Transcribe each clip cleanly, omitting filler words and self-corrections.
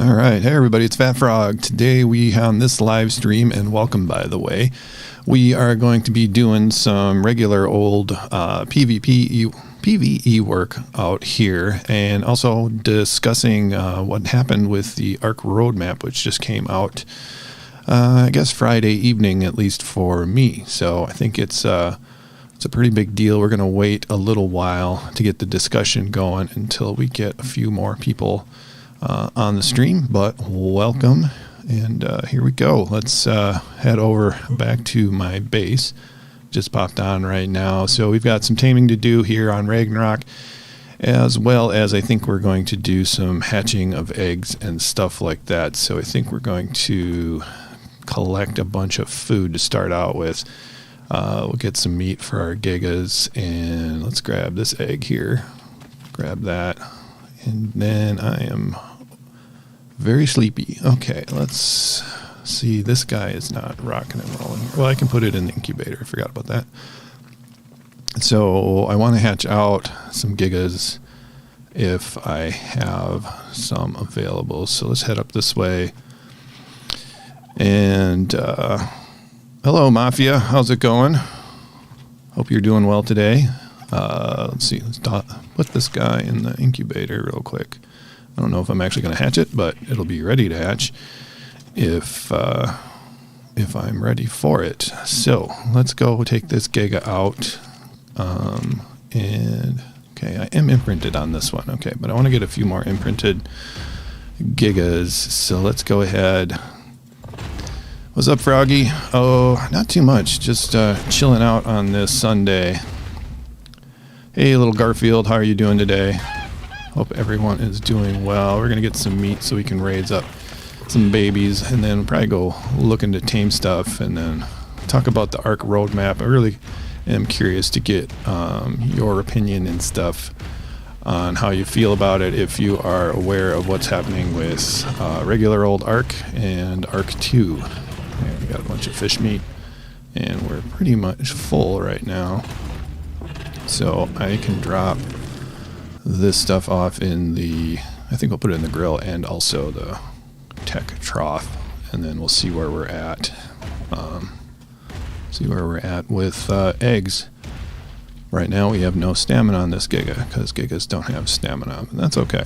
All right, hey everybody, it's Fat Frog. Today we on this live stream, and welcome by the way, we are going to be doing some regular old PvE work out here, and also discussing what happened with the Ark roadmap, which just came out, I guess Friday evening, at least for me. So I think it's a pretty big deal. We're going to wait a little while to get the discussion going until we get a few more people on the stream, but welcome, and here we go. Let's head over back to my base. Just popped on right now. So we've got some taming to do here on Ragnarok, as well as I think we're going to do some hatching of eggs and stuff like that. So I think we're going to collect a bunch of food to start out with. We'll get some meat for our gigas, and let's grab this egg here. Grab that. And then I am very sleepy. Okay, let's see. This guy is not rocking and rolling. Well, I can put it in the incubator. I forgot about that. So I want to hatch out some gigas if I have some available. So let's head up this way. And hello, Mafia. How's it going? Hope you're doing well today. Let's see. Let's put this guy in the incubator real quick. I don't know if I'm actually going to hatch it, but it'll be ready to hatch if I'm ready for it. So let's go take this giga out. And okay, I am imprinted on this one. Okay, but I want to get a few more imprinted gigas. So let's go ahead. What's up, Froggy? Oh, not too much. Just chilling out on this Sunday. Hey, little Garfield, how are you doing today? Hope everyone is doing well. We're going to get some meat so we can raise up some babies, and then probably go looking to tame stuff, and then talk about the Ark roadmap. I really am curious to get your opinion and stuff on how you feel about it, if you are aware of what's happening with regular old Ark and Ark II. Yeah, we got a bunch of fish meat, and we're pretty much full right now. So I can drop this stuff off in the, I think we'll put it in the grill and also the tech trough, and then we'll see where we're at. See where we're at with eggs. Right now we have no stamina on this giga, because gigas don't have stamina, and that's okay.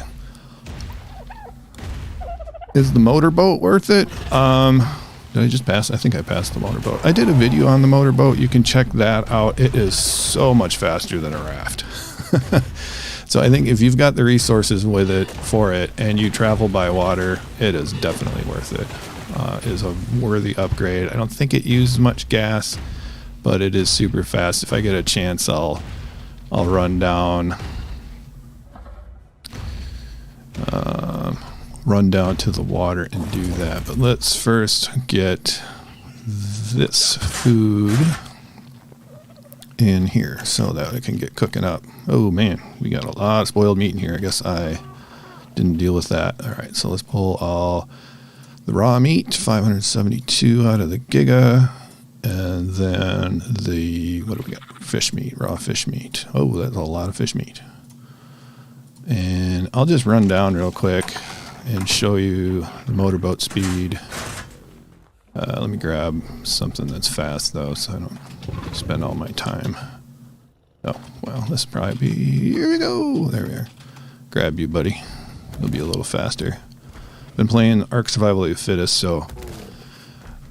Is the motorboat worth it? Did I just pass? I think I passed the motorboat. I did a video on the motorboat. You can check that out. It is so much faster than a raft. So I think if you've got the resources with it for it, and you travel by water, it is definitely worth it. It is a worthy upgrade. I don't think it uses much gas, but it is super fast. If I get a chance, I'll run down to the water and do that. But let's first get this food in here so that it can get cooking up. Oh man, we got a lot of spoiled meat in here. I guess I didn't deal with that. All right, so let's pull all the raw meat, 572 out of the giga, and then the, what do we got? Fish meat, raw fish meat. Oh, that's a lot of fish meat. And I'll just run down real quick and show you the motorboat speed. Let me grab something that's fast though, so I don't spend all my time. Oh, well, this will probably be, here we go. There we are. Grab you, buddy. It'll be a little faster. Been playing Ark Survival Ascended, so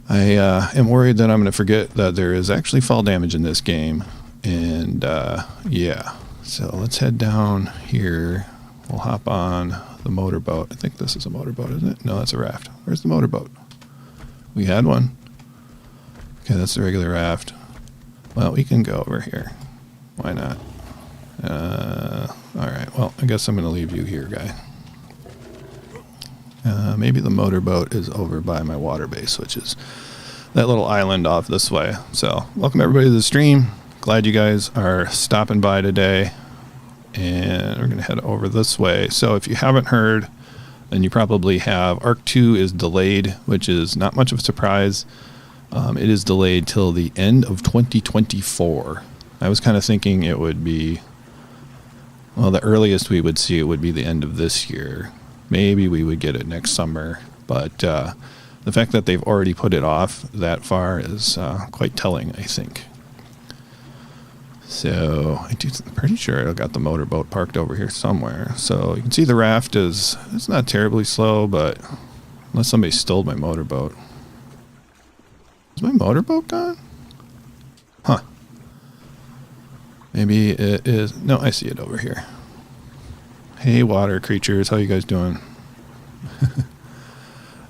I am worried that I'm going to forget that there is actually fall damage in this game. And yeah, so let's head down here. We'll hop on the motorboat. I think this is a motorboat, isn't it? No, that's a raft. Where's the motorboat? We had one. Okay, that's the regular raft. Well, we can go over here. Why not? Alright, well, I guess I'm going to leave you here, guy. Maybe the motorboat is over by my water base, which is that little island off this way. So, welcome everybody to the stream. Glad you guys are stopping by today. And we're going to head over this way. So, if you haven't heard, then you probably have, Ark II is delayed, which is not much of a surprise. It is delayed till the end of 2024. I was kind of thinking it would be, well, the earliest we would see it would be the end of this year. maybe we would get it next summer. But the fact that they've already put it off that far is quite telling, I think. So I'm pretty sure I got the motorboat parked over here somewhere. So you can see the raft it's not terribly slow, but unless somebody stole my motorboat. Is my motorboat gone? Huh. Maybe it is. No, I see it over here. Hey, water creatures. How you guys doing?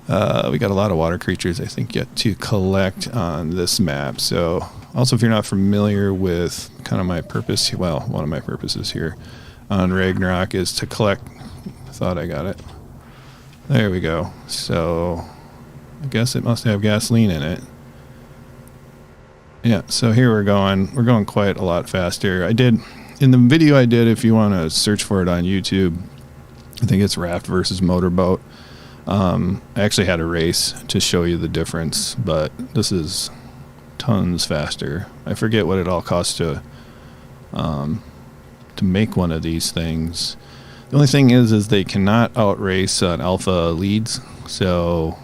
We got a lot of water creatures, I think, yet to collect on this map. So also, if you're not familiar with kind of my purpose, well, one of my purposes here on Ragnarok is to collect. I thought I got it. There we go. So I guess it must have gasoline in it. Yeah, so here we're going quite a lot faster. I did, in the video I did, if you want to search for it on YouTube, I think it's raft versus motorboat. I actually had a race to show you the difference, but this is tons faster. I forget what it all costs to make one of these things. The only thing is they cannot outrace alpha leads, so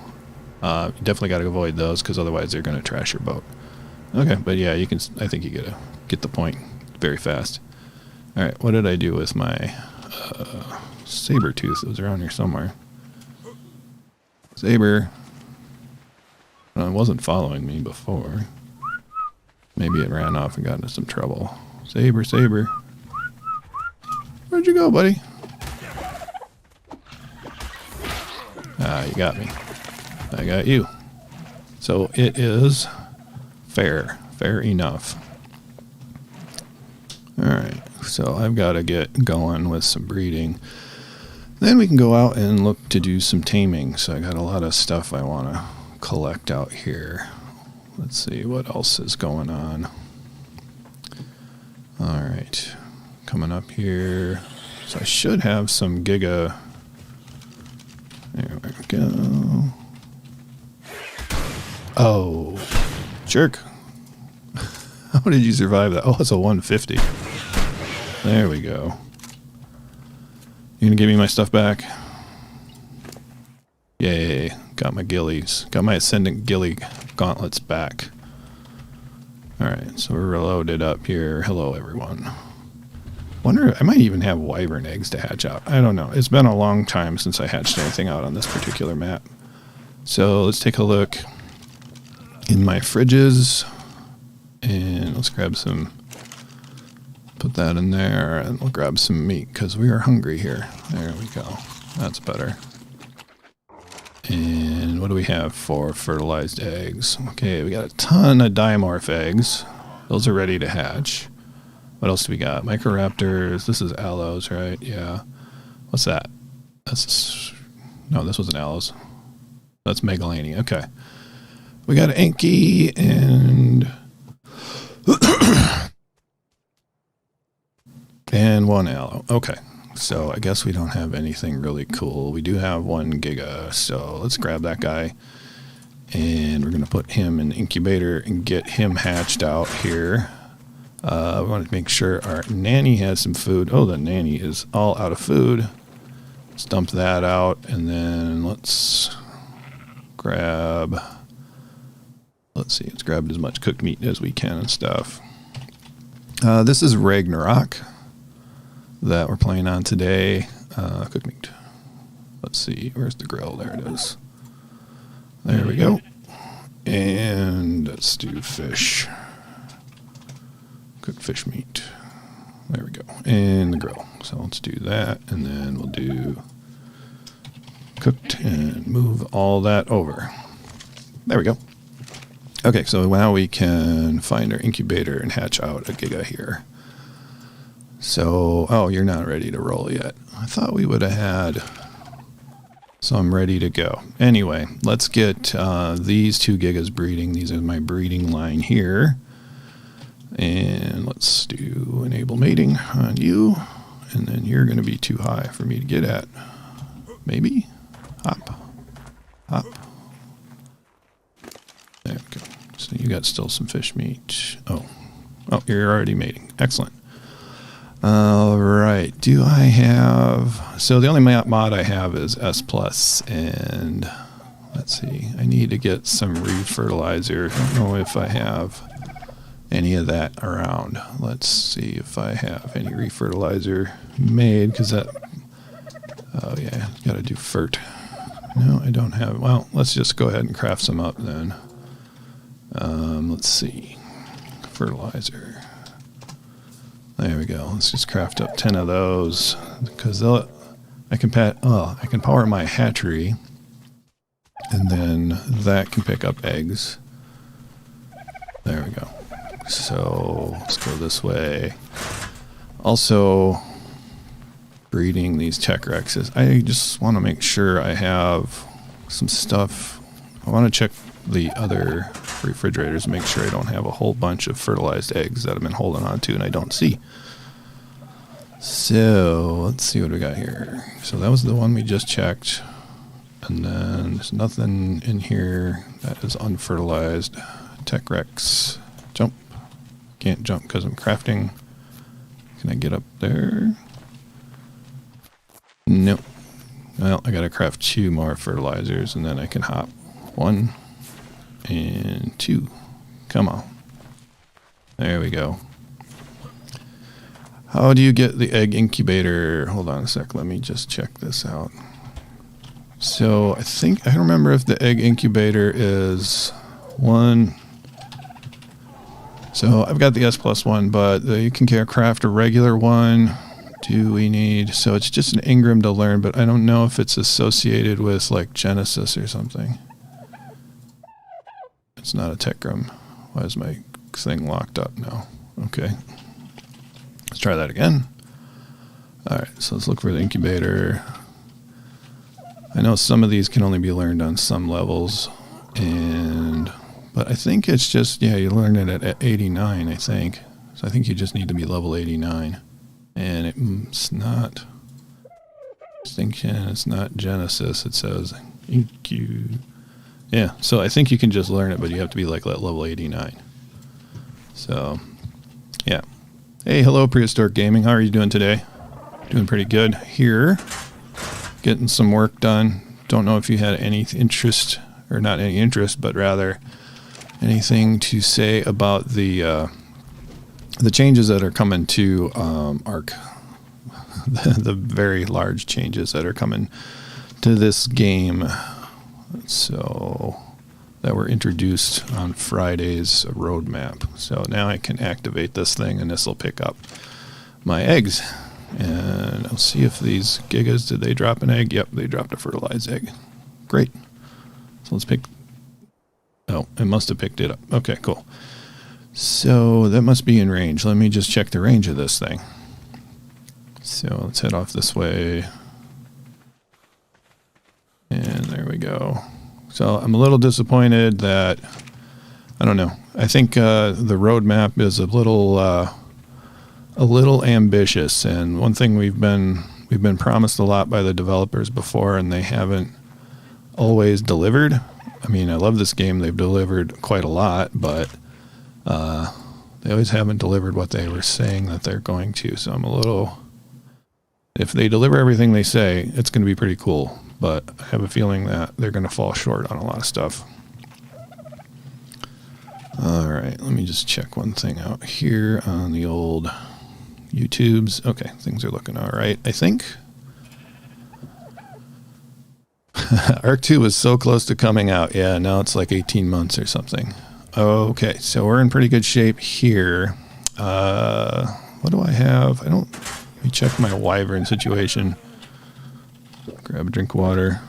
you definitely got to avoid those because otherwise they're going to trash your boat. Okay, but yeah, you can. I think you get the point very fast. All right, what did I do with my saber tooth? It was around here somewhere. Saber. Well, it wasn't following me before. Maybe it ran off and got into some trouble. Saber, saber. Where'd you go, buddy? Ah, you got me. I got you. So it is fair enough. Alright, so I've got to get going with some breeding. Then we can go out and look to do some taming. So I got a lot of stuff I want to collect out here. Let's see what else is going on. Alright, coming up here. So I should have some giga. There we go. Oh, jerk. How did you survive that? Oh, it's a 150. There we go. You gonna give me my stuff back? Yay. Got my gillies. Got my Ascendant Gilly gauntlets back. Alright, so we're reloaded up here. Hello, everyone. Wonder, I might even have Wyvern eggs to hatch out. I don't know. It's been a long time since I hatched anything out on this particular map. So let's take a look in my fridges. And let's grab some, put that in there, and we'll grab some meat because we are hungry here. There we go. That's better. And what do we have for fertilized eggs? Okay, we got a ton of dimorph eggs. Those are ready to hatch. What else do we got? Microraptors. This is aloes, right? Yeah. What's that? No, this wasn't aloes. That's Megalani. Okay. We got Enki and and one aloe. Okay. So I guess we don't have anything really cool. We do have 1 giga, so let's grab that guy. And we're going to put him in the incubator and get him hatched out here. We want to make sure our nanny has some food. Oh, the nanny is all out of food. Let's dump that out, and then let's grab... Let's see, let's grab as much cooked meat as we can and stuff. This is Ragnarok that we're playing on today. Cooked meat. Let's see, where's the grill? There it is. There we go. And let's do fish. Cooked fish meat. There we go. And the grill. So let's do that, and then we'll do cooked and move all that over. There we go. Okay, so now we can find our incubator and hatch out a giga here. So, oh, you're not ready to roll yet. I thought we would have had some ready to go. Anyway, let's get these 2 gigas breeding. These are my breeding line here. And let's do enable mating on you. And then you're going to be too high for me to get at. Maybe? Hop. Hop. There we go. So you got still some fish meat. Oh, you're already mating. Excellent. All right. Do I have... So the only mod I have is S+, and let's see. I need to get some refertilizer. I don't know if I have any of that around. Let's see if I have any refertilizer made, because that... Oh, yeah. Got to do fert. No, I don't have... Well, let's just go ahead and craft some up then. Let's see. Fertilizer. There we go. Let's just craft up 10 of those, because I can power my hatchery, and then that can pick up eggs. There we go. So let's go this way. Also, breeding these tech rexes. I just want to make sure I have some stuff. I want to check the other refrigerators, make sure I don't have a whole bunch of fertilized eggs that I've been holding on to and I don't see. So let's see what we got here. So that was the one we just checked, and then there's nothing in here that is unfertilized. Tech Rex, jump. Can't jump because I'm crafting. Can I get up there? Nope. Well, I gotta craft 2 more fertilizers and then I can hop. 1 and 2. Come on. There we go. How do you get the egg incubator? Hold on a sec. Let me just check this out. So I don't remember if the egg incubator is 1. So I've got the S+ one, but you can craft a regular one. Do we need... So it's just an engram to learn, but I don't know if it's associated with like Genesis or something. It's not a Techgram. Why is my thing locked up now? Okay. Let's try that again. Alright, so let's look for the incubator. I know some of these can only be learned on some levels, but I think it's just, yeah, you learn it at 89, I think. So I think you just need to be level 89. And it's not Extinction, it's not Genesis, it says Yeah, so I think you can just learn it, but you have to be like level 89. So, yeah. Hey, hello, Prehistoric Gaming. How are you doing today? Doing pretty good here. Getting some work done. Don't know if you had any interest, or not any interest, but rather anything to say about the changes that are coming to Ark. The very large changes that are coming to this game. So that were introduced on Friday's roadmap. So now I can activate this thing and this will pick up my eggs. And I'll see if these gigas, did they drop an egg? Yep, they dropped a fertilized egg. Great. So let's pick... Oh, it must have picked it up. Okay, cool. So that must be in range. Let me just check the range of this thing. So let's head off this way. And there we go. So I'm a little disappointed that, I don't know. I think the roadmap is a little ambitious. And one thing we've been promised a lot by the developers before, and they haven't always delivered. I mean, I love this game. They've delivered quite a lot, but they always haven't delivered what they were saying that they're going to. So I'm a little... If they deliver everything they say, it's going to be pretty cool. But I have a feeling that they're going to fall short on a lot of stuff. All right, let me just check one thing out here on the old YouTubes. Okay, things are looking all right, I think. Ark II was so close to coming out. Yeah, now it's like 18 months or something. Okay, so we're in pretty good shape here. What do I have? Let me check my Wyvern situation. Grab a drink of water.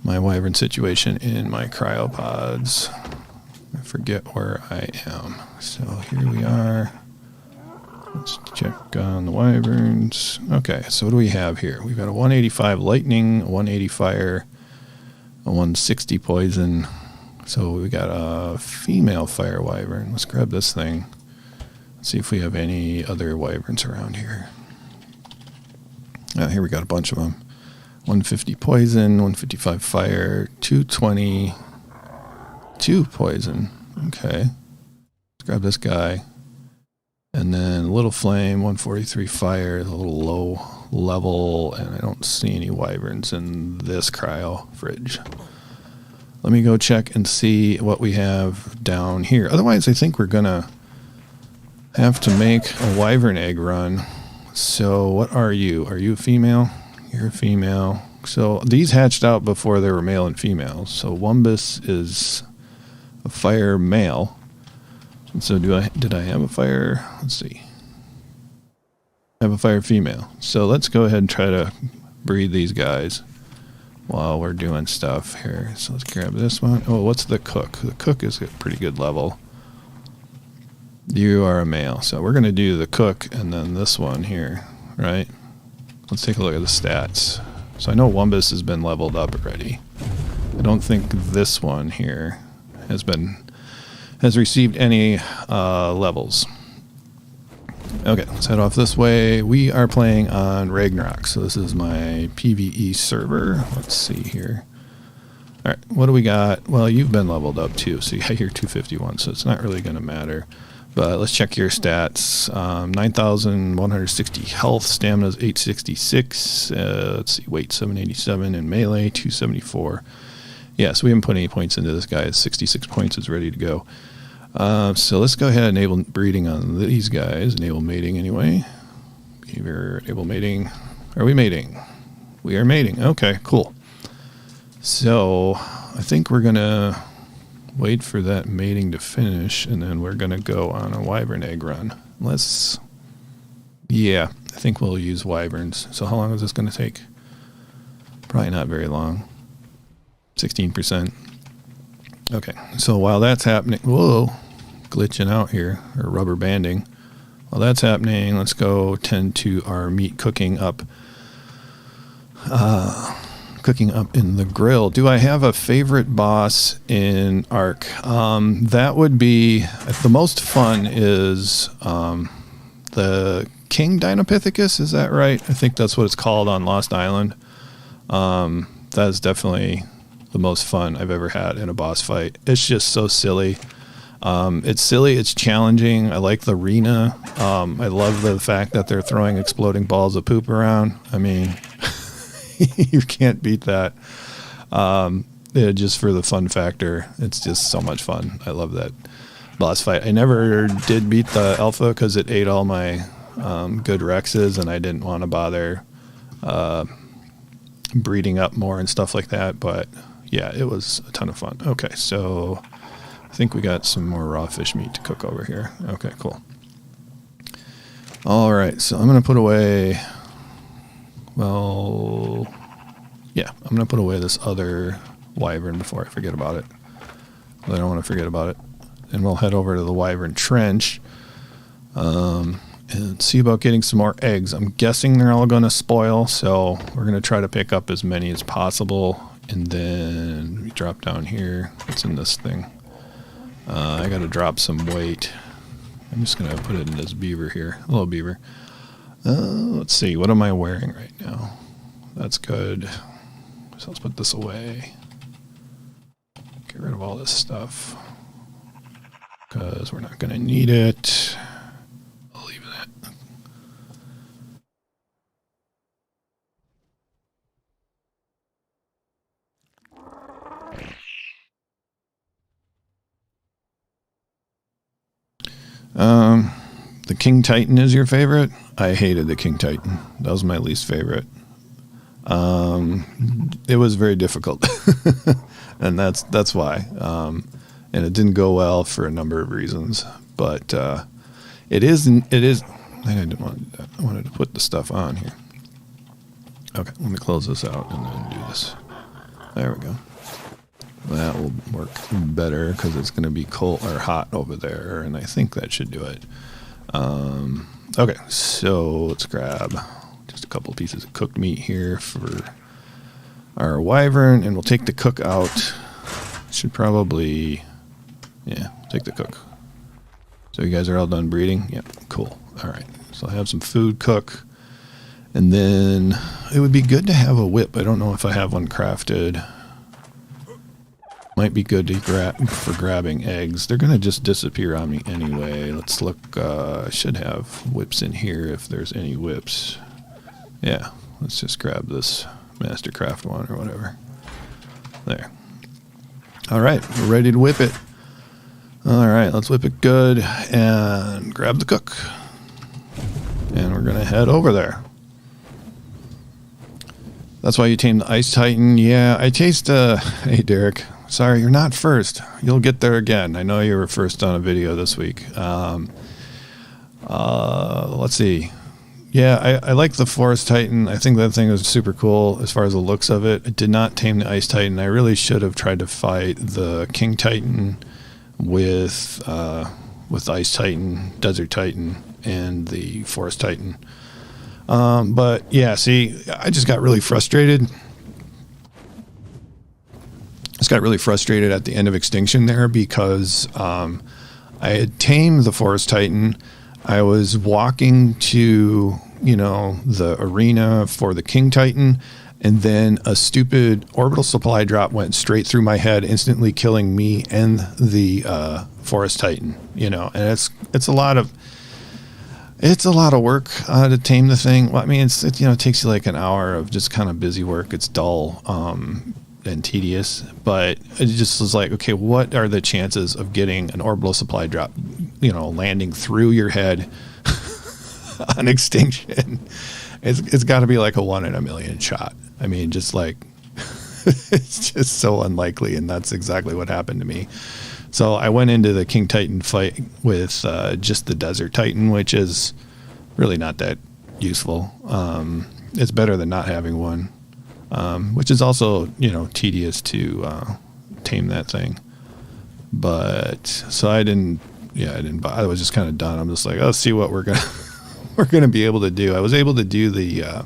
My Wyvern situation in my cryopods. I forget where I am. So here we are. Let's check on the Wyverns. Okay, so what do we have here? We've got a 185 lightning, a 180 fire, a 160 poison. So we got a female fire Wyvern. Let's grab this thing. Let's see if we have any other Wyverns around here. Here we got a bunch of them. 150 poison, 155 fire, 220, 2 poison. Okay. Let's grab this guy. And then Little Flame, 143 fire, a little low level, and I don't see any wyverns in this cryo fridge. Let me go check and see what we have down here. Otherwise, I think we're going to have to make a wyvern egg run. So what are you? Are you a female? You're a female. So these hatched out before they were male and female. So Wumbus is a fire male. So did I have a fire? Let's see. I have a fire female. So let's go ahead and try to breed these guys while we're doing stuff here. So let's grab this one. Oh, what's the cook? The cook is a pretty good level. You are a male. So we're going to do the cook and then this one here, right? Let's take a look at the stats. So I know Wumbus has been leveled up already. I don't think this one here has received any levels. Okay, let's head off this way. We are playing on Ragnarok, so this is my PvE server. Let's see here. All right, what do we got? Well, you've been leveled up too, so yeah, you're 251, so it's not really going to matter. But let's check your stats. 9,160 health, stamina is 866. Let's see, weight 787, and melee 274. Yeah, so we haven't put any points into this guy. 66 points is ready to go. So let's go ahead and enable breeding on these guys. Enable mating anyway. Behavior, enable mating. Are we mating? We are mating. Okay, cool. So I think we're going to wait for that mating to finish, and then we're going to go on a wyvern egg run. Yeah, I think we'll use wyverns. So how long is this going to take? Probably not very long. 16%. Okay, so while that's happening, whoa, glitching out here, or rubber banding. While that's happening, let's go tend to our meat cooking up in the grill. Do I have a favorite boss in Ark? That would be, the most fun is the King Dinopithecus, is that right? I think that's what it's called on Lost Island. That is definitely the most fun I've ever had in a boss fight. It's just so silly. It's silly, it's challenging. I like the arena. I love the fact that they're throwing exploding balls of poop around. I mean, you can't beat that. Yeah, just for the fun factor, it's just so much fun. I love that boss fight. I never did beat the alpha because it ate all my good Rexes, and I didn't want to bother breeding up more and stuff like that, but yeah, it was a ton of fun. Okay, so I think we got some more raw fish meat to cook over here. Okay, cool. All right, so I'm going to put away, well, yeah, I'm going to put away this other wyvern before I forget about it. I don't want to forget about it. And we'll head over to the wyvern trench and see about getting some more eggs. I'm guessing they're all going to spoil, so we're going to try to pick up as many as possible. And then we drop down here. What's in this thing? I got to drop some weight. I'm just going to put it in this beaver here. A little beaver. Let's see. What am I wearing right now? That's good. So let's put this away. Get rid of all this stuff, because we're not going to need it. I'll leave that. The King Titan is your favorite? I hated the King Titan. That was my least favorite. It was very difficult, and that's why. And it didn't go well for a number of reasons. But it is. I didn't want to do that. I wanted to put the stuff on here. Okay, let me close this out and then do this. There we go. That will work better because it's going to be cold or hot over there, and I think that should do it. Okay, so let's grab just a couple pieces of cooked meat here for our wyvern, and we'll take the cook out. Should probably, yeah, take the cook. So you guys are all done breeding? Yep, cool. All right, so I'll have some food cook, and then it would be good to have a whip. I don't know if I have one crafted. Might be good to for grabbing eggs. They're gonna just disappear on me anyway. Let's look. I should have whips in here if there's any whips. Yeah, let's just grab this Mastercraft one or whatever. There. All right, we're ready to whip it. All right, let's whip it good and grab the cook. And we're gonna head over there. That's why you tame the Ice Titan. Yeah, I taste. Hey, Derek. Sorry, you're not first. You'll get there again. I know you were first on a video this week. Let's see. Yeah, I like the Forest Titan. I think that thing was super cool as far as the looks of it. I did not tame the Ice Titan. I really should have tried to fight the King Titan with Ice Titan, Desert Titan, and the Forest Titan. But yeah, see, I just got really frustrated. Got really frustrated at the end of Extinction there because I had tamed the Forest Titan. I was walking to, the arena for the King Titan, and then a stupid orbital supply drop went straight through my head, instantly killing me and the Forest Titan. And it's a lot of work to tame the thing. Well, I mean, it takes you like an hour of just kind of busy work. It's dull. And tedious, but it just was like, okay, what are the chances of getting an orbital supply drop, landing through your head on Extinction? It's got to be like a 1 in a million shot. I mean, just like it's just so unlikely, and that's exactly what happened to me. So I went into the King Titan fight with just the Desert Titan, which is really not that useful. It's better than not having one. Which is also, tedious to tame that thing. But so I was just kind of done. I'm just like, let's see what we're gonna be able to do. I was able to do the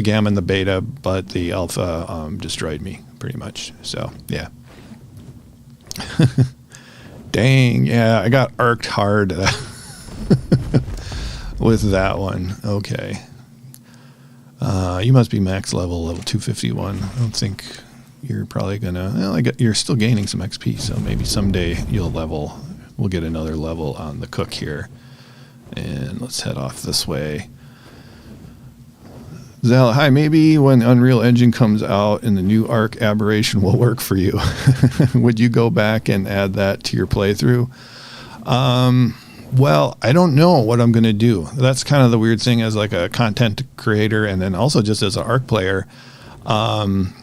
gamma and the beta, but the alpha destroyed me pretty much. So yeah. Dang, yeah, I got arced hard with that one. Okay. You must be max level 251. I don't think you're probably gonna. Well, you're still gaining some XP, so maybe someday we'll get another level on the cook here. And let's head off this way. Zal, hi. Maybe when Unreal Engine comes out and the new Ark Aberration will work for you. Would you go back and add that to your playthrough? Well, I don't know what I'm going to do. That's kind of the weird thing as like a content creator and then also just as an Ark player. I'm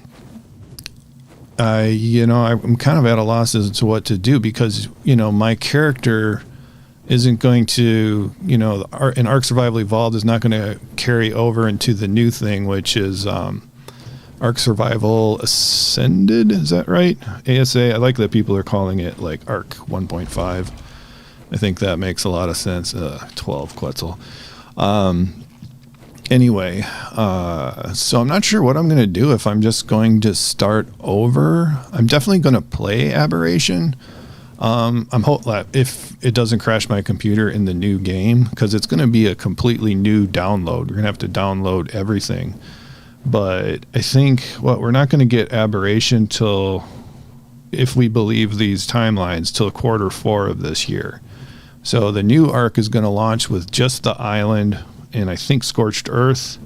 kind of at a loss as to what to do because, my character isn't going to, in Ark Survival Evolved is not going to carry over into the new thing, which is Ark Survival Ascended. Is that right? ASA. I like that people are calling it like Ark 1.5. I think that makes a lot of sense. 12 Quetzal. Anyway, so I'm not sure what I'm going to do if I'm just going to start over. I'm definitely going to play Aberration. I'm hopeful if it doesn't crash my computer in the new game, because it's going to be a completely new download. We're going to have to download everything. But I think we're not going to get Aberration till, if we believe these timelines, till Q4 of this year. So the new Ark is going to launch with just the island and I think Scorched Earth.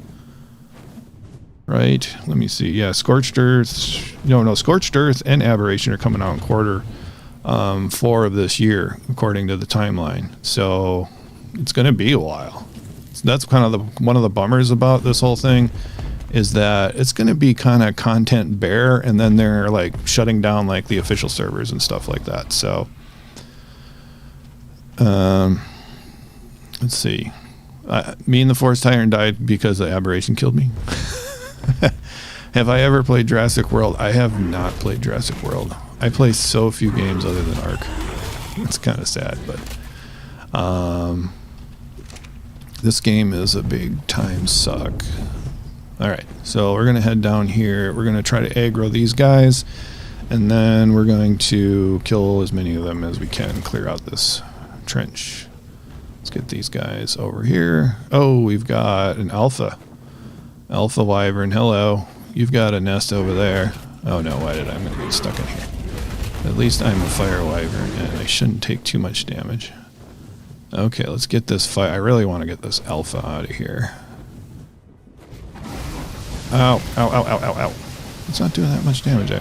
Right? Let me see. Yeah, Scorched Earth. No, Scorched Earth and Aberration are coming out in Q4 of this year, according to the timeline. So it's going to be a while. So that's kind of one of the bummers about this whole thing, is that it's going to be kind of content bare, and then they're like shutting down like the official servers and stuff like that. So let's see. Me and the Forest Tyrant died because the Aberration killed me. Have I ever played Jurassic World? I have not played Jurassic World. I play so few games other than Ark. It's kind of sad, but this game is a big time suck. All right, so we're gonna head down here. We're gonna try to aggro these guys, and then we're going to kill as many of them as we can, clear out this trench. Let's get these guys over here. Oh, we've got an alpha Wyvern. Hello. You've got a nest over there. Oh no, I'm gonna get stuck in here. At least I'm a fire wyvern, and I shouldn't take too much damage. Okay, let's get this fire. I really want to get this alpha out of here. Ow, ow, ow, ow, ow, ow. It's not doing that much damage.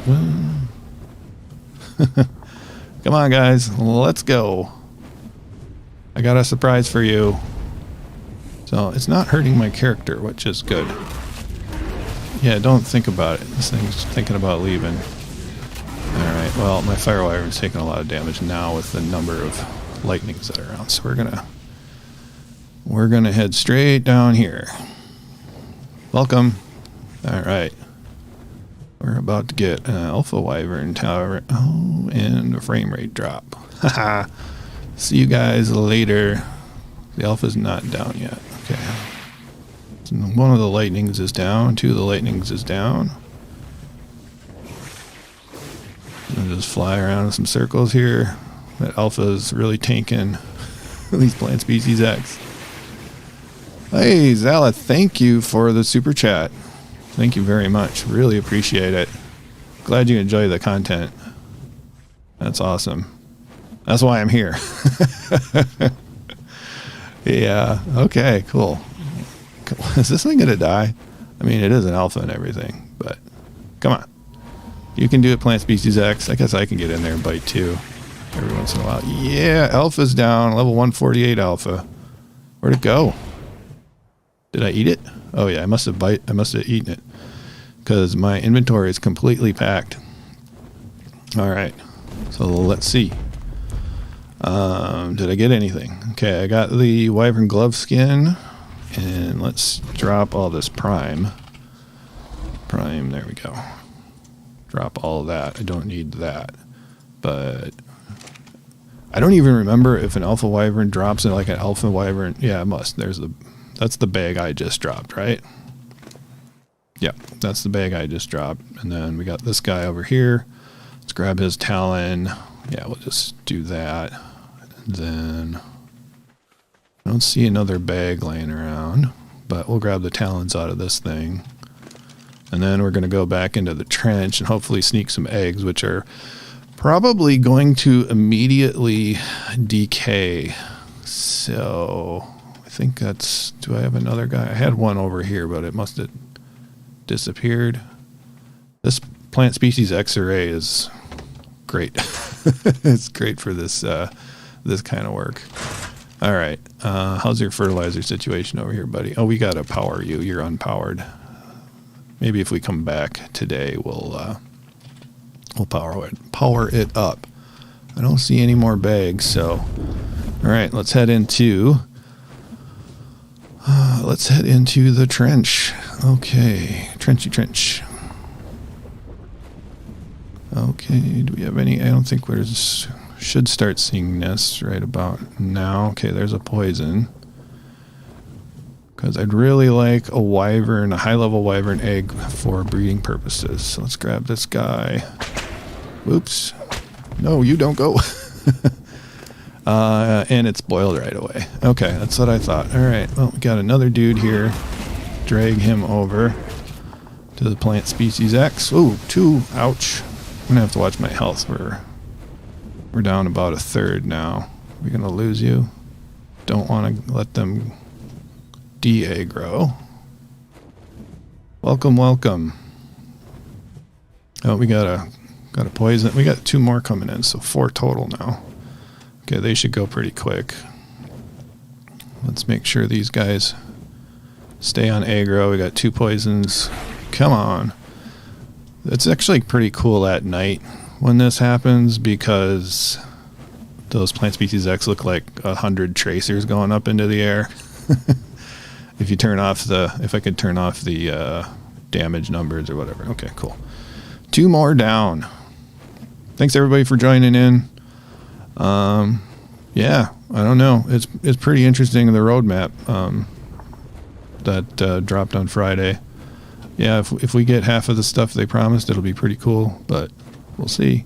Come on, guys. Let's go. I got a surprise for you. So, it's not hurting my character, which is good. Yeah, don't think about it. This thing's thinking about leaving. Alright, well, my fire wyvern's taking a lot of damage now with the number of lightnings that are around. So we're gonna head straight down here. Welcome. Alright. We're about to get an alpha wyvern tower. Oh, and a frame rate drop. Haha. See you guys later. The alpha's not down yet. Okay. So one of the lightnings is down. Two of the lightnings is down. I'll just fly around in some circles here. That alpha is really tanking these plant species X. Hey, Zala, thank you for the super chat. Thank you very much. Really appreciate it. Glad you enjoy the content. That's awesome. That's why I'm here. Yeah. Okay, cool. Is this thing going to die? I mean, it is an alpha and everything, but come on. You can do it, Plant Species X. I guess I can get in there and bite too every once in a while. Yeah, alpha's down. Level 148 alpha. Where'd it go? Did I eat it? Oh yeah, I must have eaten it because my inventory is completely packed. All right, so let's see. Did I get anything? Okay, I got the Wyvern glove skin, and let's drop all this prime. Prime, there we go. Drop all of that. I don't need that, but I don't even remember if an alpha wyvern drops in like an alpha wyvern. Yeah, it must. That's the bag I just dropped, right? Yeah, that's the bag I just dropped. And then we got this guy over here. Let's grab his talon. Yeah, we'll just do that. And then I don't see another bag laying around, but we'll grab the talons out of this thing. And then we're going to go back into the trench and hopefully sneak some eggs, which are probably going to immediately decay. So I think that's... Do I have another guy? I had one over here, but it must have disappeared. This plant species X-ray is great. It's great for this this kind of work. All right. How's your fertilizer situation over here, buddy? Oh, we got to power you. You're unpowered. Maybe if we come back today, we'll power it up. I don't see any more bags, so all right, let's head into the trench. Okay, trenchy trench. Okay, do we have any? I don't think should start seeing nests right about now. Okay, there's a poison. Because I'd really like a wyvern, a high-level wyvern egg for breeding purposes. So let's grab this guy. Oops. No, you don't go. And it's boiled right away. Okay, that's what I thought. All right, well, we got another dude here. Drag him over to the plant species X. Ooh, 2. Ouch. I'm going to have to watch my health. We're down about a third now. We're going to lose you. Don't want to let them... de-aggro. Welcome, welcome. Oh, we got a poison. We got 2 more coming in, so 4 total now. Okay, they should go pretty quick. Let's make sure these guys stay on aggro. We got 2 poisons. Come on. It's actually pretty cool at night when this happens because those plant species X look like 100 tracers going up into the air. If you turn off if I could turn off the damage numbers or whatever. Okay, cool. 2 more down. Thanks everybody for joining in. Yeah, I don't know. It's pretty interesting, the roadmap that dropped on Friday. Yeah, if we get half of the stuff they promised, it'll be pretty cool, but we'll see.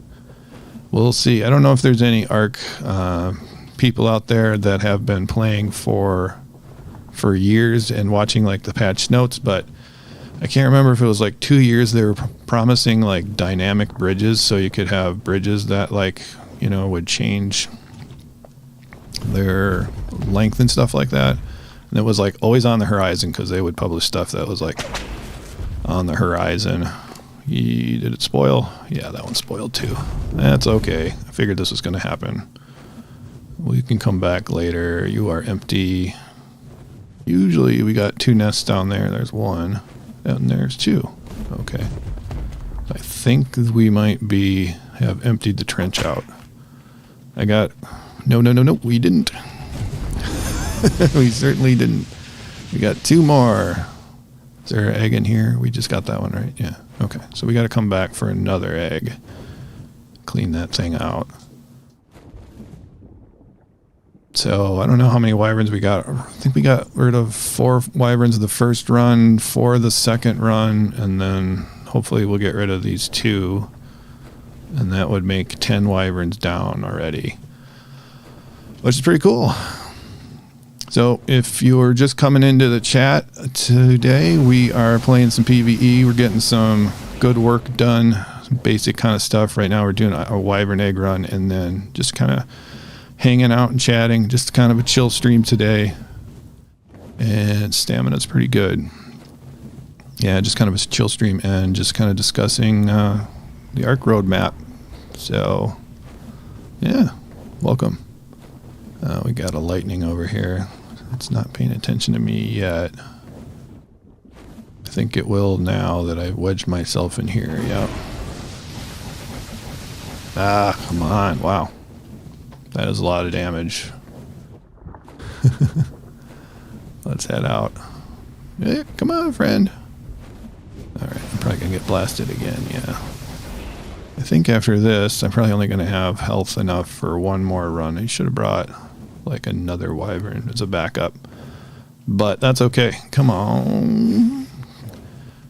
We'll see. I don't know if there's any Ark people out there that have been playing for years and watching like the patch notes, but I can't remember if it was like 2 years they were promising like dynamic bridges, so you could have bridges that like, you know, would change their length and stuff like that. And it was like always on the horizon because they would publish stuff that was like on the horizon. Did it spoil? Yeah, that one spoiled too. That's okay. I figured this was going to happen. We can come back later. You are empty. Usually we got 2 nests down there. There's 1. And there's 2. Okay. I think we might have emptied the trench out. I got... No, we didn't. We certainly didn't. We got 2 more. Is there an egg in here? We just got that one, right? Yeah. Okay. So we got to come back for another egg. Clean that thing out. So I don't know how many wyverns we got. I think we got rid of 4 wyverns the first run, 4 the second run, and then hopefully we'll get rid of these 2. And that would make 10 wyverns down already, which is pretty cool. So if you're just coming into the chat today, we are playing some PvE. We're getting some good work done, some basic kind of stuff. Right now we're doing a wyvern egg run and then just kind of hanging out and chatting. Just kind of a chill stream today. And stamina's pretty good. Yeah, just kind of a chill stream and just kind of discussing the Ark roadmap. So, yeah, welcome. We got a lightning over here. It's not paying attention to me yet. I think it will now that I've wedged myself in here. Yep. Ah, come on. Wow. That is a lot of damage. Let's head out. Yeah, come on, friend. Alright, I'm probably going to get blasted again, yeah. I think after this, I'm probably only going to have health enough for 1 more run. I should have brought like another wyvern as a backup. But that's okay. Come on.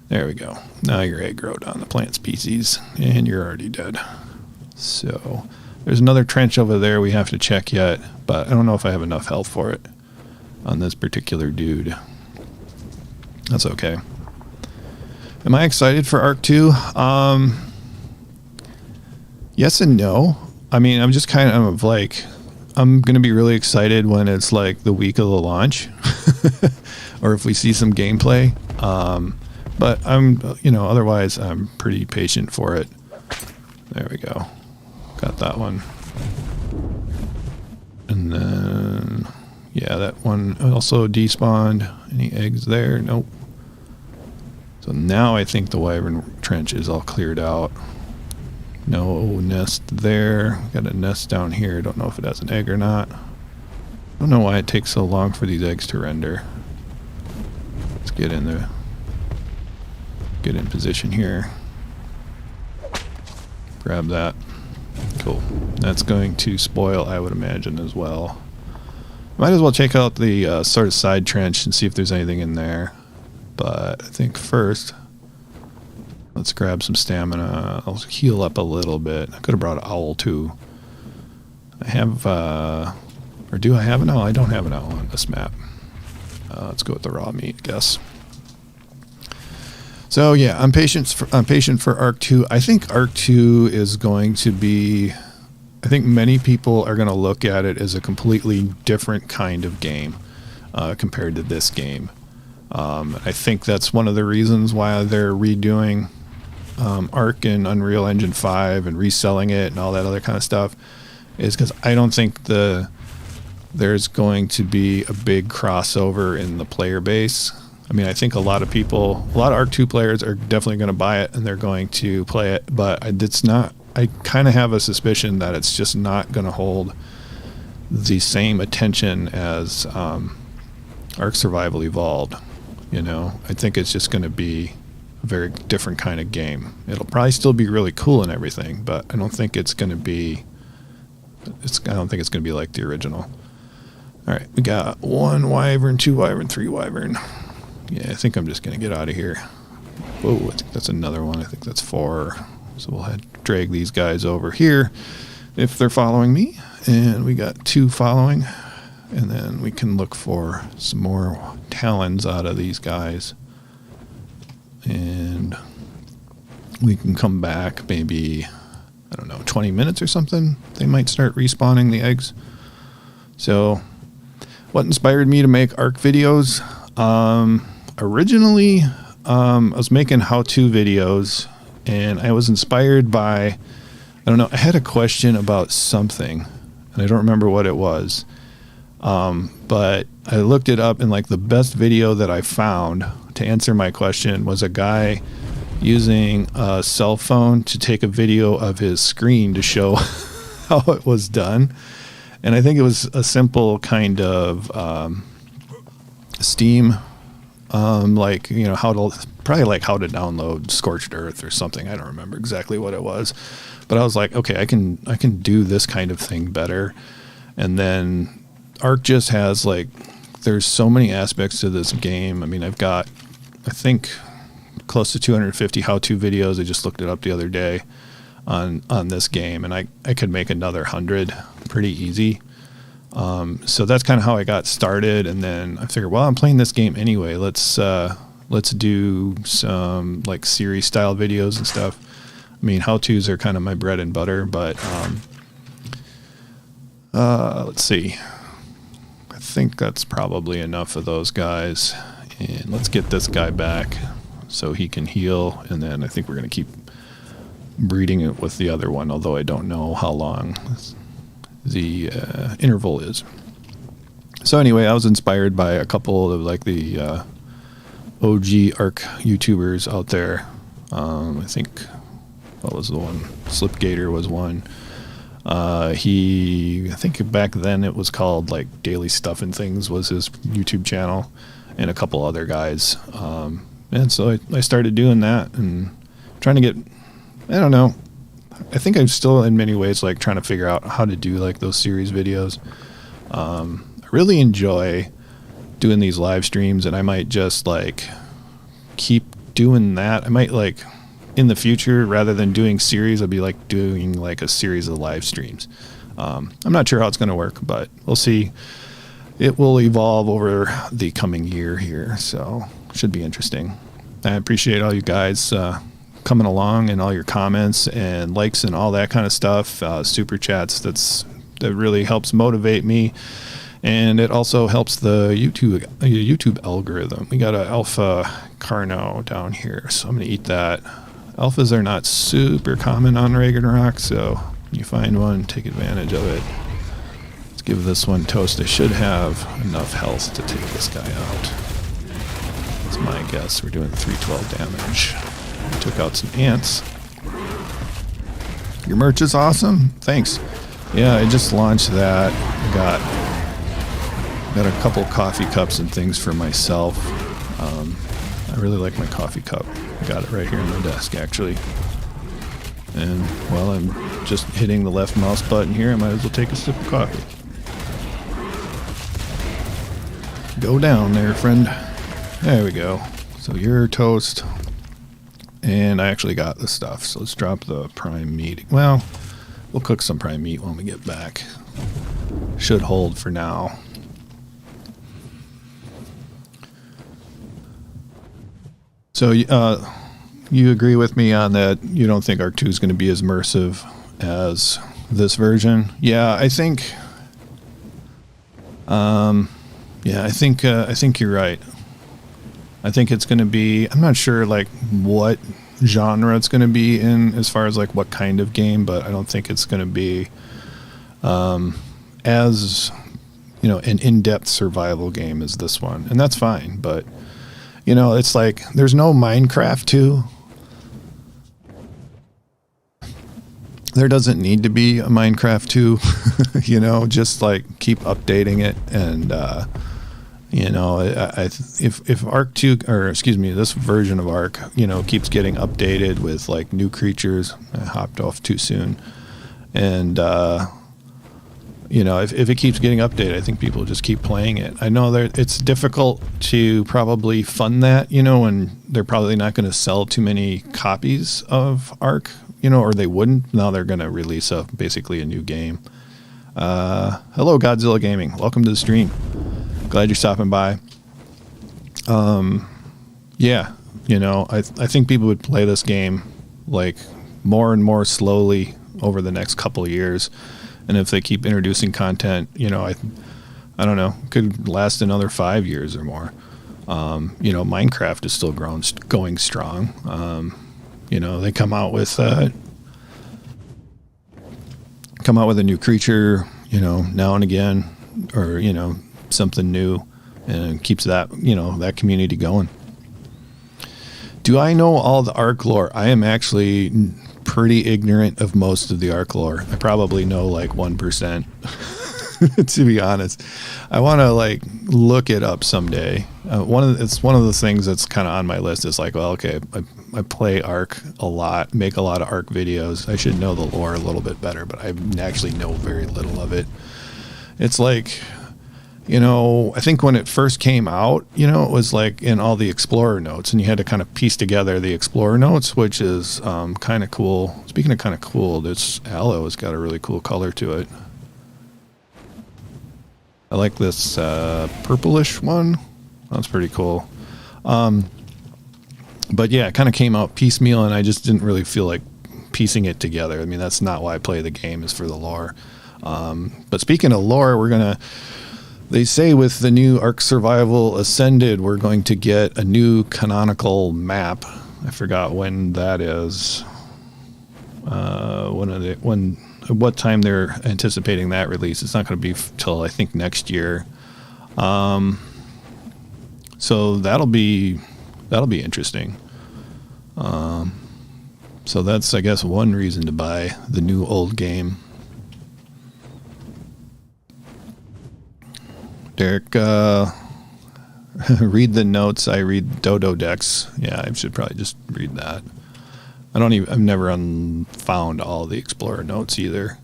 There we go. Now you're aggroed on the plant species, and you're already dead. So, there's another trench over there we have to check yet, but I don't know if I have enough health for it on this particular dude. That's okay. Am I excited for Ark II? Yes and no. I mean, I'm just kind of like, I'm going to be really excited when it's like the week of the launch or if we see some gameplay. But I'm, you know, otherwise I'm pretty patient for it. There we go. Got that one. And then, yeah, that one also despawned. Any eggs there? Nope. So now I think the wyvern trench is all cleared out. No nest there. Got a nest down here. Don't know if it has an egg or not. Don't know why it takes so long for these eggs to render. Let's get in there. Get in position here. Grab that. Cool. That's going to spoil, I would imagine, as well. Might as well check out the sort of side trench and see if there's anything in there. But I think first, let's grab some stamina. I'll heal up a little bit. I could have brought an owl too. I have, or do I have an owl? I don't have an owl on this map. Let's go with the raw meat, I guess. So yeah, I'm patient for Ark II. I think Ark II is going to be, I think many people are going to look at it as a completely different kind of game compared to this game. I think that's one of the reasons why they're redoing Ark in Unreal Engine 5 and reselling it and all that other kind of stuff, is because I don't think there's going to be a big crossover in the player base. I mean, I think a lot of Ark II players are definitely going to buy it and they're going to play it, but it's not, I kind of have a suspicion that it's just not going to hold the same attention as Ark Survival Evolved. You know, I think it's just going to be a very different kind of game. It'll probably still be really cool and everything, but I don't think it's going to be, I don't think it's going to be like the original. All right, we got 1 wyvern, 2 wyvern, 3 wyvern. Yeah, I think I'm just going to get out of here. Whoa, I think that's another one. I think that's 4. So we'll drag these guys over here if they're following me. And we got 2 following. And then we can look for some more talons out of these guys. and we can come back maybe, I don't know, 20 minutes or something. They might start respawning the eggs. So what inspired me to make Ark videos? Originally, I was making how-to videos, and I was inspired by, I don't know, I had a question about something, and I don't remember what it was. But I looked it up, and like the best video that I found to answer my question was a guy using a cell phone to take a video of his screen to show how it was done. And I think it was a simple kind of Steam, like, you know, how to download Scorched Earth or something. I don't remember exactly what it was, but I was like, okay, I can do this kind of thing better. And then Ark just has, like, there's so many aspects to this game. I mean, I've got, I think, close to 250 how-to videos. I just looked it up the other day on this game, and I could make another 100 pretty easy. So that's kind of how I got started. And then I figured, well, I'm playing this game anyway. Let's do some like series style videos and stuff. I mean, how-tos are kind of my bread and butter, but let's see. I think that's probably enough of those guys. And let's get this guy back so he can heal. And then I think we're going to keep breeding it with the other one, although I don't know how long the interval is. So anyway, I was inspired by a couple of like the OG Ark YouTubers out there. I think, what was the one? Slipgator was one. I think back then it was called like Daily Stuff and Things was his YouTube channel, and a couple other guys. And so I started doing that and trying to get, I don't know, I think I'm still in many ways like trying to figure out how to do like those series videos. I really enjoy doing these live streams, and I might just like keep doing that. I might like in the future, rather than doing series, I'd be like doing like a series of live streams. I'm not sure how it's going to work, but we'll see. It will evolve over the coming year here, so should be interesting. I appreciate all you guys coming along and all your comments and likes and all that kind of stuff. Super chats, that really helps motivate me, and it also helps the YouTube algorithm. We got an alpha carno down here, so I'm gonna eat that. Alphas are not super common on Ragnarok, so when you find one, take advantage of it. Let's give this one toast. I should have enough health to take this guy out. That's my guess. We're doing 312 damage. I took out some ants. Your merch is awesome. Thanks. Yeah, I just launched that. Got a couple coffee cups and things for myself. I really like my coffee cup. I got it right here on my desk, actually. And while I'm just hitting the left mouse button here, I might as well take a sip of coffee. Go down there, friend. There we go. So you're toast. And I actually got the stuff, so let's drop the prime meat. Well, we'll cook some prime meat when we get back. Should hold for now. So you agree with me on that? You don't think Ark II is going to be as immersive as this version? Yeah, I think. I think you're right. I think it's going to be, I'm not sure like what genre it's going to be in as far as like what kind of game, but I don't think it's going to be as, you know, an in-depth survival game as this one. And that's fine, but you know, it's like there's no Minecraft 2. There doesn't need to be a Minecraft 2, you know, just like keep updating it. And, you know, if Ark 2, or excuse me, this version of Ark, you know, keeps getting updated with like new creatures. I hopped off too soon. And, you know, if it keeps getting updated, I think people just keep playing it. I know that it's difficult to probably fund that, you know, and they're probably not going to sell too many copies of Ark, you know, or they wouldn't. Now they're going to release basically a new game. Hello, Godzilla Gaming. Welcome to the stream. Glad you're stopping by. Yeah, You know, I think people would play this game like more and more slowly over the next couple of years, and if they keep introducing content, you know, I don't know, could last another 5 years or more. You know, Minecraft is still going strong. You know, they come out with a new creature, you know, now and again, or, you know, something new, and it keeps that, you know, that community going. Do I know all the Ark lore? I am actually pretty ignorant of most of the Ark lore. I probably know like 1%, to be honest. I want to like look it up someday. It's one of the things that's kind of on my list. Is like, well, okay, I play Ark a lot, make a lot of Ark videos. I should know the lore a little bit better, but I actually know very little of it. It's like, you know, I think when it first came out, you know, it was like in all the Explorer notes, and you had to kind of piece together the Explorer notes, which is kind of cool. Speaking of kind of cool, this aloe has got a really cool color to it. I like this purplish one. That's pretty cool. But yeah, it kind of came out piecemeal, and I just didn't really feel like piecing it together. I mean, that's not why I play the game, is for the lore. But speaking of lore, they say with the new Ark Survival Ascended, we're going to get a new canonical map. I forgot when that is. What time they're anticipating that release. It's not going to be till I think next year. So that'll be interesting. So that's, I guess, one reason to buy the new old game. Derek, read the notes. I read Dodo Decks. Yeah, I should probably just read that. I've never found all the Explorer notes either.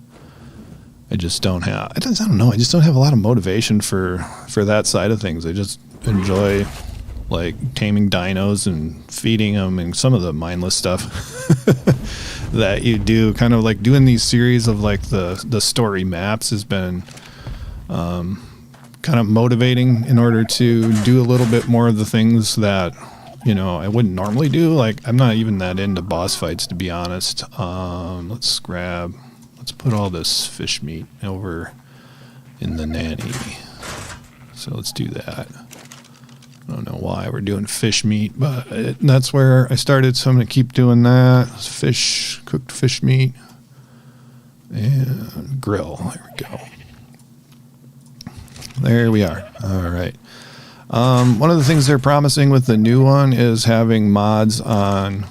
I just don't have, I don't know, I just don't have a lot of motivation for that side of things. I just enjoy like taming dinos and feeding them, and some of the mindless stuff that you do, kind of like doing these series of like the story maps has been kind of motivating in order to do a little bit more of the things that, you know, I wouldn't normally do. Like, I'm not even that into boss fights, to be honest. Let's put all this fish meat over in the nanny. So let's do that. I don't know why we're doing fish meat, but that's where I started, so I'm going to keep doing that. Cooked fish meat, and grill. There we go. There we are. All right. One of the things they're promising with the new one is having mods on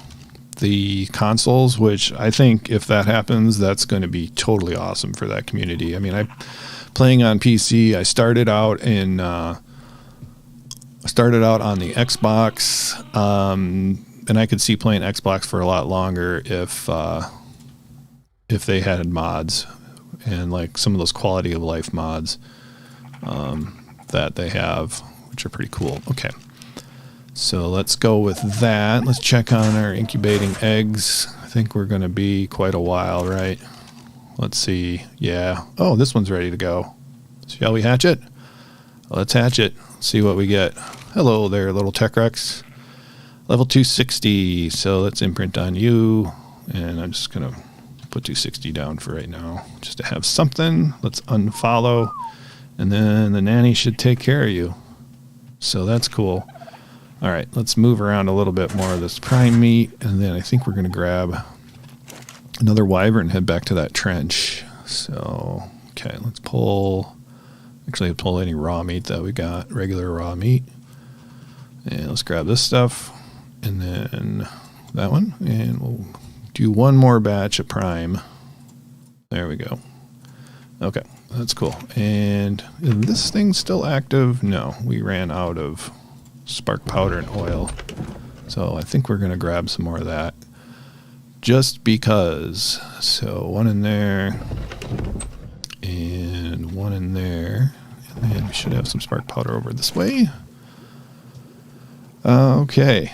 the consoles, which I think if that happens, that's going to be totally awesome for that community. I mean, I'm playing on PC. I started out on the Xbox, and I could see playing Xbox for a lot longer if they had mods, and like some of those quality of life mods that they have, which are pretty cool. Okay, so let's go with that. Let's check on our incubating eggs. I think we're going to be quite a while, right? Let's see. Yeah. Oh, this one's ready to go. Shall we hatch it? Let's hatch it. See what we get. Hello there, little Tech Rex. Level 260. So let's imprint on you. And I'm just going to put 260 down for right now, just to have something. Let's unfollow. And then the nanny should take care of you. So that's cool. All right, let's move around a little bit more of this prime meat. And then I think we're going to grab another wyvern and head back to that trench. So, okay, let's pull... Actually, pull any raw meat that we got, regular raw meat. And let's grab this stuff, and then that one, and we'll do one more batch of prime. There we go. Okay, that's cool. And is this thing still active? No, we ran out of spark powder and oil. So I think we're going to grab some more of that, just because. So one in there, and one in there, and we should have some spark powder over this way. Okay.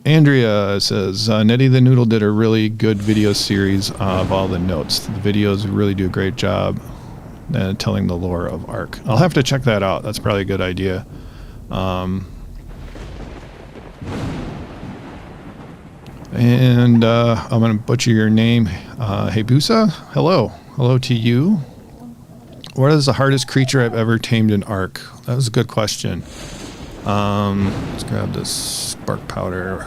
Andrea says, Nettie the Noodle did a really good video series of all the notes. The videos really do a great job telling the lore of Ark. I'll have to check that out. That's probably a good idea. And I'm going to butcher your name. Hebusa, hello. Hello to you. What is the hardest creature I've ever tamed in Ark? That was a good question. Let's grab this spark powder.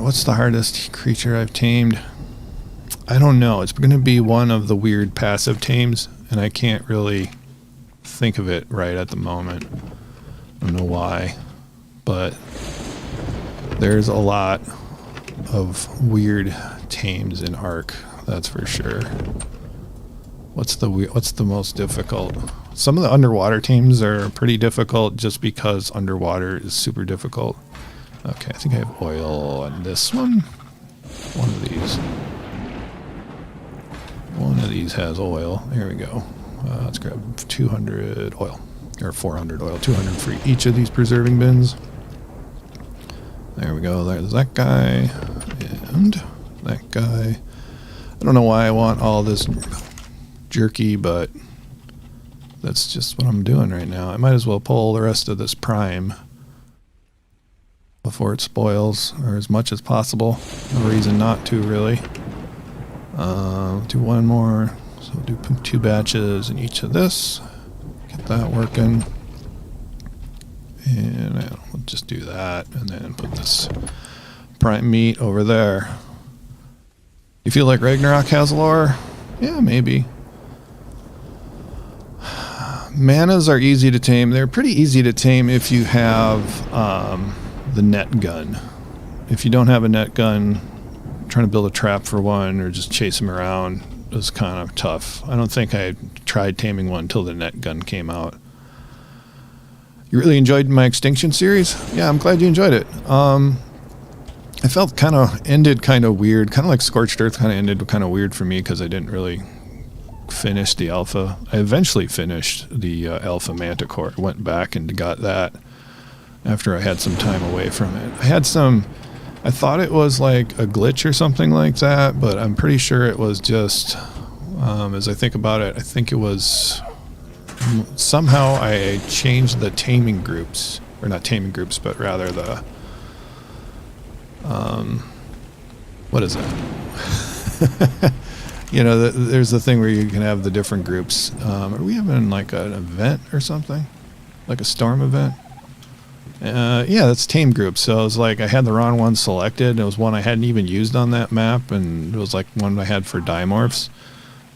What's the hardest creature I've tamed? I don't know. It's going to be one of the weird passive tames, and I can't really think of it right at the moment. I don't know why, but there's a lot of weird tames in Ark, that's for sure. What's the most difficult? Some of the underwater tames are pretty difficult just because underwater is super difficult. Okay, I think I have oil on this one. One of these. One of these has oil. There we go. Let's grab 200 oil. Or 400 oil. 200 for each of these preserving bins. There we go. There's that guy. And that guy. I don't know why I want all this jerky, but that's just what I'm doing right now. I might as well pull the rest of this prime before it spoils, or as much as possible. No reason not to, really. Do one more. So we'll do 2 batches in each of this. Get that working. And we'll just do that, and then put this prime meat over there. You feel like Ragnarok has lore? Yeah, maybe. Manas are easy to tame. They're pretty easy to tame if you have the net gun. If you don't have a net gun, trying to build a trap for one or just chase them around is kind of tough. I don't think I tried taming one until the net gun came out. You really enjoyed my Extinction series? Yeah, I'm glad you enjoyed it. I felt kind of ended kind of weird, kind of like Scorched Earth kind of ended kind of weird for me because I didn't really finish the alpha. I eventually finished the alpha Manticore. Went back and got that after I had some time away from it. I thought it was like a glitch or something like that, but I'm pretty sure it was just, as I think about it, I think it was somehow I changed the taming groups, or not taming groups, but rather the, what is it? You know, there's the thing where you can have the different groups. Are we having like an event or something? Like a storm event? Yeah, that's tame groups. So it was like I had the wrong one selected. It was one I hadn't even used on that map, and it was like one I had for dimorphs.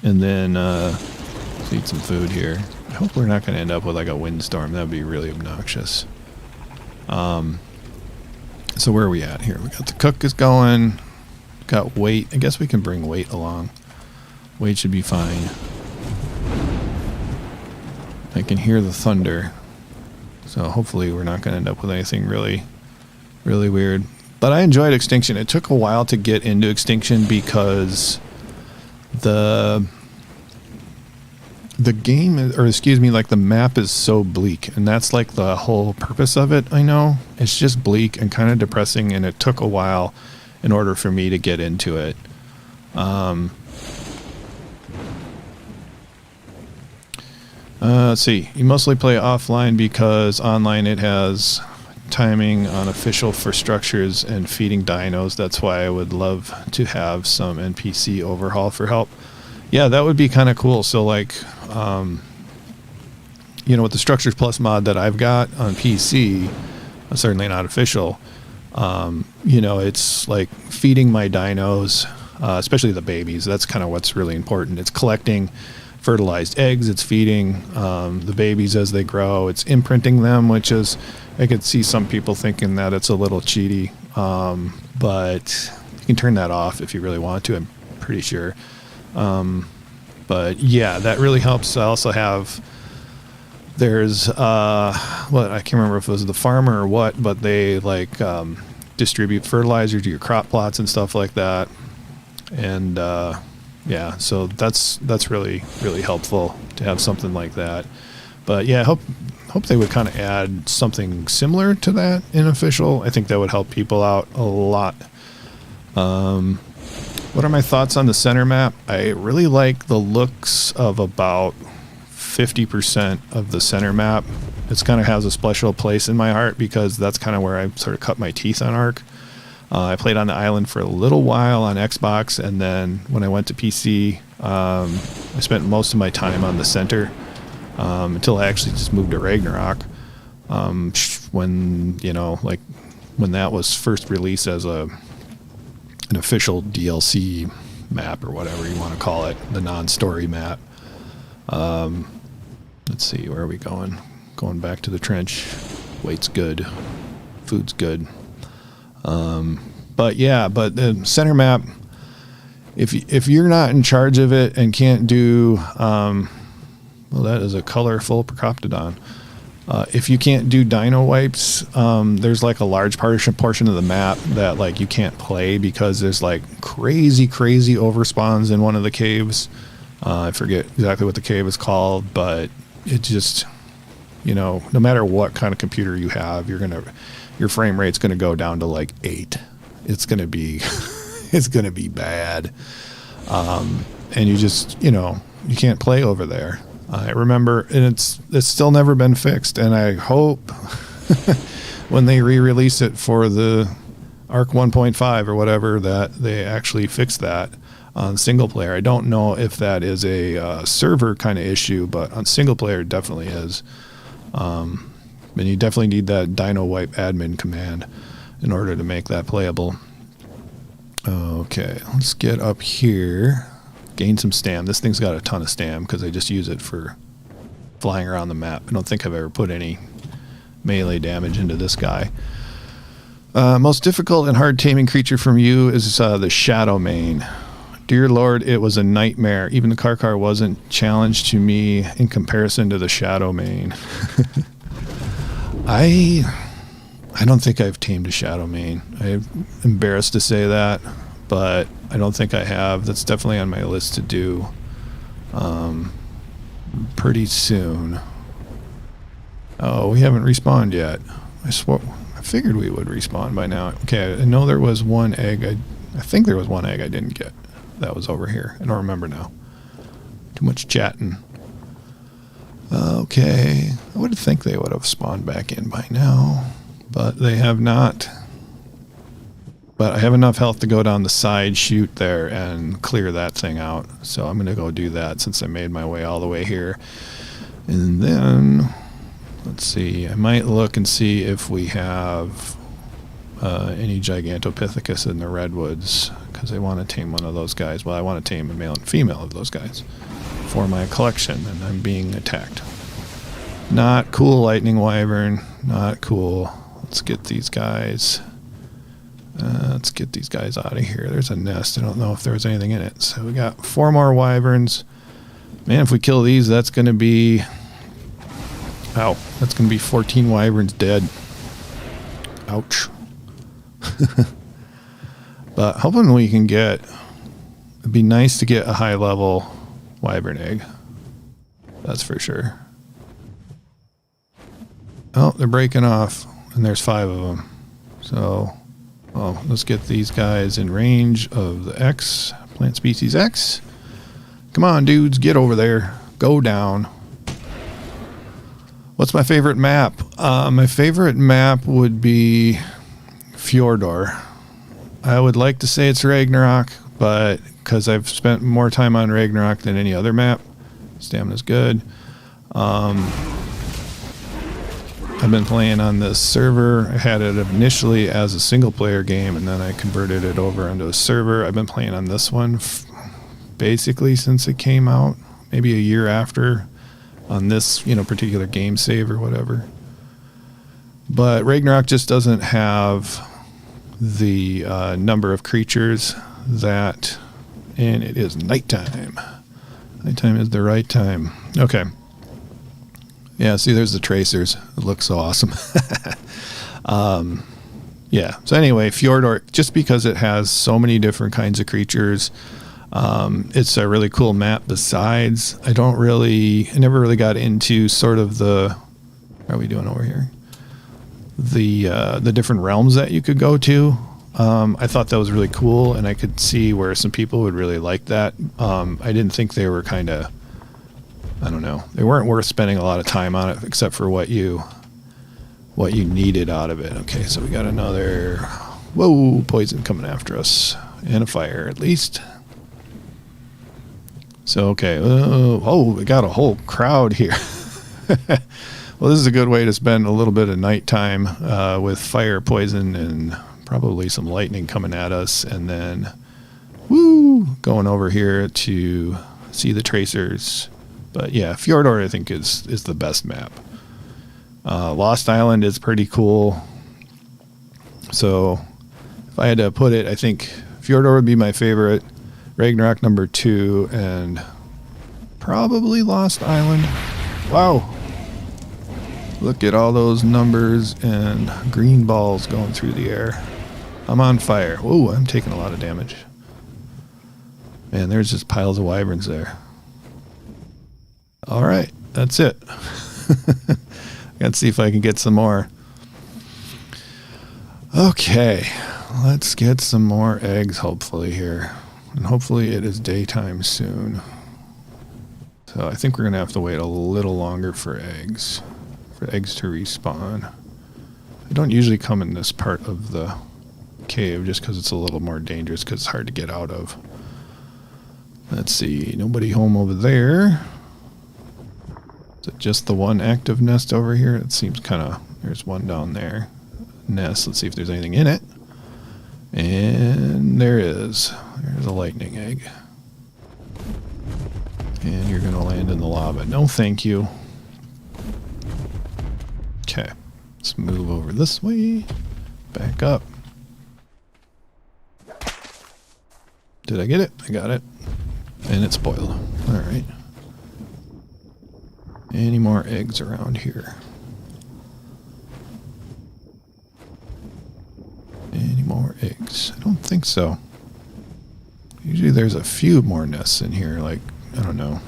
And then, let's eat some food here. I hope we're not going to end up with like a windstorm. That would be really obnoxious. So where are we at here? We got the cook is going. Got weight. I guess we can bring weight along. Weight should be fine. I can hear the thunder. So hopefully we're not going to end up with anything really, really weird. But I enjoyed Extinction. It took a while to get into Extinction because the game, or excuse me, like the map is so bleak. And that's like the whole purpose of it, I know. It's just bleak and kind of depressing, and it took a while in order for me to get into it. Let's see. You mostly play offline because online it has timing unofficial for structures and feeding dinos. That's why I would love to have some NPC overhaul for help. Yeah, that would be kind of cool. So like, you know, with the Structures Plus mod that I've got on PC, certainly not official, you know, it's like feeding my dinos, especially the babies. That's kind of what's really important. It's collecting fertilized eggs, it's feeding the babies as they grow, it's imprinting them, which is, I could see some people thinking that it's a little cheaty, but you can turn that off if you really want to, I'm pretty sure. But yeah, that really helps. I also have, there's I can't remember if it was the farmer or what, but they like distribute fertilizer to your crop plots and stuff like that. And yeah, so that's really, really helpful to have something like that. But yeah, I hope they would kind of add something similar to that in official. I think that would help people out a lot. What are my thoughts on the center map? I really like the looks of about 50% of the center map. It's kind of has a special place in my heart because that's kind of where I sort of cut my teeth on Ark. I played on the island for a little while on Xbox, and then when I went to PC, I spent most of my time on the center until I actually just moved to Ragnarok. When, you know, like when that was first released as an official DLC map or whatever you want to call it, the non-story map. Let's see, where are we going? Going back to the trench. Weight's good. Food's good. But yeah, but the center map, if you're not in charge of it and can't do, well, that is a colorful Procoptodon. If you can't do dino wipes, there's like a large portion of the map that like you can't play because there's like crazy overspawns in one of the caves. I forget exactly what the cave is called, but it just, you know, no matter what kind of computer you have, your frame rate's gonna go down to like 8. It's gonna be it's gonna be bad. And you just, you know, you can't play over there. I remember, and it's still never been fixed, and I hope when they re-release it for the Ark 1.5 or whatever that they actually fix that on single player. I don't know if that is a server kind of issue, but on single player it definitely is. And you definitely need that dino wipe admin command in order to make that playable. Okay, let's get up here. Gain some stam. This thing's got a ton of stam because I just use it for flying around the map. I don't think I've ever put any melee damage into this guy. Most difficult and hard taming creature from you is the Shadow Mane. Dear Lord, it was a nightmare. Even the Karkar wasn't challenged to me in comparison to the Shadow Mane. I don't think I've tamed a Shadow Mane. I'm embarrassed to say that, but I don't think I have. That's definitely on my list to do pretty soon. Oh, we haven't respawned yet. I figured we would respawn by now. Okay, I know there was one egg. I think there was one egg I didn't get. That was over here. I don't remember now. Too much chatting. Okay, I would think they would have spawned back in by now, but they have not. But I have enough health to go down the side chute there and clear that thing out. So I'm going to go do that since I made my way all the way here. And then, let's see, I might look and see if we have any gigantopithecus in the redwoods, because I want to tame one of those guys. Well, I want to tame a male and female of those guys for my collection, and I'm being attacked. Not cool, lightning wyvern. Not cool. Let's get these guys. Let's get these guys out of here. There's a nest. I don't know if there's anything in it. So we got 4 more wyverns. Man, if we kill these, that's going to be... Ow. That's going to be 14 wyverns dead. Ouch. But hoping we can get... It'd be nice to get a high-level wyvern egg. That's for sure. Oh, they're breaking off. And there's 5 of them. So... Oh, let's get these guys in range of the X, plant species X. Come on, dudes, get over there. Go down. What's my favorite map? My favorite map would be Fjordor. I would like to say it's Ragnarok, but because I've spent more time on Ragnarok than any other map. Stamina's good. I've been playing on this server. I had it initially as a single player game, and then I converted it over into a server. I've been playing on this one basically since it came out, maybe a year after, on this, you know, particular game save or whatever. But Ragnarok just doesn't have the number of creatures that, and it is nighttime. Nighttime is the right time. Okay. Yeah, see, there's the tracers. It looks so awesome. Yeah, so anyway, Fjordor, just because it has so many different kinds of creatures, it's a really cool map. Besides, I never really got into sort of the, how are we doing over here? The different realms that you could go to. I thought that was really cool, and I could see where some people would really like that. I didn't think they were kind of, I don't know, they weren't worth spending a lot of time on it, except for what you needed out of it. Okay, so we got another Whoa, poison coming after us. And a fire, at least. So, okay. Oh, we got a whole crowd here. Well, this is a good way to spend a little bit of nighttime with fire, poison, and probably some lightning coming at us. And then, woo, going over here to see the tracers. But yeah, Fjordor, I think, is the best map. Lost Island is pretty cool. So if I had to put it, I think Fjordor would be my favorite. Ragnarok number 2, and probably Lost Island. Wow. Look at all those numbers and green balls going through the air. I'm on fire. Whoa, I'm taking a lot of damage. Man, there's just piles of wyverns there. All right, that's it. Let's see if I can get some more. Okay, let's get some more eggs, hopefully, here. And hopefully it is daytime soon. So I think we're going to have to wait a little longer for eggs to respawn. I don't usually come in this part of the cave just because it's a little more dangerous because it's hard to get out of. Let's see, nobody home over there. Is it just the one active nest over here? It seems kind of, there's one down there. Nest, let's see if there's anything in it. And there is. There's a lightning egg. And you're going to land in the lava. No, thank you. Okay. Let's move over this way. Back up. Did I get it? I got it. And it's spoiled. Alright. Any more eggs around here? Any more eggs? I don't think so. Usually there's a few more nests in here, like, I don't know,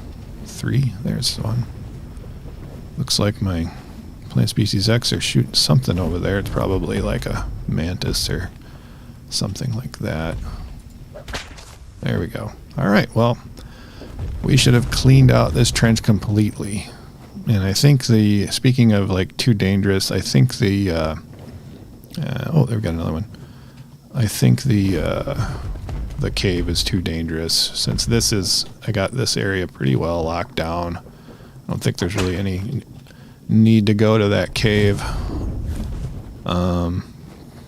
3? There's one. Looks like my plant species X are shooting something over there. It's probably like a mantis or something like that. There we go. Alright, well, we should have cleaned out this trench completely. And I think speaking of like too dangerous, I think oh, there we got another one. I think the cave is too dangerous since I got this area pretty well locked down. I don't think there's really any need to go to that cave.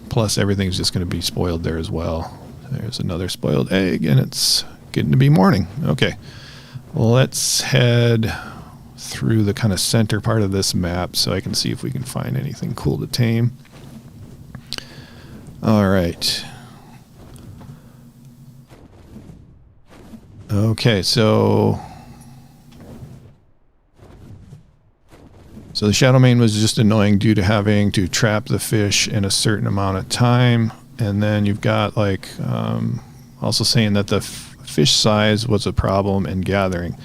Plus everything's just going to be spoiled there as well. There's another spoiled egg and it's getting to be morning. Okay, well, let's head through the kind of center part of this map so I can see if we can find anything cool to tame. All right. Okay, so the Shadow Mane was just annoying due to having to trap the fish in a certain amount of time, and then you've got like also saying that the fish size was a problem in gathering.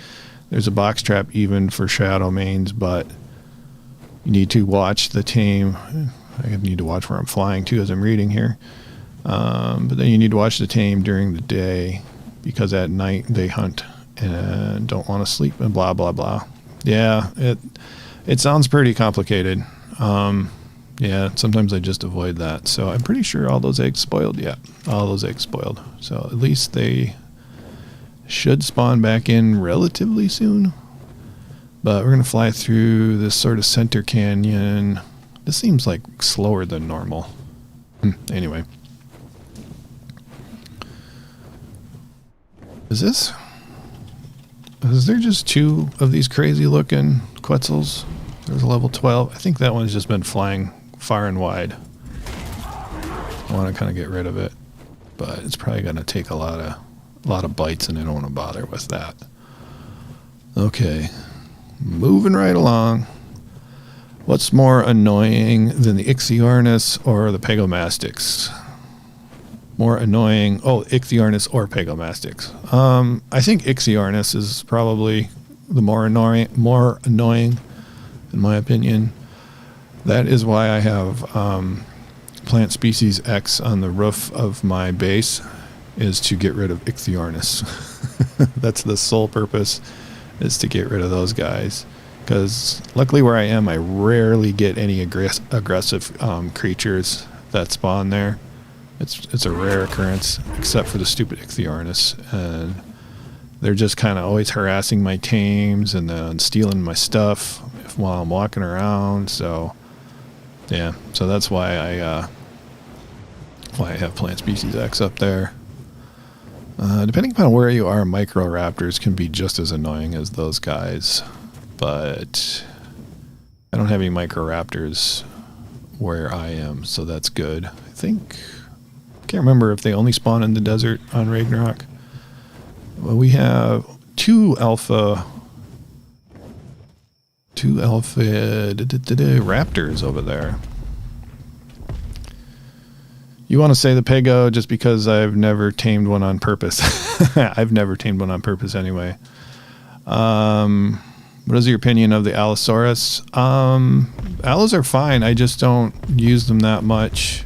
There's a box trap even for Shadow Manes, but you need to watch the tame. I need to watch where I'm flying too as I'm reading here. But then you need to watch the tame during the day because at night they hunt and don't want to sleep and blah, blah, blah. Yeah, it sounds pretty complicated. Yeah, sometimes I just avoid that. So I'm pretty sure all those eggs spoiled. Yeah, all those eggs spoiled. So at least they should spawn back in relatively soon. But we're going to fly through this sort of center canyon. This seems like slower than normal. Anyway. Is there just 2 of these crazy looking Quetzals? There's a level 12. I think that one's just been flying far and wide. I want to kind of get rid of it. But it's probably going to take a lot of bites and I don't want to bother with that. Okay. Moving right along. What's more annoying than the Ichthyornis or the Pegomastix? More annoying. Oh, Ichthyornis or Pegomastix. I think Ichthyornis is probably the more annoying, in my opinion. That is why I have plant species X on the roof of my base, is to get rid of Ichthyornis. That's the sole purpose, is to get rid of those guys. Because luckily where I am, I rarely get any aggressive creatures that spawn there. It's a rare occurrence, except for the stupid Ichthyornis, and they're just kind of always harassing my tames and then stealing my stuff while I'm walking around. So yeah, so that's why I have Plant Species X up there. Depending upon where you are, Microraptors can be just as annoying as those guys, but I don't have any Microraptors where I am, so that's good. I can't remember if they only spawn in the desert on Ragnarok. Well, we have two alpha raptors over there. You want to say the Pego just because I've never tamed one on purpose. I've never tamed one on purpose anyway. What is your opinion of the Allosaurus? Allos are fine. I just don't use them that much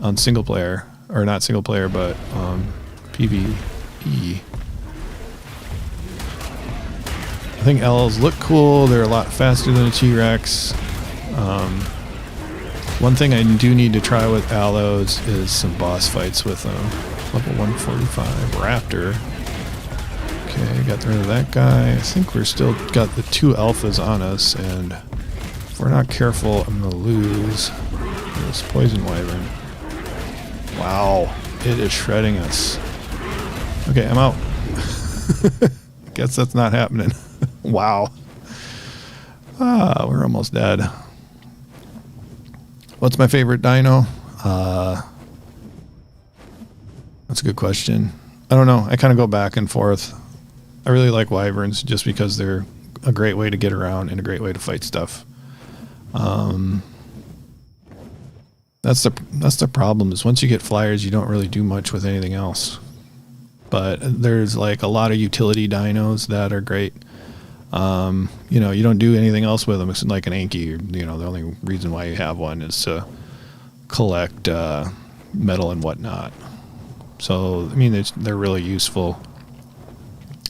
on single player. Or not single player, but PvE. I think Allos look cool. They're a lot faster than a T-Rex. One thing I do need to try with Allos is some boss fights with them. Level 145 Raptor. Okay, got rid of that guy. I think we're still got the two alphas on us, and if we're not careful, I'm gonna lose this poison wyvern. Wow, it is shredding us. Okay, I'm out. Guess that's not happening. Wow. We're almost dead. What's my favorite dino? That's a good question. I don't know. I kind of go back and forth. I really like wyverns just because they're a great way to get around and a great way to fight stuff. That's the problem, is once you get flyers, you don't really do much with anything else. But there's like a lot of utility dinos that are great. You know, you don't do anything else with them. It's like an Anki. You know, the only reason why you have one is to collect metal and whatnot. So, I mean, they're really useful.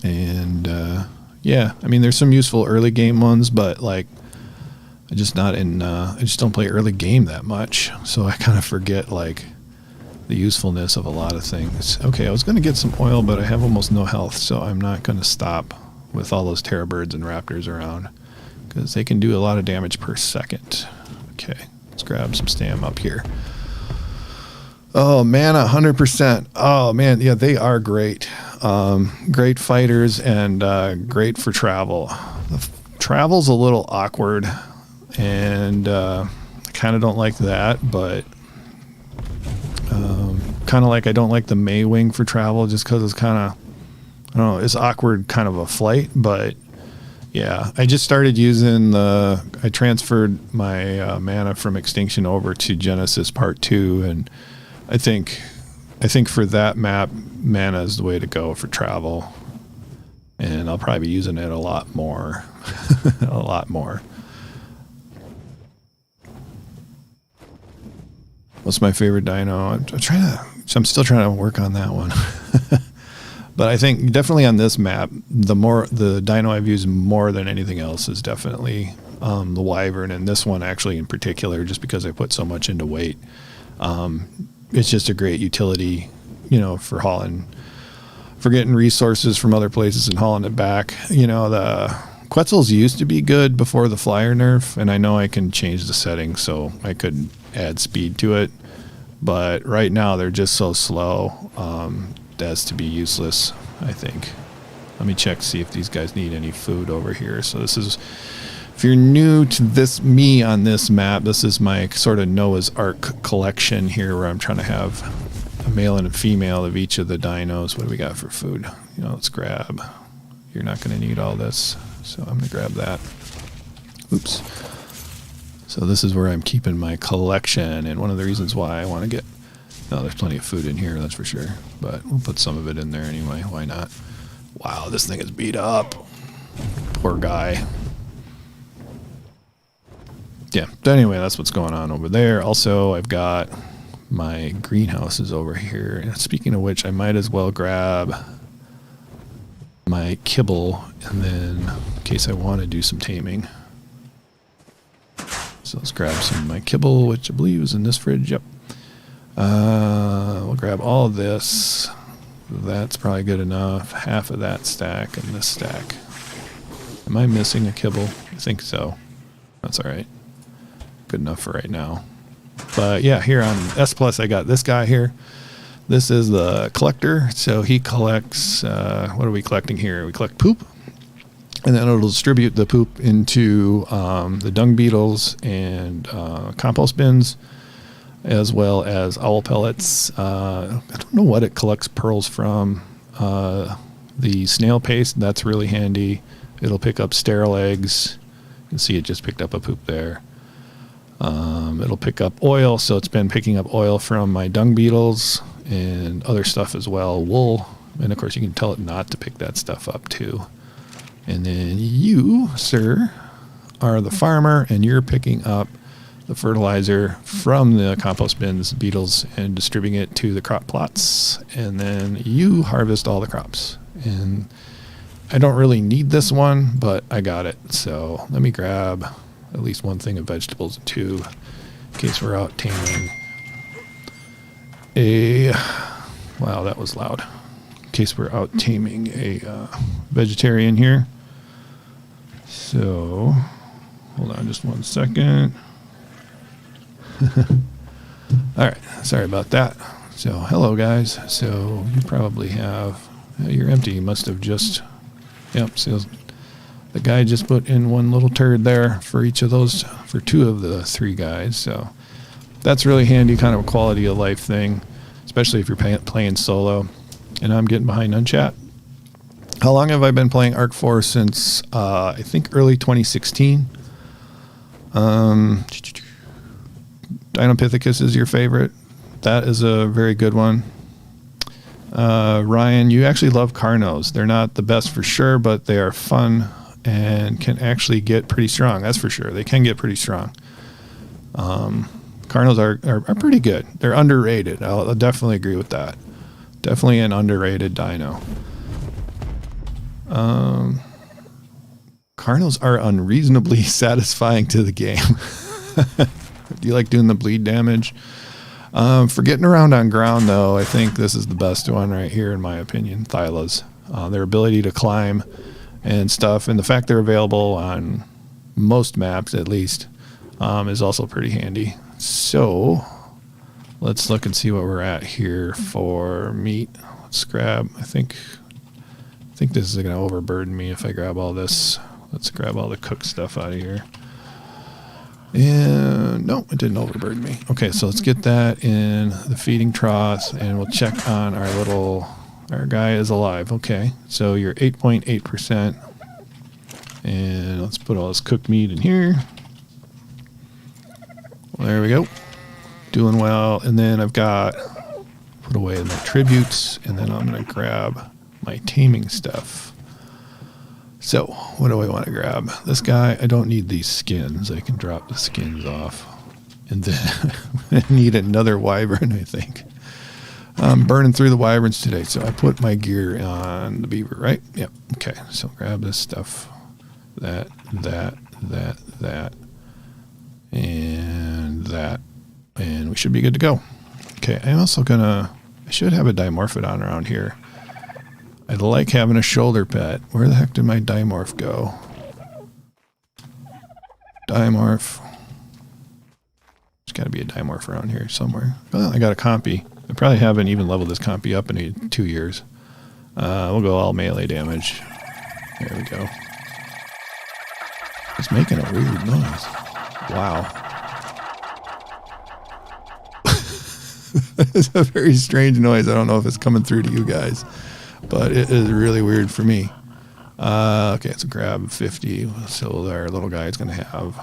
And, yeah, I mean, there's some useful early game ones, but, like, I just don't play early game that much. So I kind of forget, like, the usefulness of a lot of things. Okay, I was going to get some oil, but I have almost no health, so I'm not going to stop with all those terror birds and raptors around, because they can do a lot of damage per second. Okay, let's grab some stam up here. Oh, mana, 100%. Oh, man, yeah, they are great. Great fighters and great for travel. The travel's a little awkward, and I kind of don't like that, but kind of like I don't like the Maywing for travel just because it's kind of, I don't know, it's awkward kind of a flight, but yeah, I just started using I transferred my mana from Extinction over to Genesis Part 2, and I think for that map, mana is the way to go for travel, and I'll probably be using it a lot more. A lot more. What's my favorite dino? I'm still trying to work on that one. But I think definitely on this map, the dino I've used more than anything else is definitely the wyvern, and this one actually in particular, just because I put so much into weight. It's just a great utility, you know, for hauling, for getting resources from other places and hauling it back. You know, the Quetzals used to be good before the flyer nerf, and I know I can change the settings so I could add speed to it, but right now they're just so slow as to be useless, I think. Let me check, see if these guys need any food over here. So this is, if you're new to me on this map, this is my sort of Noah's Ark collection here, where I'm trying to have a male and a female of each of the dinos. What do we got for food? You know, let's grab, you're not going to need all this, so I'm going to grab that. Oops. So this is where I'm keeping my collection, and one of the reasons why I want to get, no, there's plenty of food in here, that's for sure, but we'll put some of it in there anyway, why not? Wow, this thing is beat up. Poor guy. Yeah, but anyway, that's what's going on over there. Also, I've got my greenhouses over here, and speaking of which, I might as well grab my kibble, and then in case I want to do some taming. So let's grab some of my kibble, which I believe is in this fridge. Yep. We'll grab all of this. That's probably good enough. Half of that stack and this stack. Am I missing a kibble? I think so. That's alright. Good enough for right now. But yeah, here on S+, I got this guy here. This is the collector. So he collects, what are we collecting here? We collect poop. And then it'll distribute the poop into the dung beetles and compost bins, as well as owl pellets. I don't know what it collects pearls from. The snail paste, that's really handy. It'll pick up sterile eggs. You can see it just picked up a poop there. It'll pick up oil, so it's been picking up oil from my dung beetles and other stuff as well. Wool, and of course you can tell it not to pick that stuff up too. And then you, sir, are the farmer, and you're picking up the fertilizer from the compost bins, beetles, and distributing it to the crop plots. And then you harvest all the crops. And I don't really need this one, but I got it. So let me grab at least one thing of vegetables and two, in case we're out taming wow, that was loud. In case we're out taming a vegetarian here. So hold on just one second. All right, sorry about that. So hello guys. So you probably have, you're empty. You must have just, yep, so the guy just put in one little turd there for each of those, for two of the three guys. So that's really handy, kind of a quality of life thing, especially if you're playing solo. And I'm getting behind on chat. How long have I been playing Ark 4? Since I think early 2016. Gigantopithecus is your favorite. That is a very good one. Ryan, you actually love Carnos. They're not the best for sure, but they are fun and can actually get pretty strong. That's for sure. They can get pretty strong. Carnos are pretty good. They're underrated. I'll definitely agree with that. Definitely an underrated dino. Carnos are unreasonably satisfying to the game. Do you like doing the bleed damage? For getting around on ground, though, I think this is the best one right here, in my opinion. Thylas. Their ability to climb and stuff, and the fact they're available on most maps, at least, is also pretty handy. So let's look and see what we're at here for meat. Let's grab, I think this is going to overburden me if I grab all this. Let's grab all the cooked stuff out of here. And no, it didn't overburden me. Okay, so let's get that in the feeding troughs, and we'll check on our guy is alive. Okay, so you're 8.8%. And let's put all this cooked meat in here. Well, there we go. Doing well. And then I've got, put away my tributes, and then I'm going to grab my taming stuff. So what do I want to grab? This guy, I don't need these skins. I can drop the skins off. And then I need another wyvern, I think. I'm burning through the wyverns today, so I put my gear on the beaver, right? Yep. Okay, so grab this stuff. That, and that. And we should be good to go. Okay, I'm also I should have a dimorphodon around here. I like having a shoulder pet. Where the heck did my dimorph go? Dimorph. There's got to be a dimorph around here somewhere. Oh, I got a compy. I probably haven't even leveled this compy up in 2 years. We'll go all melee damage. There we go. It's making a weird noise. Wow. It's a very strange noise. I don't know if it's coming through to you guys, but it is really weird for me. Okay, so grab 50. So our little guy is going to have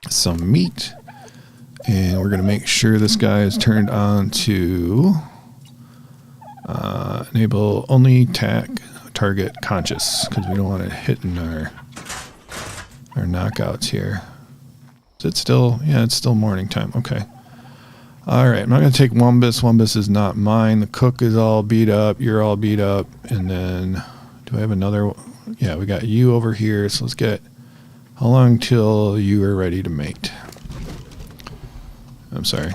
some meat. And we're going to make sure this guy is turned on to enable only target conscious, because we don't want it hitting our knockouts here. Is it still? Yeah, it's still morning time. Okay. All right, I'm not going to take Wumbus. Wumbus is not mine. The cook is all beat up. You're all beat up. And then, do I have another? Yeah, we got you over here. So let's get, how long till you are ready to mate? I'm sorry.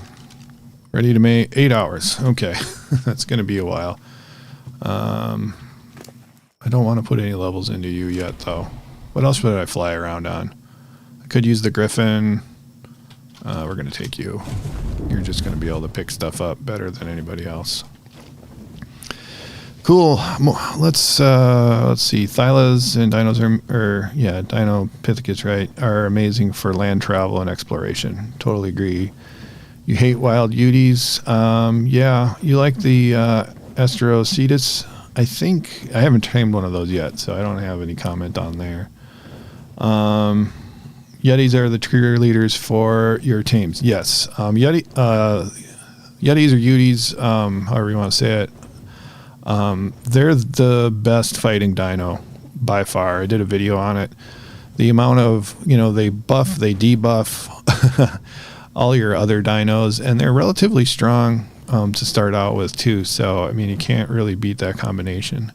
Ready to mate, 8 hours. Okay, that's going to be a while. I don't want to put any levels into you yet, though. What else would I fly around on? I could use the Griffin. We're going to take you. You're just going to be able to pick stuff up better than anybody else. Cool. Let's see. Thylas and dinos Dinopithecus, right, are amazing for land travel and exploration. Totally agree. You hate wild Uties. Yeah, you like the Asterocetus. I think I haven't tamed one of those yet, so I don't have any comment on there. Yetis are the cheerleaders for your teams. Yes. Yetis or Uties, however you want to say it. They're the best fighting dino by far. I did a video on it. The amount of, they buff, they debuff all your other dinos, and they're relatively strong to start out with too. So, I mean, you can't really beat that combination.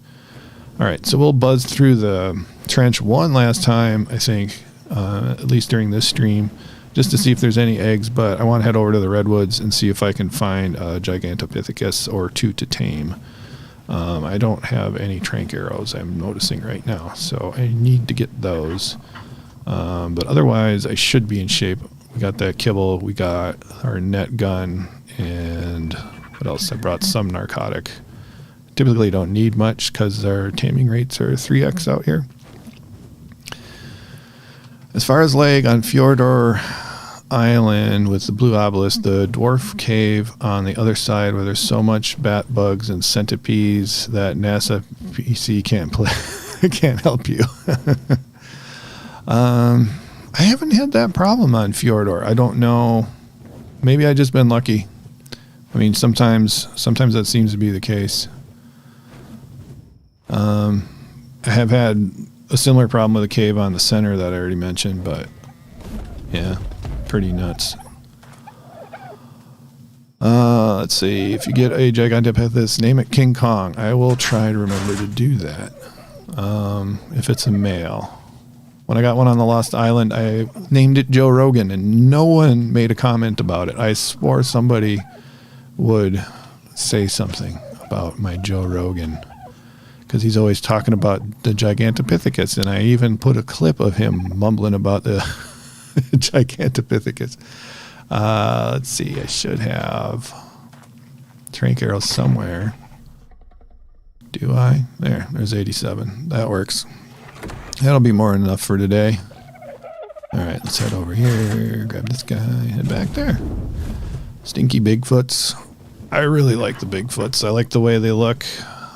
All right, so we'll buzz through the trench one last time, I think, at least during this stream, just to see if there's any eggs, but I want to head over to the redwoods and see if I can find a gigantopithecus or two to tame. I don't have any trank arrows, I'm noticing right now, so I need to get those. But otherwise, I should be in shape. We got that kibble, we got our net gun, and what else? I brought some narcotic. Typically don't need much because our taming rates are 3x out here. As far as leg on Fjordor Island with the blue obelisk, the dwarf cave on the other side where there's so much bat bugs and centipedes that NASA PC can't play, can't help you. I haven't had that problem on Fjordor. I don't know. Maybe I've just been lucky. I mean, sometimes that seems to be the case. I have had a similar problem with a cave on the center that I already mentioned, but yeah, pretty nuts. Let's see. If you get a gigantopithecus, name it King Kong. I will try to remember to do that. If it's a male. When I got one on the Lost Island, I named it Joe Rogan, and no one made a comment about it. I swore somebody would say something about my Joe Rogan, because he's always talking about the gigantopithecus, and I even put a clip of him mumbling about the gigantopithecus. Let's see, I should have trank arrows somewhere. Do I? There's 87. That works. That'll be more than enough for today. All right, let's head over here, grab this guy, head back there. Stinky Bigfoots. I really like the Bigfoots. I like the way they look.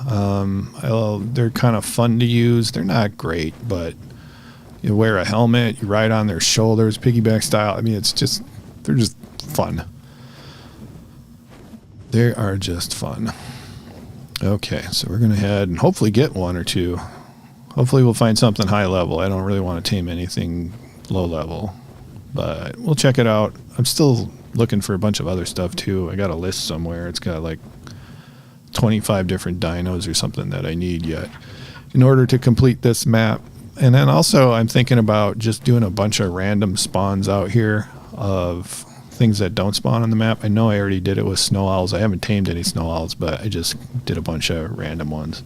They're kind of fun to use. They're not great, but you wear a helmet, you ride on their shoulders, piggyback style. I mean, they're just fun. They are just fun. Okay, so we're going to head and hopefully get one or two. Hopefully we'll find something high level. I don't really want to tame anything low level, but we'll check it out. I'm still looking for a bunch of other stuff too. I got a list somewhere. It's got like 25 different dinos or something that I need yet in order to complete this map. And then also I'm thinking about just doing a bunch of random spawns out here of things that don't spawn on the map. I know I already did it with snow owls. I haven't tamed any snow owls, but I just did a bunch of random ones.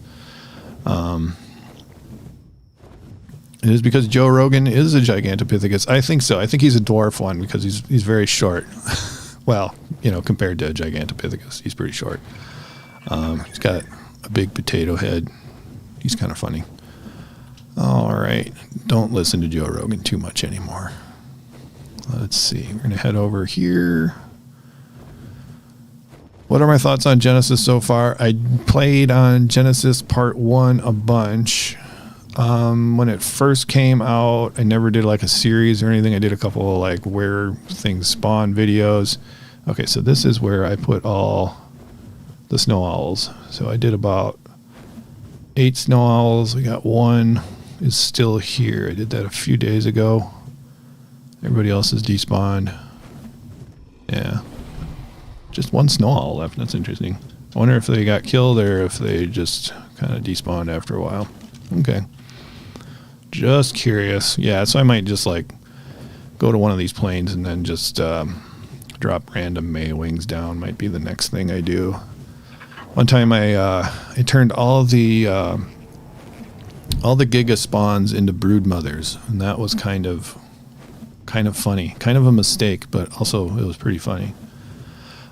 It is because Joe Rogan is a gigantopithecus. I think so. I think he's a dwarf one because he's very short. Well, compared to a gigantopithecus, he's pretty short. He's got a big potato head. He's kind of funny. All right. Don't listen to Joe Rogan too much anymore. Let's see. We're going to head over here. What are my thoughts on Genesis so far? I played on Genesis Part 1 a bunch. When it first came out, I never did like a series or anything. I did a couple of like where things spawn videos. Okay, so this is where I put all the snow owls. So I did about 8 snow owls. We got one is still here. I did that a few days ago. Everybody else is despawned. Yeah. Just one snow owl left. That's interesting. I wonder if they got killed or if they just kind of despawned after a while. Okay. Just curious. Yeah, so I might just like go to one of these plains and then just drop drop random May wings down might be the next thing I do. One time I turned all the Giga spawns into brood mothers, and that was kind of funny, kind of a mistake, but also it was pretty funny.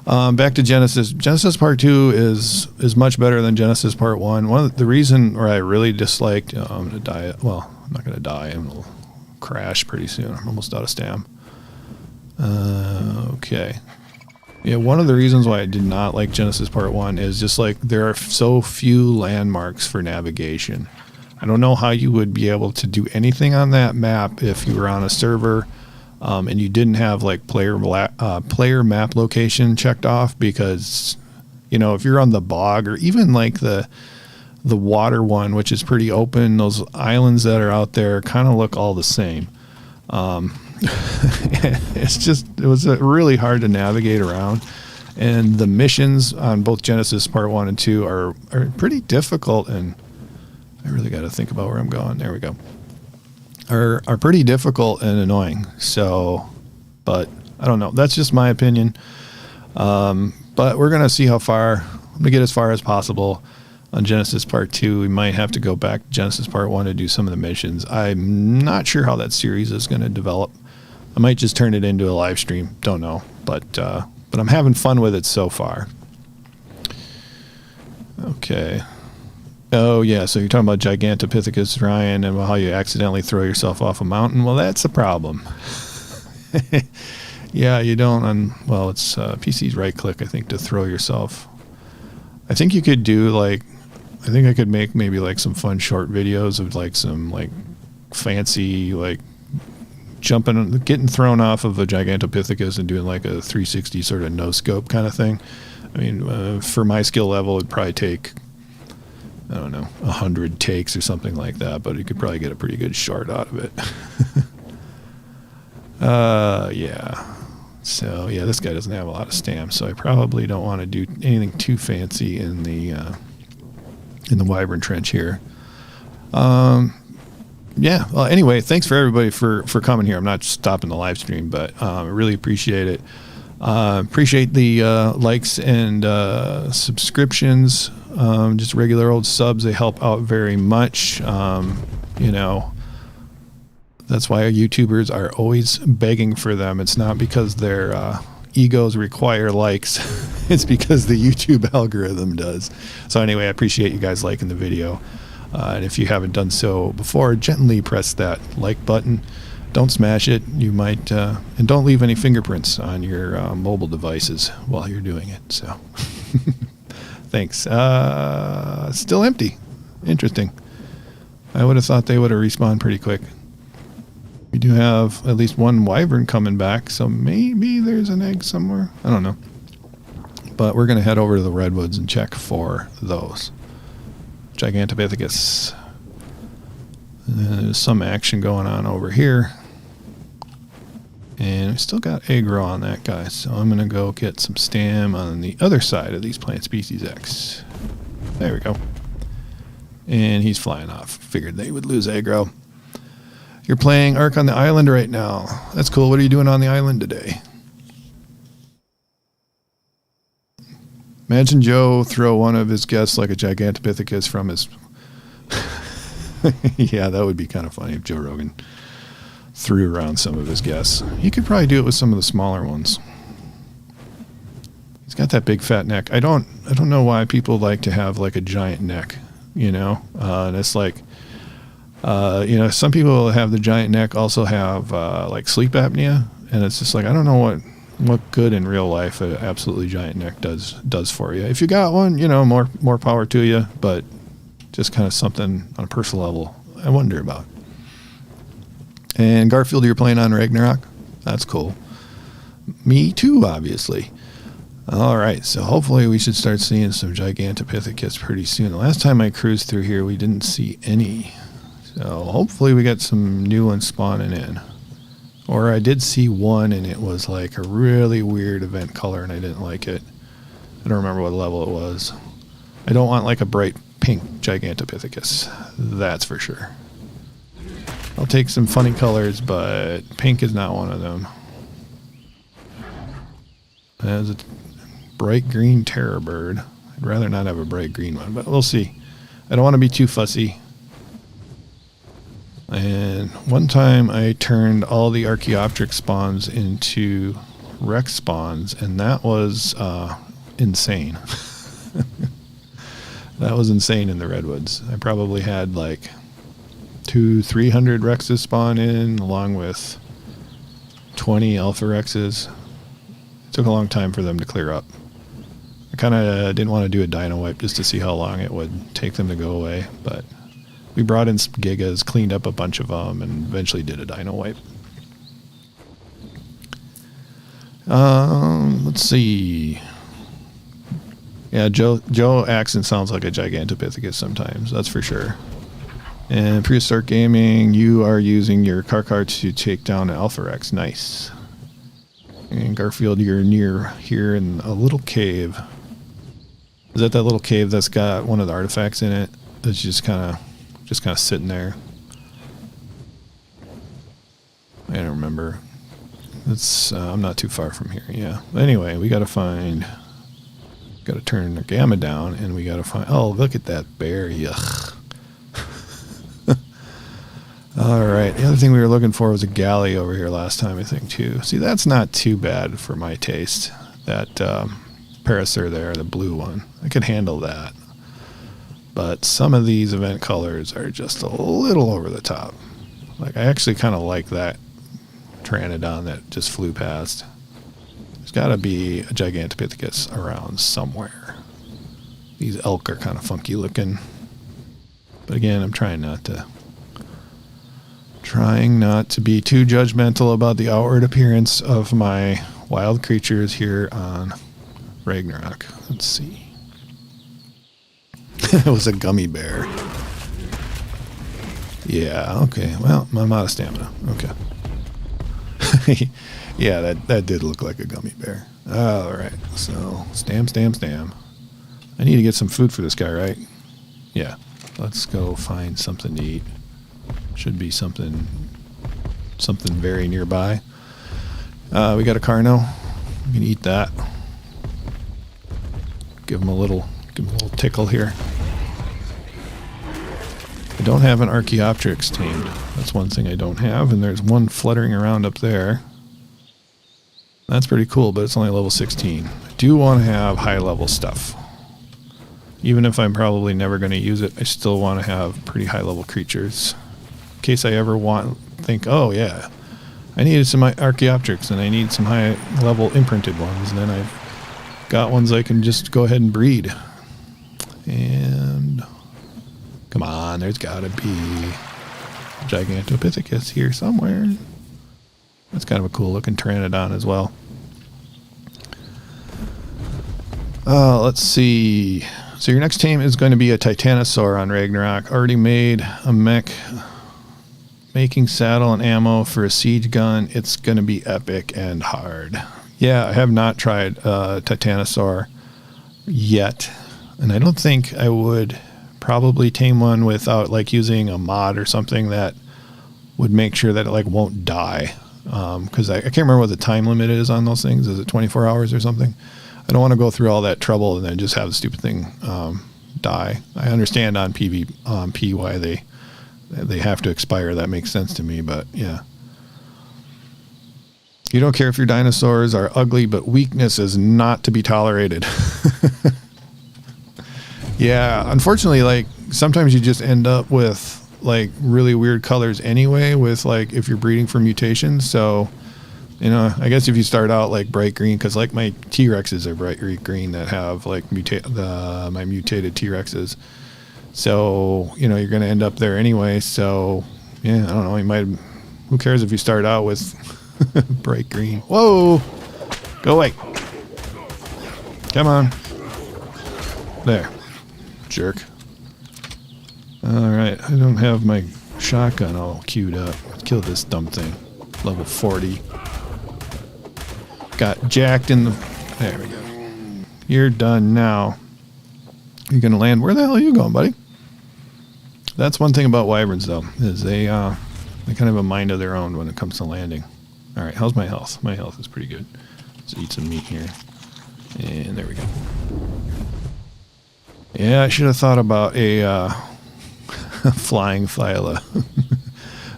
Back to Genesis. Genesis Part 2 is much better than Genesis Part 1. One of the reason where I really disliked, I'm gonna die. Well, I'm not gonna die. I'm gonna crash pretty soon. I'm almost out of stam. Okay. Yeah, one of the reasons why I did not like Genesis Part 1 is just like there are so few landmarks for navigation. I don't know how you would be able to do anything on that map if you were on a server and you didn't have like player map location checked off, because, you know, if you're on the bog or even like the water one, which is pretty open, those islands that are out there kind of look all the same. It was really hard to navigate around, and the missions on both Genesis Part 1 and 2 are pretty difficult, and I really got to think about where I'm going. There we go. Are pretty difficult and annoying. So, but I don't know. That's just my opinion. But we're going to see how far. I'm going to get as far as possible on Genesis Part 2. We might have to go back to Genesis Part 1 to do some of the missions. I'm not sure how that series is going to develop. I might just turn it into a live stream. Don't know. But I'm having fun with it so far. Okay. Oh, yeah, so you're talking about Gigantopithecus, Ryan, and how you accidentally throw yourself off a mountain. Well, that's a problem. Yeah, you don't well, it's PC's right-click, I think, to throw yourself. I think you could do, like, I think I could make maybe, like, some fun short videos of, like, some, like, fancy, like, getting thrown off of a Gigantopithecus and doing, like, a 360 sort of no-scope kind of thing. I mean, for my skill level, it'd probably take, I don't know, 100 takes or something like that, but you could probably get a pretty good short out of it. Yeah. So, yeah, this guy doesn't have a lot of stamps, so I probably don't want to do anything too fancy in the Wyvern trench here. Yeah, well, anyway, thanks for everybody for coming here. I'm not stopping the live stream, but I really appreciate it. Appreciate the likes and subscriptions. Just regular old subs, they help out very much. You know, that's why our YouTubers are always begging for them. It's not because their egos require likes. It's because the YouTube algorithm does. So anyway, I appreciate you guys liking the video. And if you haven't done so before, gently press that like button. Don't smash it. You might, and don't leave any fingerprints on your mobile devices while you're doing it. So, thanks. Still empty. Interesting. I would have thought they would have respawned pretty quick. We do have at least one Wyvern coming back, so maybe there's an egg somewhere. I don't know. But we're going to head over to the Redwoods and check for those. Gigantopithecus. There's some action going on over here. And we still got aggro on that guy, so I'm going to go get some stam on the other side of these plant species X. There we go. And he's flying off. Figured they would lose aggro. You're playing Ark on the island right now. That's cool. What are you doing on the island today? Imagine Joe throw one of his guests like a Gigantopithecus from his... Yeah, that would be kind of funny if Joe Rogan threw around some of his guests. He could probably do it with some of the smaller ones. He's got that big fat neck. I don't know why people like to have like a giant neck, you know? And it's like, you know, some people that have the giant neck also have like sleep apnea, and it's just like, I don't know what good in real life an absolutely giant neck does for you. If you got one, you know, more power to you, but just kind of something on a personal level I wonder about. And Garfield, you're playing on Ragnarok? That's cool. Me too, obviously. All right, so hopefully we should start seeing some Gigantopithecus pretty soon. The last time I cruised through here, we didn't see any. So hopefully we got some new ones spawning in. Or I did see one, and it was like a really weird event color, and I didn't like it. I don't remember what level it was. I don't want like a bright pink Gigantopithecus. That's for sure. I'll take some funny colors, but pink is not one of them. As a bright green terror bird. I'd rather not have a bright green one, but we'll see. I don't want to be too fussy. And one time I turned all the Archaeopteryx spawns into Rex spawns, and that was insane. That was insane in the Redwoods. I probably had like 200-300 Rexes spawn in, along with 20 Alpha Rexes. It took a long time for them to clear up. I kind of didn't want to do a dino wipe just to see how long it would take them to go away, but we brought in some gigas, cleaned up a bunch of them, and eventually did a dino wipe. Let's see. Yeah, Joe acts and sounds like a gigantopithecus sometimes, that's for sure. And Prehistoric Gaming, you are using your car to take down an Alpha Rex. Nice. And Garfield, you're near here in a little cave. Is that little cave that's got one of the artifacts in it? That's just kind of sitting there. I don't remember. It's I'm not too far from here. Yeah. Anyway, we got to turn the gamma down, and we got to find. Oh, look at that bear! Yuck. All right. The other thing we were looking for was a galley over here last time, I think, too. See, that's not too bad for my taste. That Parasaur there, the blue one, I could handle that. But some of these event colors are just a little over the top. Like, I actually kind of like that Pteranodon that just flew past. There's got to be a Gigantopithecus around somewhere. These elk are kind of funky looking. But again, I'm trying not to be too judgmental about the outward appearance of my wild creatures here on Ragnarok. Let's see. It was a gummy bear. Yeah, okay. Well, I'm out of stamina. Okay. Yeah, that did look like a gummy bear. All right. So, stam. I need to get some food for this guy, right? Yeah. Let's go find something to eat. Should be something very nearby. We got a Carno. We can eat that. Give him a little tickle here. I don't have an Archaeopteryx tamed. That's one thing I don't have, and there's one fluttering around up there. That's pretty cool, but it's only level 16. I do want to have high level stuff. Even if I'm probably never going to use it, I still want to have pretty high level creatures. In case I ever think, oh yeah, I needed some Archaeopteryx and I need some high level imprinted ones, and then I've got ones I can just go ahead and breed. And come on, there's gotta be a Gigantopithecus here somewhere. That's kind of a cool looking Pteranodon as well. Let's see. So your next tame is going to be a Titanosaur on Ragnarok. Already made a mech. Making saddle and ammo for a siege gun. It's going to be epic and hard. Yeah, I have not tried Titanosaur yet. And I don't think I would probably tame one without like using a mod or something that would make sure that it like won't die. Because I can't remember what the time limit is on those things. Is it 24 hours or something? I don't want to go through all that trouble and then just have the stupid thing die. I understand on PvP why they have to expire. That makes sense to me, but yeah. You don't care if your dinosaurs are ugly, but weakness is not to be tolerated. Yeah, unfortunately, like sometimes you just end up with like really weird colors anyway with like if you're breeding for mutations. So, you know, I guess if you start out like bright green, because like my T-Rexes are bright green that have like my mutated T-Rexes. So, you know, you're going to end up there anyway. So, yeah, I don't know. Who cares if you start out with bright green? Whoa! Go away. Come on. There. Jerk. All right. I don't have my shotgun all queued up. Let's kill this dumb thing. Level 40. Got jacked in the... There we go. You're done now. You're going to land... Where the hell are you going, buddy? That's one thing about wyverns, though, is they kind of have a mind of their own when it comes to landing. All right, how's my health? My health is pretty good. Let's eat some meat here. And there we go. Yeah, I should have thought about a flying Thyla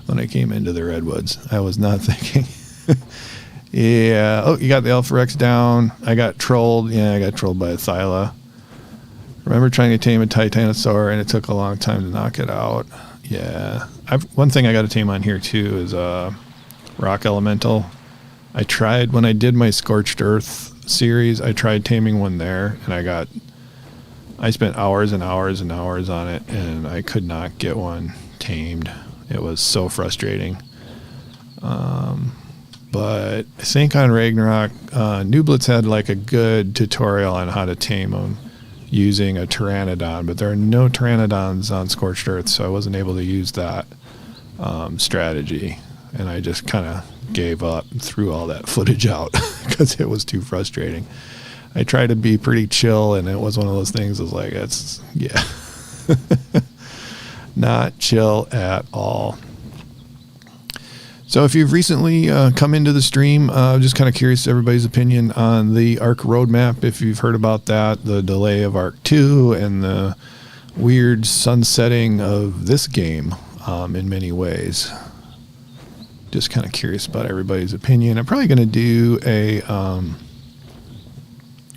when I came into the Redwoods. I was not thinking. Yeah. Oh, you got the Alpha Rex down. I got trolled. Yeah, I got trolled by a Thyla. Remember trying to tame a Titanosaur, and it took a long time to knock it out. Yeah. One thing I got to tame on here, too, is Rock Elemental. I tried, when I did my Scorched Earth series, I tried taming one there, and I spent hours and hours and hours on it, and I could not get one tamed. It was so frustrating. But I think on Ragnarok, Nublitz had like a good tutorial on how to tame them using a Pteranodon, but there are no Pteranodons on Scorched Earth, so I wasn't able to use that strategy, and I just kind of gave up and threw all that footage out because it was too frustrating. I tried to be pretty chill, and it was one of those things. I was like, it's, yeah, not chill at all. So if you've recently come into the stream, just kind of curious everybody's opinion on the Ark roadmap. If you've heard about that, the delay of Ark II, and the weird sunsetting of this game in many ways. Just kind of curious about everybody's opinion. I'm probably going to do a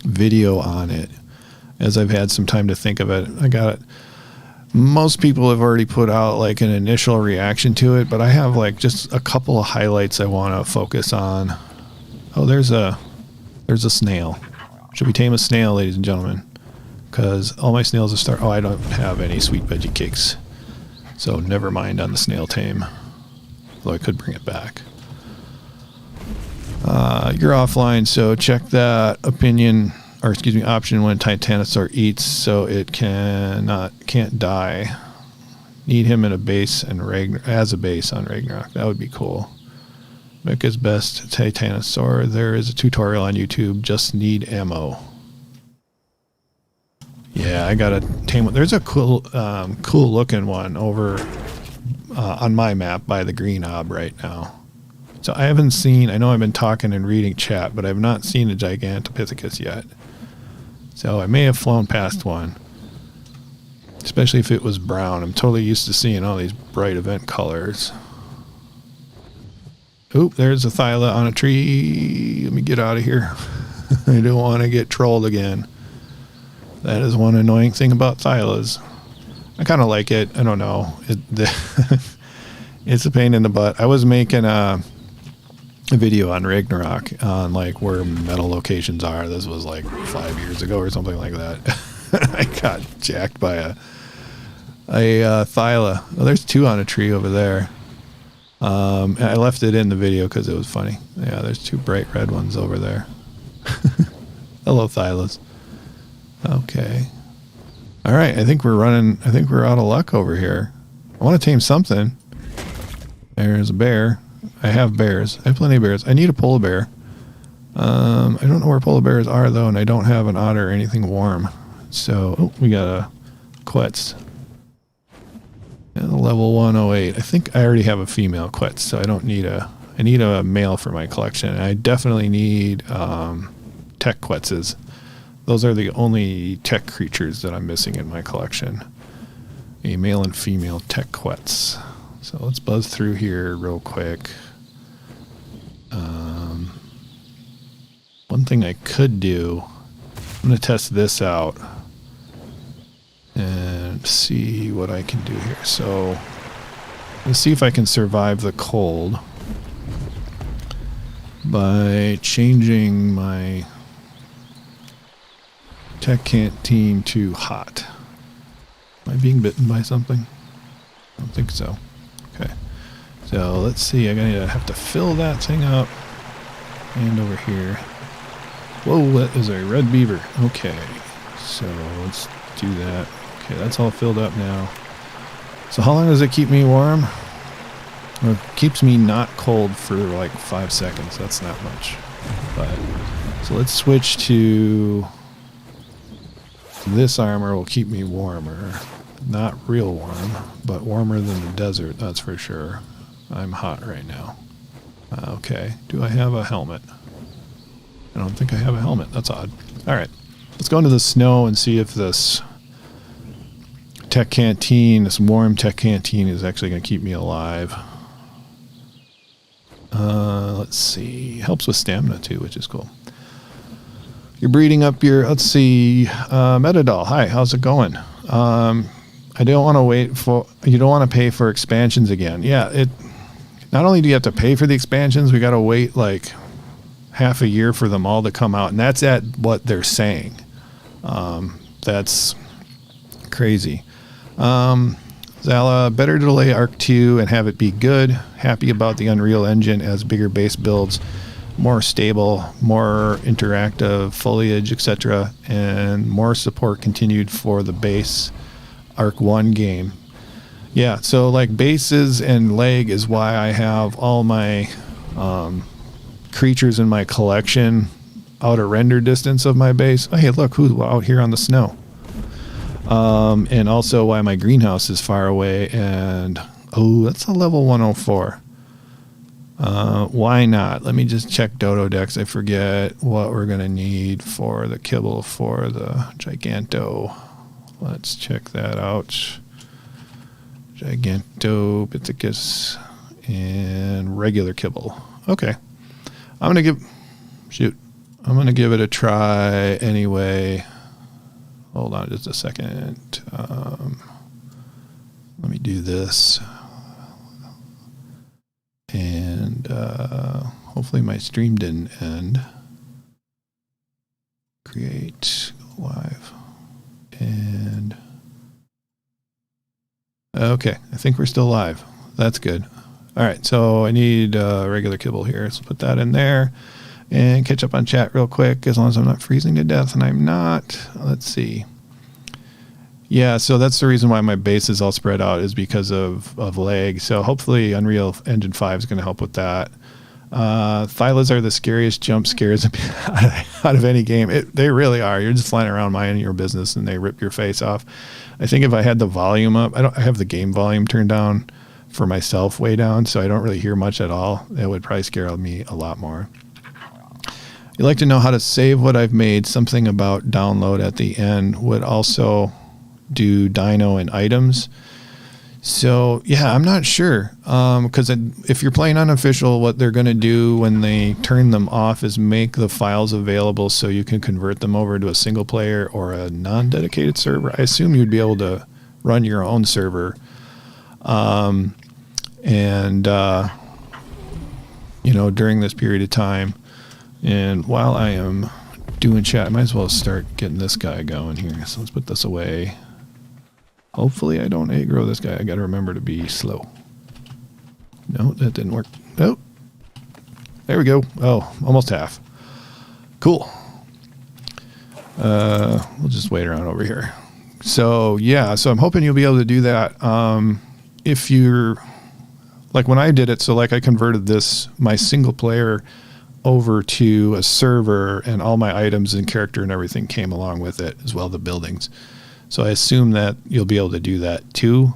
video on it as I've had some time to think of it. I got it. Most people have already put out like an initial reaction to it, but I have like just a couple of highlights I want to focus on. Oh, there's a snail. Should we tame a snail, ladies and gentlemen? Because all my snails are Oh, I don't have any sweet veggie cakes, so never mind on the snail tame. Though I could bring it back. You're offline, so check that option when Titanosaur eats, so it can't die. Need him in a base and as a base on Ragnarok. That would be cool. Mecha's best Titanosaur. There is a tutorial on YouTube. Just need ammo. Yeah, I gotta tame one. There's a cool looking one over on my map by the green ob right now. So I haven't seen, I know I've been talking and reading chat, but I've not seen a gigantopithecus yet. So I may have flown past one. Especially if it was brown. I'm totally used to seeing all these bright event colors. Oop, there's a Thyla on a tree. Let me get out of here. I don't want to get trolled again. That is one annoying thing about Thylas. I kind of like it. I don't know. It's a pain in the butt. I was making a video on Ragnarok on like where metal locations are. This was like 5 years ago or something like that. I got jacked by a Thyla. Oh, there's two on a tree over there. I left it in the video because it was funny. Yeah, there's two bright red ones over there. Hello, Thylas. Okay. All right, I think we're out of luck over here. I want to tame something. There's a bear. I have bears. I have plenty of bears. I need a polar bear. I don't know where polar bears are, though, and I don't have an otter or anything warm. So, oh, we got a Quetz. Level 108. I think I already have a female Quetz, so I don't need I need a male for my collection. I definitely need tech Quetzes. Those are the only tech creatures that I'm missing in my collection. A male and female tech Quetz. So let's buzz through here real quick. One thing I could do, I'm going to test this out and see what I can do here. So let's see if I can survive the cold by changing my tech canteen to hot. Am I being bitten by something? I don't think so. Okay. So let's see. I'm going to have to fill that thing up. And over here. Whoa, that is a red beaver. Okay. So let's do that. Okay, that's all filled up now. So how long does it keep me warm? Well, it keeps me not cold for like 5 seconds. That's not much. But so let's switch to this armor will keep me warmer. Not real warm, but warmer than the desert, that's for sure. I'm hot right now. Okay, do I have a helmet? I don't think I have a helmet. That's odd. All right, let's go into the snow and see if this tech canteen, this warm tech canteen, is actually going to keep me alive. Let's see. Helps with stamina too, which is cool. You're breeding up your, let's see, Metadol. Hi, how's it going? I don't want to wait for, you don't want to pay for expansions again. Yeah, not only do you have to pay for the expansions, we got to wait like half a year for them all to come out. And that's at what they're saying. That's crazy. Zala, better delay Ark II and have it be good. Happy about the Unreal Engine as bigger base builds, more stable, more interactive foliage, etc., and more support continued for the base Ark 1 game. Yeah, so like bases and leg is why I have all my creatures in my collection out of render distance of my base. Oh, hey, look who's out here on the snow. And also why my greenhouse is far away. And oh, that's a level 104. Why not? Let me just check Dodo decks. I forget what we're going to need for the kibble for the Giganto. Let's check that out. Gigantopithecus and regular kibble. Okay. I'm going to give it a try anyway. Hold on just a second. Let me do this. And hopefully my stream didn't end. Create live. And okay, I think we're still live. That's good. All right, so I need regular kibble here. So put that in there and catch up on chat real quick, as long as I'm not freezing to death, and I'm not. Let's see. Yeah, so that's the reason why my base is all spread out, is because of lag. So hopefully Unreal Engine 5 is going to help with that. Thylas are the scariest jump scares out of any game. They really are. You're just flying around minding your business and they rip your face off. I think if I had the volume up, I have the game volume turned down for myself way down, so I don't really hear much at all. It would probably scare me a lot more. You'd like to know how to save what I've made. Something about download at the end would also do dino and items. So yeah, I'm not sure, because if you're playing unofficial, what they're going to do when they turn them off is make the files available so you can convert them over to a single player or a non-dedicated server. I assume you'd be able to run your own server, during this period of time. And while I am doing chat, I might as well start getting this guy going here. So let's put this away. Hopefully I don't aggro this guy. I got to remember to be slow. No, that didn't work. Nope. There we go. Oh, almost half. Cool. We'll just wait around over here. So yeah, so I'm hoping you'll be able to do that. If you're like when I did it, so like I converted my single player over to a server, and all my items and character and everything came along with it, as well the buildings. So I assume that you'll be able to do that too,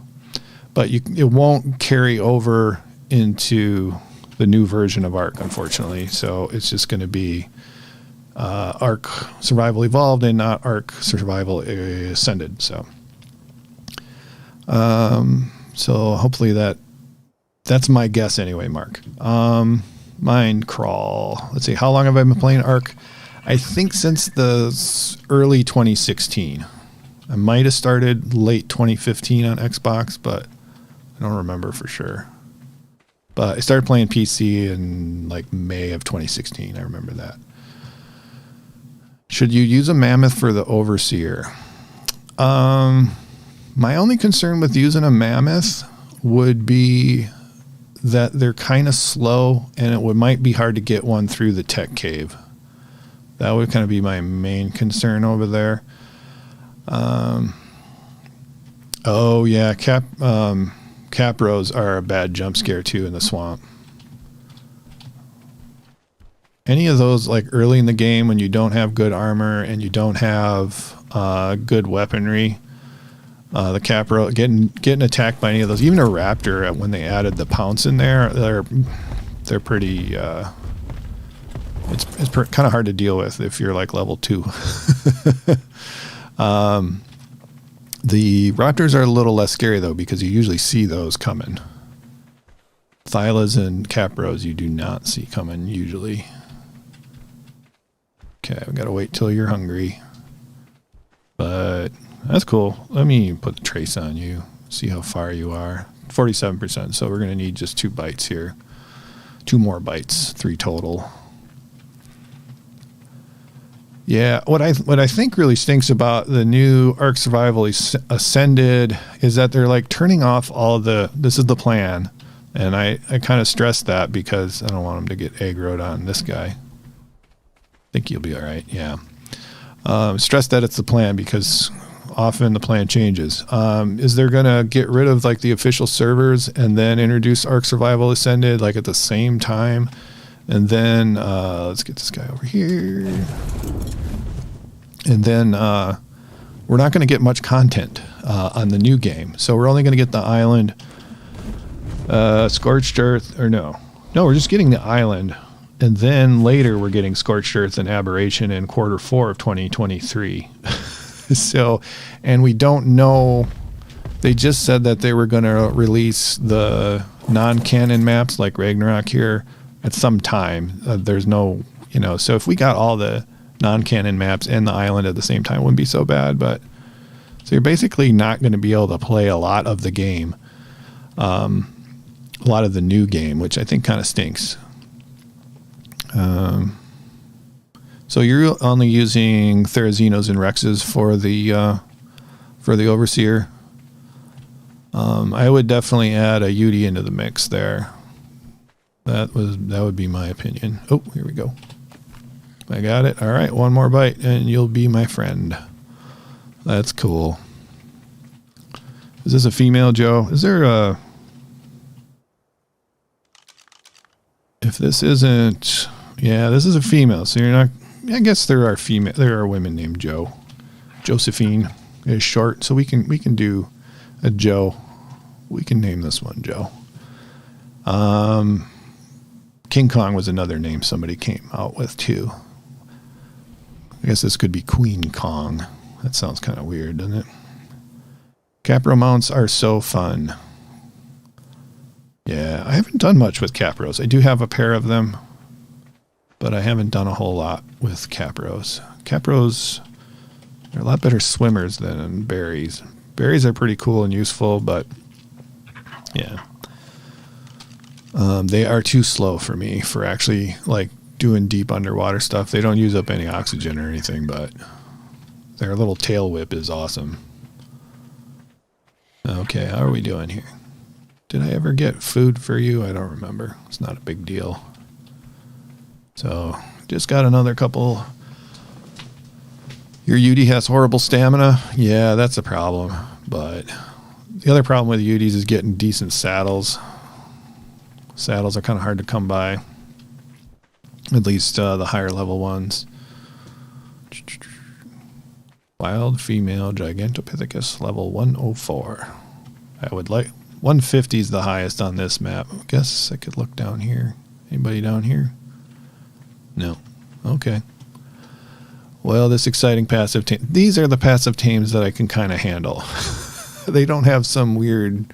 but it won't carry over into the new version of Ark, unfortunately. So it's just going to be Ark Survival Evolved and not Ark Survival Ascended. So hopefully that's my guess anyway, Mark. Mind crawl. Let's see. How long have I been playing Ark? I think since the early 2016. I might have started late 2015 on Xbox, but I don't remember for sure. But I started playing PC in like May of 2016. I remember that. Should you use a mammoth for the overseer? My only concern with using a mammoth would be that they're kind of slow, and it might be hard to get one through the tech cave. That would kind of be my main concern over there. Oh yeah, capros are a bad jump scare too in the swamp. Any of those, like early in the game when you don't have good armor and you don't have good weaponry, the capro getting attacked by any of those, even a raptor when they added the pounce in there, they're pretty it's kind of hard to deal with if you're like level 2. The raptors are a little less scary though, because you usually see those coming. Thylas and capros you do not see coming usually. Okay, we gotta wait till you're hungry. But that's cool. Let me put the trace on you. See how far you are. 47%. So we're gonna need just 2 bites here. 2 more bites. 3 total. Yeah, what I think really stinks about the new Ark Survival Ascended is that they're like turning off all of the, this is the plan. And I kind of stress that because I don't want them to get aggroed on this guy. I think you'll be all right. Yeah. Stress that it's the plan because often the plan changes. Is they're going to get rid of like the official servers and then introduce Ark Survival Ascended like at the same time? And then let's get this guy over here. And then we're not going to get much content on the new game. So we're only going to get the island, Scorched Earth, or no, we're just getting the island. And then later we're getting Scorched Earth and Aberration in Q4 of 2023. So, and we don't know, they just said that they were going to release the non-canon maps like Ragnarok here at some time. There's no, so if we got all the non-canon maps and the island at the same time, it wouldn't be so bad. But so you're basically not going to be able to play a lot of the game, a lot of the new game, which I think kind of stinks. So you're only using Therazinos and Rexes for the Overseer. I would definitely add a Yudi into the mix there. That would be my opinion. Oh, here we go. I got it. All right, 1 more bite and you'll be my friend. That's cool. Is this a female, Joe? Is there a... If this isn't... Yeah, this is a female, so you're not... I guess there are women named Joe. Josephine is short, so we can do a Joe. We can name this one Joe. King Kong was another name somebody came out with too. I guess this could be Queen Kong. That sounds kind of weird, doesn't it? Capro mounts are so fun. Yeah, I haven't done much with Capros. I do have a pair of them, but I haven't done a whole lot with Capros. Capros are a lot better swimmers than berries. Berries are pretty cool and useful, but yeah. They are too slow for me for actually like doing deep underwater stuff. They don't use up any oxygen or anything, but their little tail whip is awesome. Okay, how are we doing here? Did I ever get food for you? I don't remember. It's not a big deal. So, just got another couple. Your Yudi has horrible stamina. Yeah, that's a problem. But the other problem with Yudis is getting decent saddles. Saddles are kind of hard to come by. At least the higher level ones. Wild female gigantopithecus level 104. I would like 150 is the highest on this map. I guess I could look down here. Anybody down here? No. Okay. Well, this exciting passive tame. These are the passive tames that I can kind of handle. They don't have some weird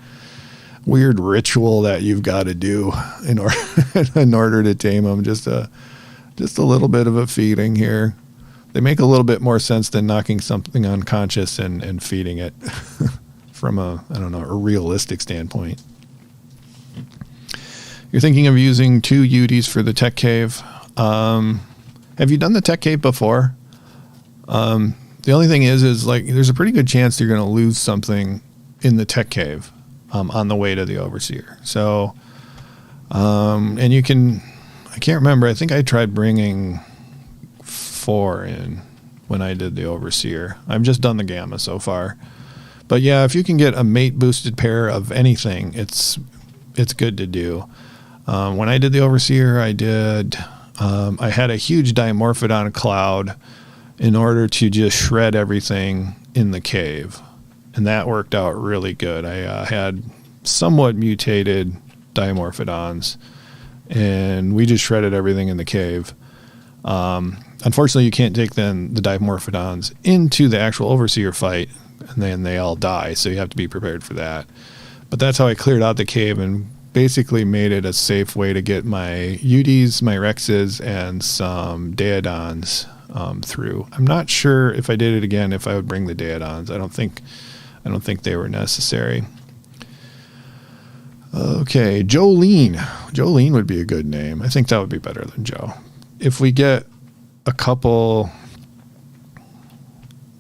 ritual that you've got to do in order to tame them. Just a little bit of a feeding here. They make a little bit more sense than knocking something unconscious and feeding it from a realistic standpoint. You're thinking of using 2 Udis for the tech cave. Have you done the tech cave before? The only thing is like there's a pretty good chance you're going to lose something in the tech cave on the way to the Overseer. So, and you can, I can't remember. I think I tried bringing 4 in when I did the Overseer. I've just done the Gamma so far. But yeah, if you can get a mate boosted pair of anything, it's good to do. When I did the Overseer, I had a huge Dimorphodon cloud in order to just shred everything in the cave. And that worked out really good. I had somewhat mutated Dimorphodons, and we just shredded everything in the cave. Unfortunately, you can't take then the Dimorphodons into the actual Overseer fight, and then they all die, so you have to be prepared for that. But that's how I cleared out the cave and basically made it a safe way to get my Udis, my Rexes, and some Daedons through. I'm not sure if I did it again if I would bring the Daedons. I don't think they were necessary. Okay, Jolene. Jolene would be a good name. I think that would be better than Joe. If we get a couple,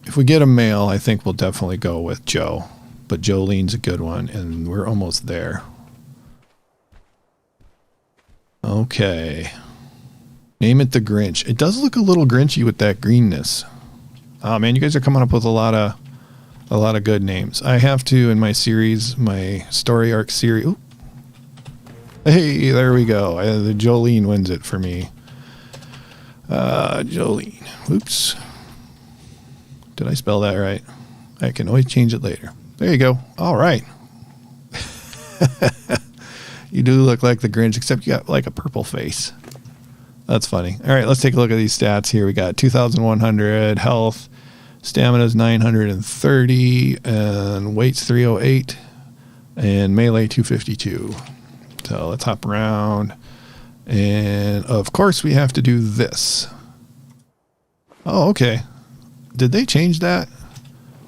if we get a male, I think we'll definitely go with Joe. But Jolene's a good one, and we're almost there. Okay. Name it the Grinch. It does look a little Grinchy with that greenness. Oh man, you guys are coming up with a lot of good names. I have to, in my series, my story arc series. Ooh. Hey, there we go. The Jolene wins it for me. Jolene. Oops. Did I spell that right? I can always change it later. There you go. All right. You do look like the Grinch, except you got like a purple face. That's funny. All right, let's take a look at these stats here. We got 2,100 health, stamina's 930, and weight's 308, and melee 252. So let's hop around. And of course, we have to do this. Oh, okay. Did they change that?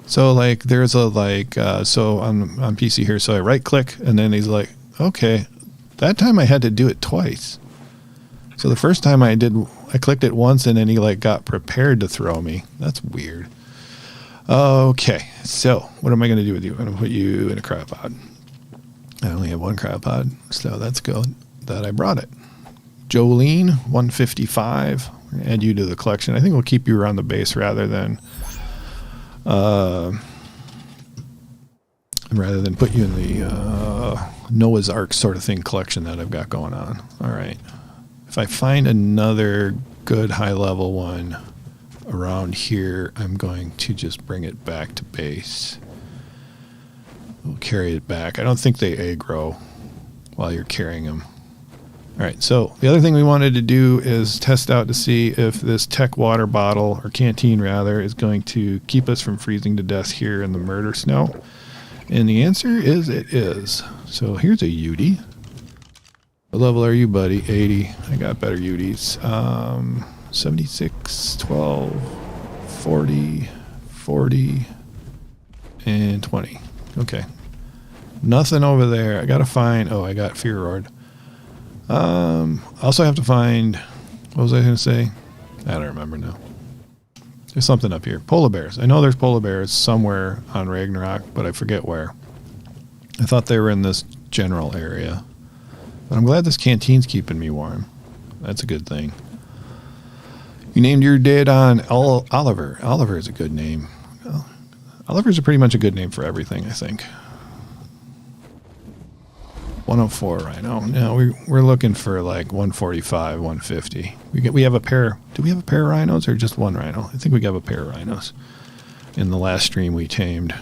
So like, there's a like, so on PC here, so I right click, and then he's like, okay. That time I had to do it twice. So the first time I clicked it once, and then he like got prepared to throw me. That's weird. Okay, so what am I going to do with you? I'm going to put you in a cryopod. I only have one cryopod, so that's good that I brought it. Jolene, 155. We're going to add you to the collection. I think we'll keep you around the base rather than put you in the Noah's Ark sort of thing collection that I've got going on. All right. If I find another good high-level one around here, I'm going to just bring it back to base. We'll carry it back. I don't think they aggro while you're carrying them. All right, so the other thing we wanted to do is test out to see if this tech water bottle, or canteen rather, is going to keep us from freezing to death here in the murder snow. And the answer is it is. So here's a Udi. What level are you, buddy? 80. I got better Udis. 76, 12, 40, 40, and 20. Okay. Nothing over there. I got to find... Oh, I got Fear Roared. I also have to find... What was I going to say? I don't remember now. There's something up here. Polar bears. I know there's polar bears somewhere on Ragnarok, but I forget where. I thought they were in this general area. But I'm glad this canteen's keeping me warm. That's a good thing. You named your Daedon Oliver. Oliver is a good name. Well, Oliver's pretty much a good name for everything, I think. 104 Rhino. No, we're looking for like 145, 150. We have a pair. Do we have a pair of rhinos or just one rhino? I think we have a pair of rhinos in the last stream we tamed.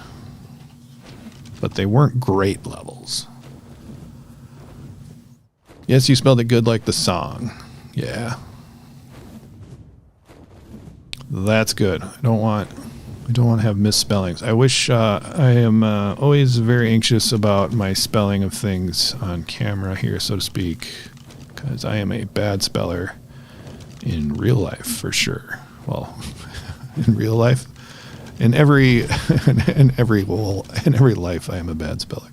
But they weren't great levels. Yes, you spelled it good like the song. Yeah. That's good. I don't want to have misspellings. I wish I am always very anxious about my spelling of things on camera here, so to speak, because I am a bad speller in real life for sure. Well, in real life, in every life, I am a bad speller.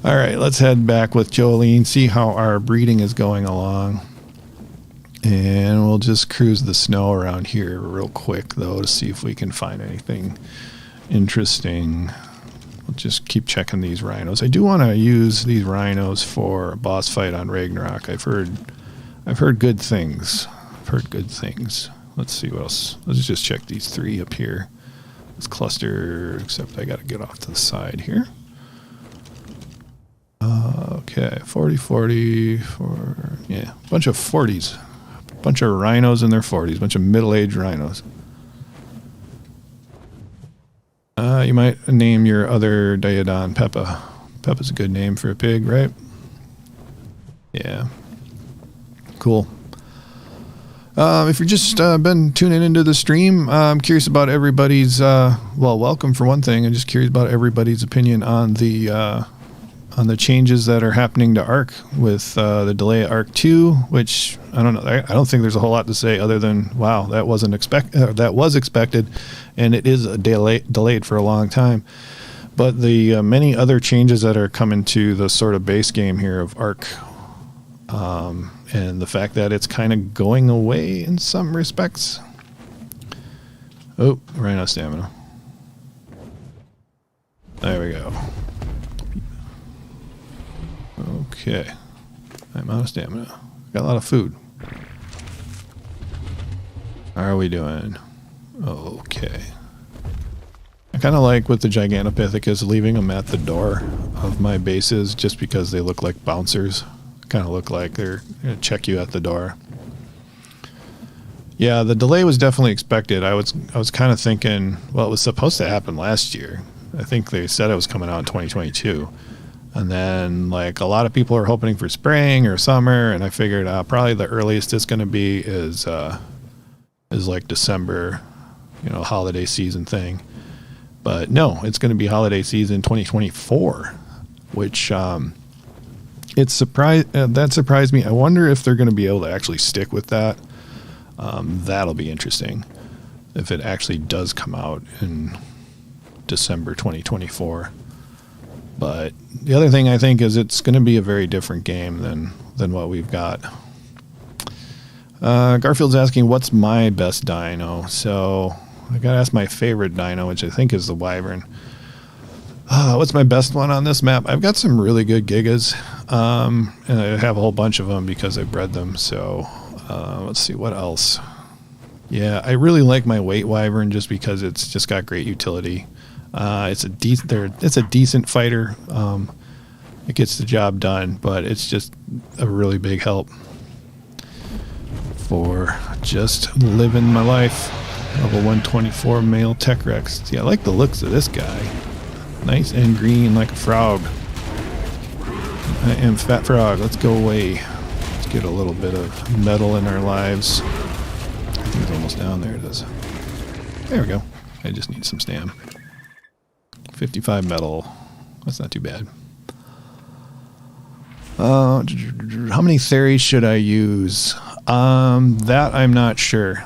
All right, let's head back with Jolene, see how our breeding is going along. And we'll just cruise the snow around here real quick, though, to see if we can find anything interesting. We'll just keep checking these rhinos. I do want to use these rhinos for a boss fight on Ragnarok. I've heard good things. Let's see what else. Let's just check these three up here. This cluster, except I got to get off to the side here. Okay, 40, yeah, a bunch of 40s. Bunch of rhinos in their 40s, bunch of middle-aged rhinos. You might name your other Daedon Peppa. Peppa's a good name for a pig, right? Yeah. Cool. If you're just been tuning into the stream, I'm curious about everybody's, welcome for one thing. I'm just curious about everybody's opinion on the changes that are happening to Ark with the delay of Ark II, which I don't know. I don't think there's a whole lot to say other than, wow, that was expected, and it is delayed for a long time. But the many other changes that are coming to the sort of base game here of Ark, and the fact that it's kind of going away in some respects. Oh, ran out of stamina. There we go. Okay. I'm out of stamina. Got a lot of food. How are we doing? Okay. I kind of like with the gigantopithecus leaving them at the door of my bases just because they look like bouncers. Kind of look like they're going to check you at the door. Yeah, the delay was definitely expected. I was kind of thinking, well, it was supposed to happen last year. I think they said it was coming out in 2022. And then, like, a lot of people are hoping for spring or summer, and I figured probably the earliest it's going to be is like December, holiday season thing. But no, it's going to be holiday season 2024, which that surprised me. I wonder if they're going to be able to actually stick with that. That'll be interesting if it actually does come out in December 2024. But the other thing I think is it's going to be a very different game than what we've got. Garfield's asking, what's my best dino? So I got to ask my favorite dino, which I think is the Wyvern. What's my best one on this map? I've got some really good gigas, and I have a whole bunch of them because I bred them. So let's see, what else? Yeah, I really like my weight Wyvern just because it's just got great utility. It's a decent fighter. It gets the job done, but it's just a really big help for just living my life. Level 124 male Tech Rex. See, I like the looks of this guy. Nice and green like a frog. I am Fat Frog. Let's go away. Let's get a little bit of metal in our lives. I think it's almost down there. It is. There we go. I just need some stam. 55 metal. That's not too bad. How many theories should I use? That I'm not sure.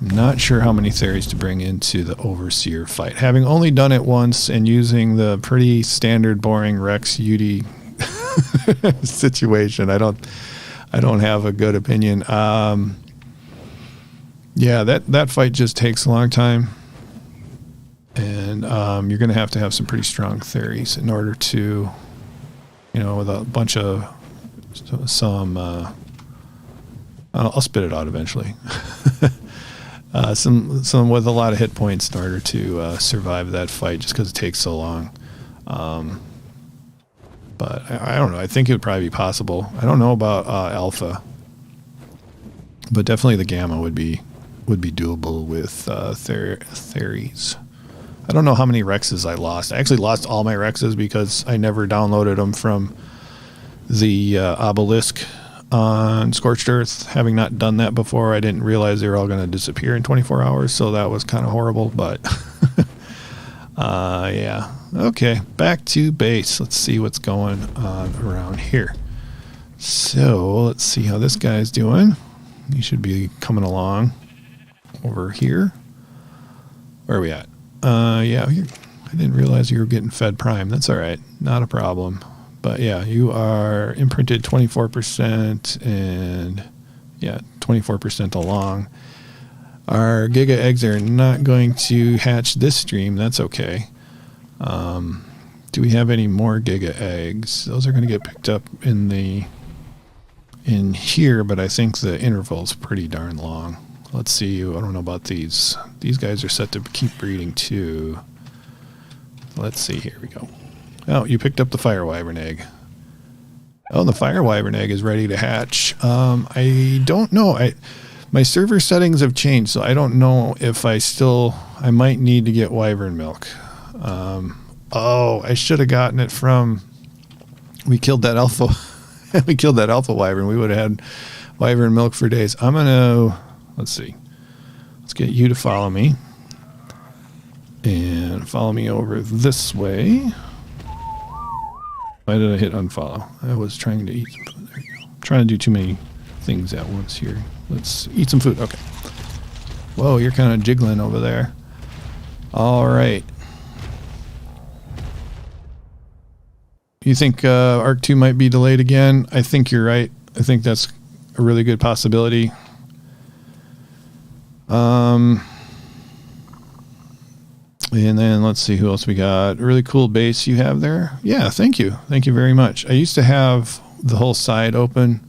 I'm not sure how many theories to bring into the Overseer fight. Having only done it once and using the pretty standard boring Rex UD situation, I don't have a good opinion. Yeah, that fight just takes a long time. And you're going to have some pretty strong theories in order to, with a bunch of I'll spit it out eventually. Some with a lot of hit points in order to survive that fight, just because it takes so long. But I don't know. I think it would probably be possible. I don't know about Alpha, but definitely the Gamma would be doable with theories. I don't know how many Rexes I lost. I actually lost all my Rexes because I never downloaded them from the Obelisk on Scorched Earth. Having not done that before, I didn't realize they were all going to disappear in 24 hours, so that was kind of horrible, but yeah. Okay, back to base. Let's see what's going on around here. So, let's see how this guy's doing. He should be coming along over here. Where are we at? Yeah, I didn't realize you were getting fed prime. That's all right. Not a problem. But yeah, you are imprinted 24% and yeah, 24% along. Our Giga eggs are not going to hatch this stream. That's okay. Do we have any more Giga eggs? Those are going to get picked up in here, but I think the interval's pretty darn long. Let's see. I don't know about these. These guys are set to keep breeding too. Let's see. Here we go. Oh, you picked up the Fire Wyvern egg. Oh, the Fire Wyvern egg is ready to hatch. I don't know. My server settings have changed, so I don't know if I might need to get Wyvern milk. Oh, I should have gotten it from. We killed that alpha. We killed that alpha Wyvern. We would have had Wyvern milk for days. I'm gonna, let's see. Let's get you to follow me. And follow me over this way. Why did I hit unfollow? I was trying to eat some food. There you go. I'm trying to do too many things at once here. Let's eat some food. Okay. Whoa, you're kind of jiggling over there. All right. You think Ark II might be delayed again? I think you're right. I think that's a really good possibility. And then let's see who else we got. A really cool base you have there. Yeah, thank you. Thank you very much. I used to have the whole side open.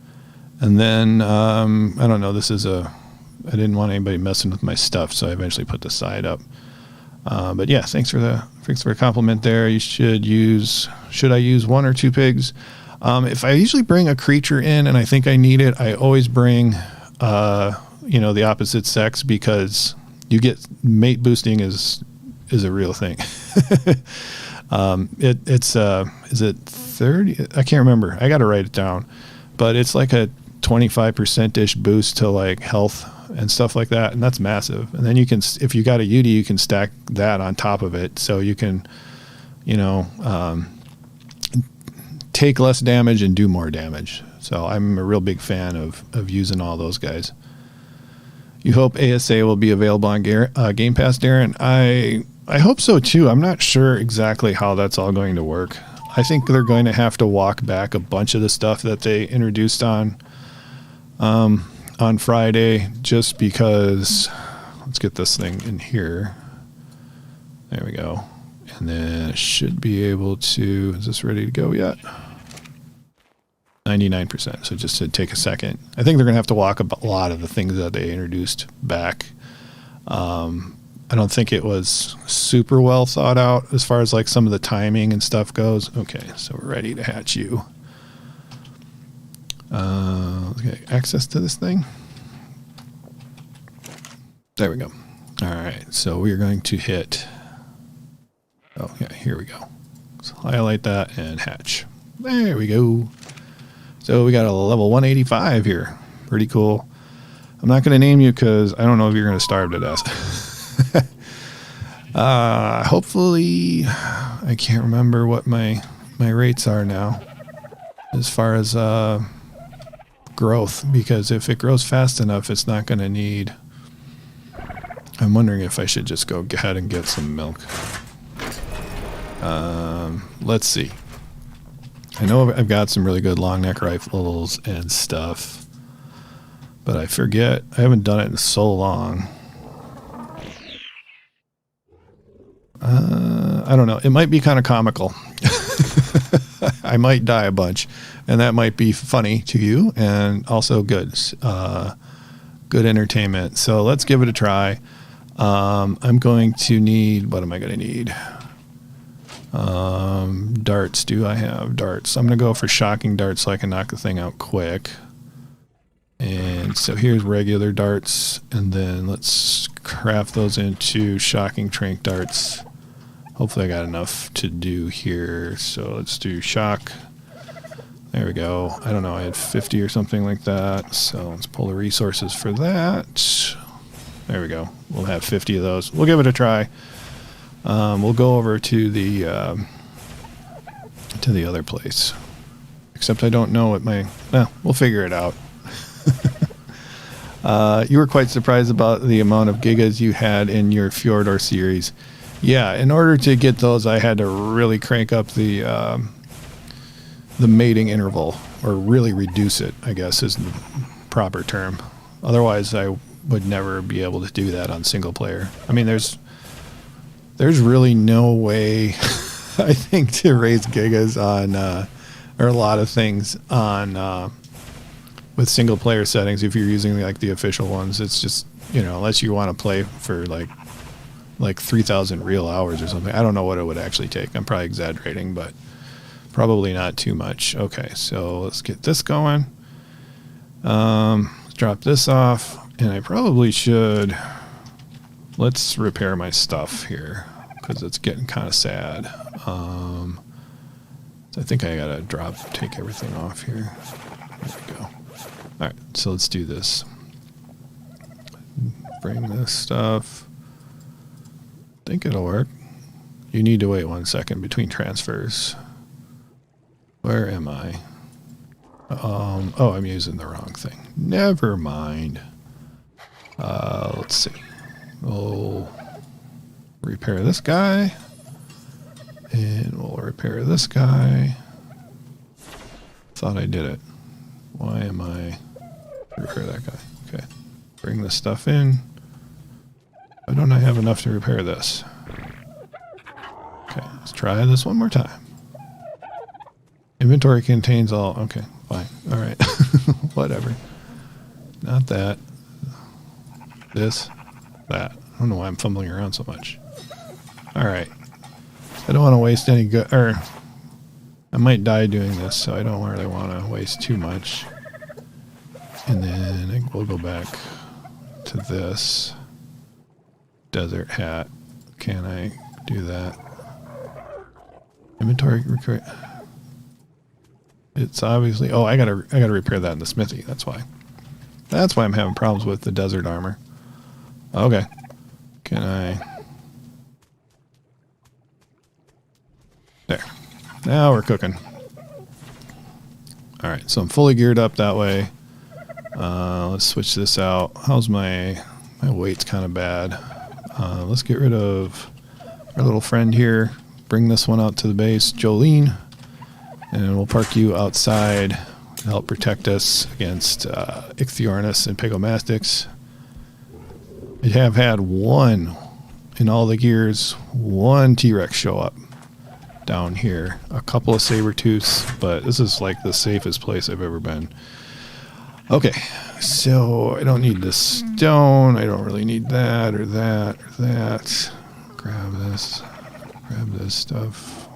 And then, I don't know, I didn't want anybody messing with my stuff, so I eventually put the side up. But yeah, thanks for the compliment there. You should I use 1 or 2 pigs? If I usually bring a creature in and I think I need it, I always bring, the opposite sex, because you get mate boosting is a real thing. Is it 30? I can't remember. I got to write it down, but it's like a 25%-ish boost to like health and stuff like that, and that's massive. And then you can, if you got a UD, you can stack that on top of it, so you can, take less damage and do more damage. So I'm a real big fan of using all those guys. You hope ASA will be available on Game Pass, Darren? I hope so too. I'm not sure exactly how that's all going to work. I think they're going to have to walk back a bunch of the stuff that they introduced on Friday, just because. Let's get this thing in here. There we go. And then it should be able to, is this ready to go yet? 99%. So just to take a second. I think they're going to have to walk a lot of the things that they introduced back. I don't think it was super well thought out as far as like some of the timing and stuff goes. Okay, so we're ready to hatch you. Let's get access to this thing. There we go. All right, so we are going to hit. Oh yeah, here we go. So highlight that and hatch. There we go. So we got a level 185 here. Pretty cool. I'm not going to name you because I don't know if you're going to starve to death. Hopefully, I can't remember what my rates are now as far as growth, because if it grows fast enough, it's not going to need. I'm wondering if I should just go ahead and get some milk. Let's see. I know I've got some really good long neck rifles and stuff, but I forget. I haven't done it in so long. I don't know. It might be kind of comical. I might die a bunch, and that might be funny to you, and also good entertainment. So let's give it a try. I'm going to need, what am I going to need? Darts. Do I have darts? I'm going to go for shocking darts so I can knock the thing out quick. And so here's regular darts, and then let's craft those into shocking trank darts. Hopefully I got enough to do here. So let's do shock. There we go. I don't know. I had 50 or something like that. So let's pull the resources for that. There we go. We'll have 50 of those. We'll give it a try. We'll go over to the other place. Except I don't know what we'll figure it out. You were quite surprised about the amount of gigas you had in your Fjordor series. Yeah, in order to get those, I had to really crank up the mating interval, or really reduce it, I guess is the proper term. Otherwise, I would never be able to do that on single player. I mean, there's really no way, I think, to raise gigas on, or a lot of things on, with single player settings. If you're using like the official ones, it's just, unless you want to play for like 3,000 real hours or something. I don't know what it would actually take. I'm probably exaggerating, but probably not too much. Okay, so let's get this going. Let's drop this off, and I probably should. Let's repair my stuff here because it's getting kind of sad. I think I gotta take everything off here. There we go. Alright, so let's do this. Bring this stuff. Think it'll work. You need to wait 1 second between transfers. Where am I? Oh, I'm using the wrong thing. Never mind. Let's see. We'll repair this guy. And we'll repair this guy. Thought I did it. Why am I... Repair that guy. Okay. Bring this stuff in. Why don't I have enough to repair this? Okay, let's try this one more time. Inventory contains all... Okay, fine. Alright. Whatever. Not that. This. That. I don't know why I'm fumbling around so much. Alright. I don't want to waste any good... Or... I might die doing this, so I don't really want to waste too much. And then I think we'll go back to this. Desert hat. Can I do that? Inventory... It's obviously... Oh, I gotta repair that in the smithy. That's why. That's why I'm having problems with the desert armor. Okay. Can I... There. Now we're cooking. Alright, so I'm fully geared up that way. Let's switch this out. How's my weight's kind of bad. Let's get rid of our little friend here. Bring this one out to the base, Jolene. And we'll park you outside to help protect us against Ichthyornis and Pegomastics. I have had one in all the gears, one T-Rex show up down here. A couple of saber-tooths, but this is like the safest place I've ever been. Okay, so I don't need this stone. I don't really need that or that or that. Grab this stuff.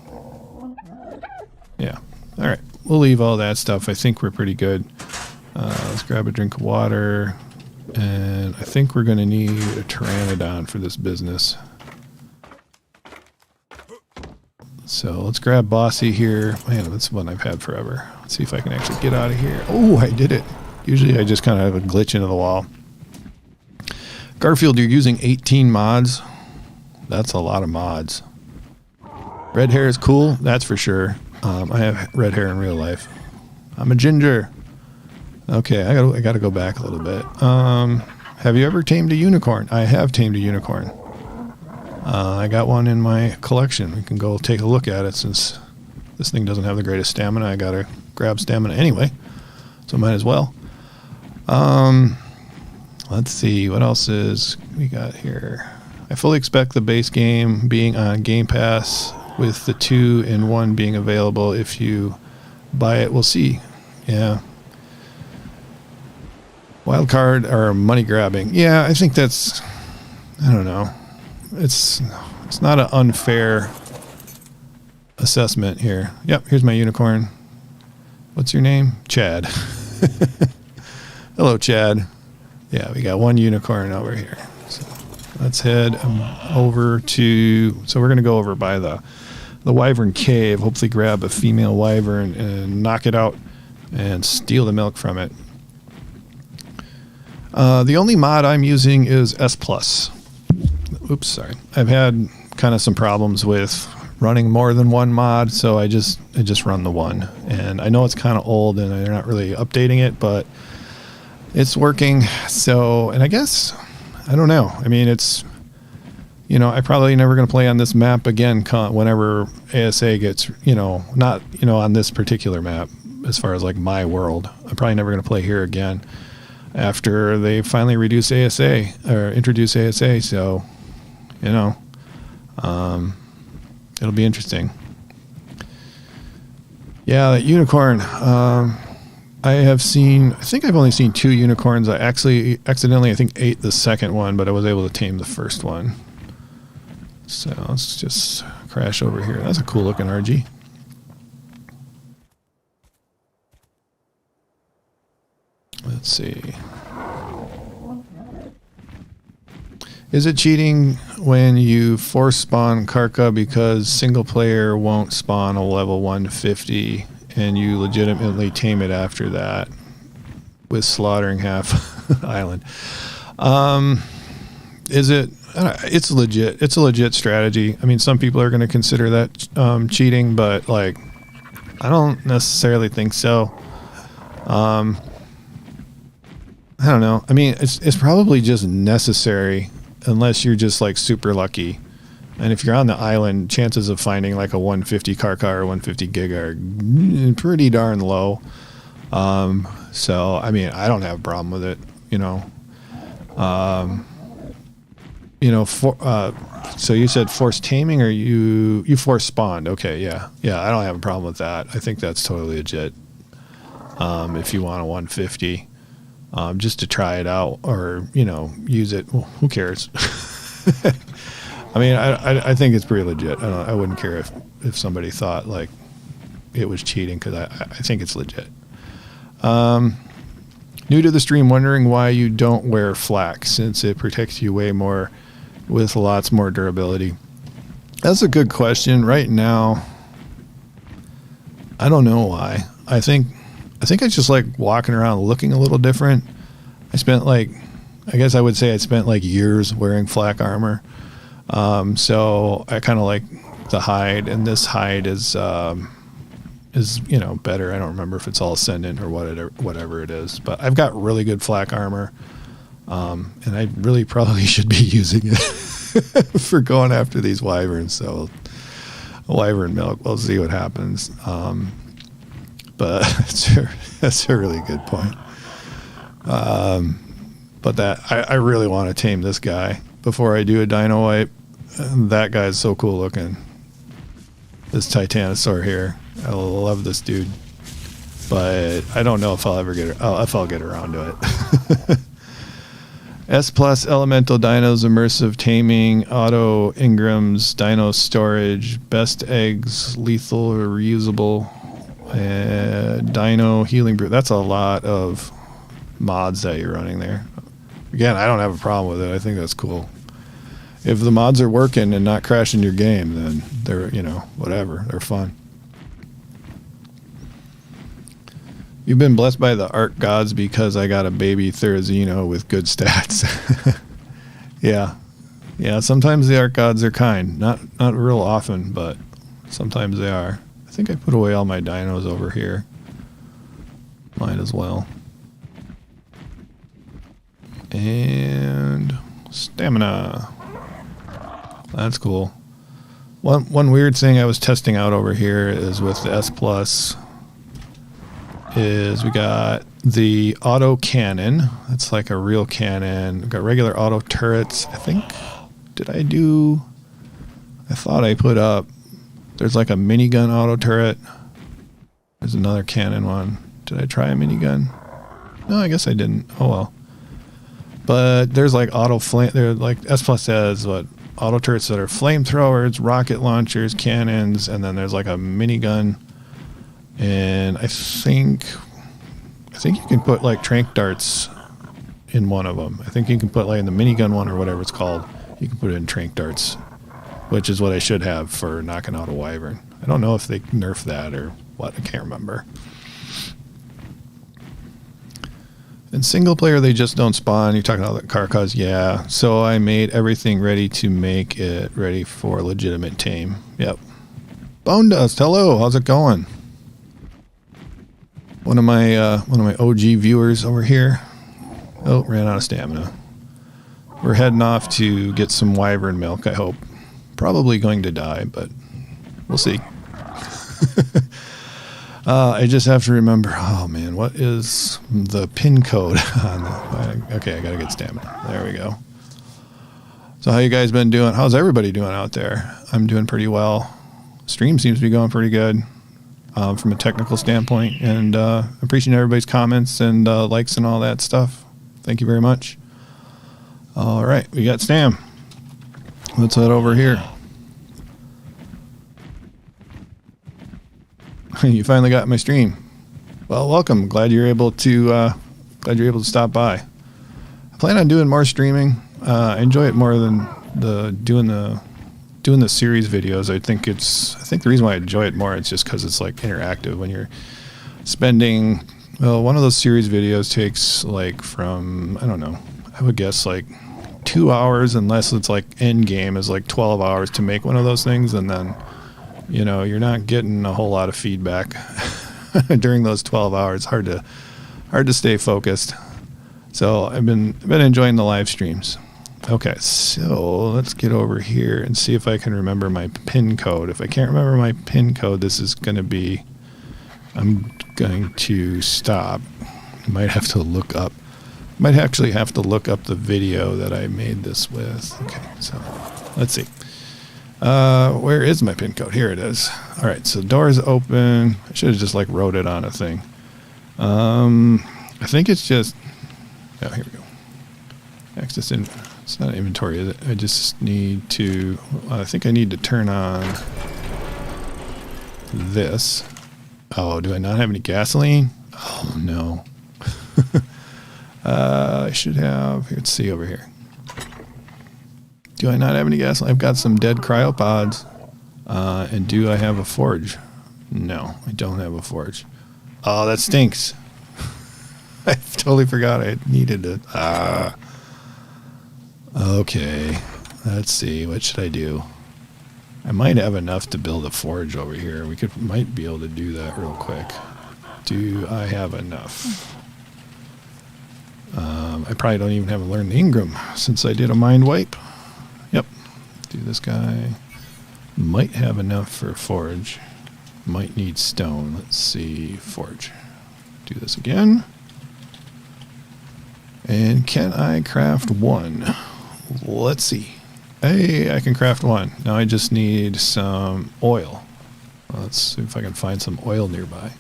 Yeah, all right. We'll leave all that stuff. I think we're pretty good. Let's grab a drink of water. And I think we're going to need a Pteranodon for this business. So let's grab Bossy here. Man, that's one I've had forever. Let's see if I can actually get out of here. Oh, I did it. Usually I just kind of have a glitch into the wall. Garfield, you're using 18 mods. That's a lot of mods. Red hair is cool, that's for sure. I have red hair in real life. I'm a ginger. Okay, I gotta go back a little bit. Have you ever tamed a unicorn? I have tamed a unicorn. I got one in my collection. We can go take a look at it since this thing doesn't have the greatest stamina. I gotta grab stamina anyway, so might as well. Let's see what else is we got here. I fully expect the base game being on Game Pass with the 2 and 1 being available. If you buy it, we'll see. Yeah. Wild card or money grabbing. Yeah, I think that's, I don't know. It's not an unfair assessment here. Yep, here's my unicorn. What's your name? Chad. Hello, Chad. Yeah, we got one unicorn over here. So let's head over to, so we're going to go over by the Wyvern cave, hopefully grab a female wyvern and knock it out and steal the milk from it. The only mod I'm using is S+. Oops, sorry. I've had kind of some problems with running more than one mod, so I just run the one. And I know it's kind of old and they're not really updating it, but it's working. So, and I guess, I don't know. I mean, it's, you know, I'm probably never going to play on this map again whenever ASA gets, not, on this particular map as far as like my world. I'm probably never going to play here again after they finally reduce ASA or introduce ASA. So, it'll be interesting. Yeah, that unicorn. I think I've only seen 2 unicorns. I actually accidentally, I think, ate the second one, but I was able to tame the first one. So let's just crash over here. That's a cool looking RG. Let's see. Is it cheating when you force spawn Karka because single player won't spawn a level 150 and you legitimately tame it after that? with slaughtering half the island. Is it? It's legit. It's a legit strategy. I mean, some people are going to consider that cheating, but like, I don't necessarily think so. I don't know. I mean, it's probably just necessary unless you're just like super lucky. And if you're on the island, chances of finding like a 150 car or 150 gig are pretty darn low. So, I mean, I don't have a problem with it, you know. So you said forced taming, or you forced spawned. Okay, yeah. I don't have a problem with that. I think that's totally legit. If you want a 150, just to try it out, or use it. Well, who cares? I mean, I think it's pretty legit. I wouldn't care if somebody thought like it was cheating, because I think it's legit. New to the stream, wondering why you don't wear flak, since it protects you way more with lots more durability. That's a good question. Right now, I don't know why. I think I just like walking around looking a little different. I spent like years wearing flak armor. So I kind of like the hide, and this hide is better. I don't remember if it's all Ascendant or whatever it is, but I've got really good flak armor. And I really probably should be using it for going after these wyverns. So wyvern milk, we'll see what happens. But that's a really good point. But I really want to tame this guy before I do a dino wipe. That guy's so cool looking. This Titanosaur here. I love this dude. But I don't know if I'll ever get around to it. S plus elemental dinos, immersive taming, auto Ingrams, dino storage, best eggs, lethal or reusable, dino healing brew. That's a lot of mods that you're running there. Again, I don't have a problem with it. I think that's cool. If the mods are working and not crashing your game, then they're, whatever. They're fun. You've been blessed by the Ark gods because I got a baby Therizino with good stats. Yeah. Sometimes the Ark gods are kind. Not real often, but sometimes they are. I think I put away all my dinos over here. Might as well. And stamina. That's cool. One weird thing I was testing out over here is with the S plus. Is we got the auto cannon. That's like a real cannon. We've got regular auto turrets. I thought I put up, there's like a minigun auto turret. There's another cannon one. Did I try a minigun? No, I guess I didn't. Oh well. But there's like auto flame. They're like S plus says what auto turrets that are flamethrowers, rocket launchers, cannons, and then there's like a minigun. And I think you can put like tranq darts in one of them. I think you can put like in the minigun one or whatever it's called. You can put it in tranq darts, which is what I should have for knocking out a wyvern. I don't know if they nerfed that or what. I can't remember. In single player, they just don't spawn. You're talking about the carcass, yeah. So I made everything ready to make it ready for legitimate tame. Yep. Bone Dust, hello. How's it going? One of my OG viewers over here. Oh, ran out of stamina. We're heading off to get some wyvern milk, I hope. Probably going to die, but we'll see. I just have to remember, oh man, what is the pin code on the, okay, I gotta get stamina. There we go. So how you guys been doing? How's everybody doing out there? I'm doing pretty well. Stream seems to be going pretty good. From a technical standpoint, and appreciate everybody's comments and likes and all that stuff. Thank you very much. All right, we got Stam. Let's head over here. You finally got my stream. Well, welcome. Glad you're able to stop by. I plan on doing more streaming. I enjoy it more than doing the series videos. I think the reason why I enjoy it more is just because it's like interactive. When you're spending Well, one of those series videos takes like from, I don't know, I would guess like 2 hours, unless it's like end game is like 12 hours to make one of those things. And then, you know, you're not getting a whole lot of feedback during those 12 hours. Hard to stay focused. So I've been enjoying the live streams. Okay, so let's get over here and see if I can remember my pin code. If I can't remember my pin code, this is going to be, I'm going to stop. I might have to look up. Might actually have to look up the video that I made this with. Okay, so let's see. Where is my pin code? Here it is. All right, so doors open. I should have just like wrote it on a thing. I think it's just, oh, here we go. Access in, it's not inventory, is it? I just need to, I think I need to turn on this. Oh, do I not have any gasoline? Oh, no. I should have, let's see over here. Do I not have any gasoline? I've got some dead cryopods. And do I have a forge? No, I don't have a forge. Oh, that stinks. I totally forgot I needed it. Okay, let's see. What should I do? I might have enough to build a forge over here. Might be able to do that real quick. Do I have enough? I probably don't even have to learn the Ingram since I did a mind wipe. Yep. Do this guy. Might have enough for a forge. Might need stone. Let's see. Forge. Do this again. And can I craft one? Let's see. Hey, I can craft one. Now I just need some oil. Let's see if I can find some oil nearby.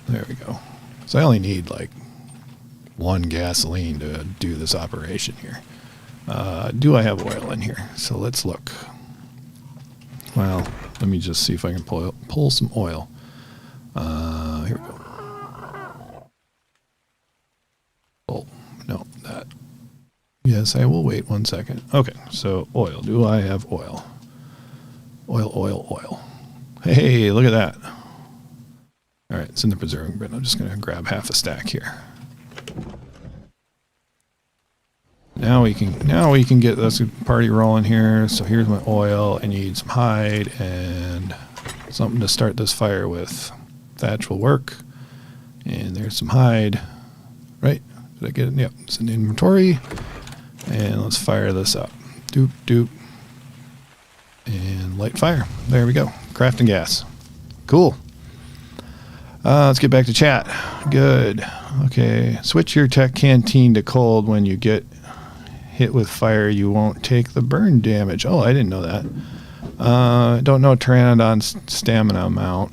There we go. So I only need like 1 gasoline to do this operation here. Do I have oil in here? So let's look. Well, let me just see if I can pull some oil. Here we go. Oh, no, that. Yes, I will wait 1 second. Okay, so oil. Do I have oil? Oil. Hey, look at that. All right, it's in the preserving bin. I'm just going to grab half a stack here. Now we can get this party rolling here. So here's my oil. I need some hide and something to start this fire with. Thatch will work. And there's some hide. Right? Did I get it? Yep, it's in the inventory. And let's fire this up. Doop, doop. And light fire. There we go. Crafting gas. Cool. Let's get back to chat. Good. Okay. Switch your tech canteen to cold when you get hit with fire. You won't take the burn damage. Oh, I didn't know that. Don't know Pteranodon's stamina amount.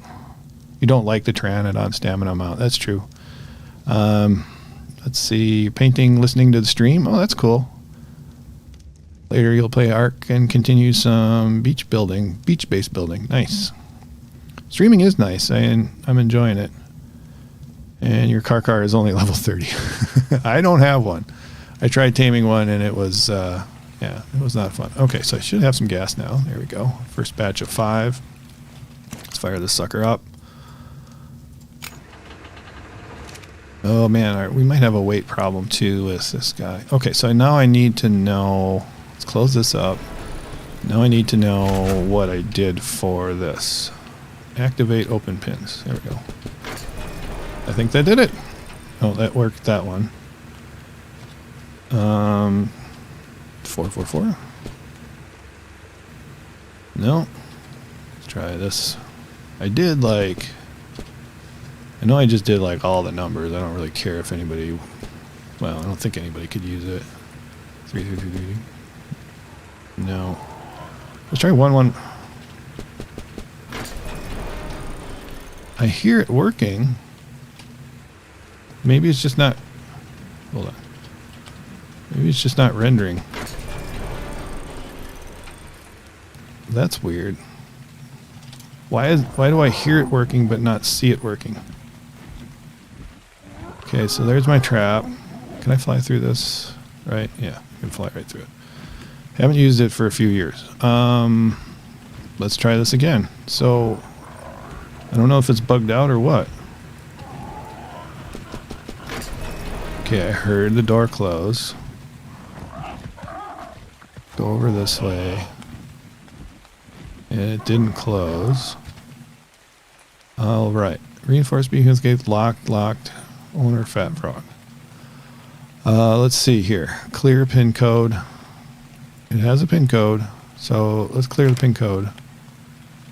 You don't like the Pteranodon stamina amount. That's true. Let's see. Painting, listening to the stream. Oh, that's cool. Later you'll play Ark and continue some beach-based building. Nice. Streaming is nice. I'm enjoying it. And your car is only level 30. I don't have one. I tried taming one and it was, yeah, it was not fun. Okay, so I should have some gas now. There we go. First batch of 5. Let's fire this sucker up. Oh man, we might have a weight problem too with this guy. Okay, so now I need to know, let's close this up. Now I need to know what I did for this. Activate open pins. There we go. I think that did it. Oh, that worked, that one. 444. No. Let's try this. I did like, I know I just did like all the numbers. I don't really care if anybody, well, I don't think anybody could use it. 333. No. Let's try 1. I hear it working. Maybe it's just not, hold on. Maybe it's just not rendering. That's weird. Why do I hear it working but not see it working? Okay, so there's my trap. Can I fly through this? Right? Yeah, I can fly right through it. Haven't used it for a few years. Let's try this again. So, I don't know if it's bugged out or what. Okay, I heard the door close. Go over this way. And it didn't close. All right. Reinforced beacons gate locked. Owner fat frog. Let's see here. Clear pin code. It has a pin code. So let's clear the pin code.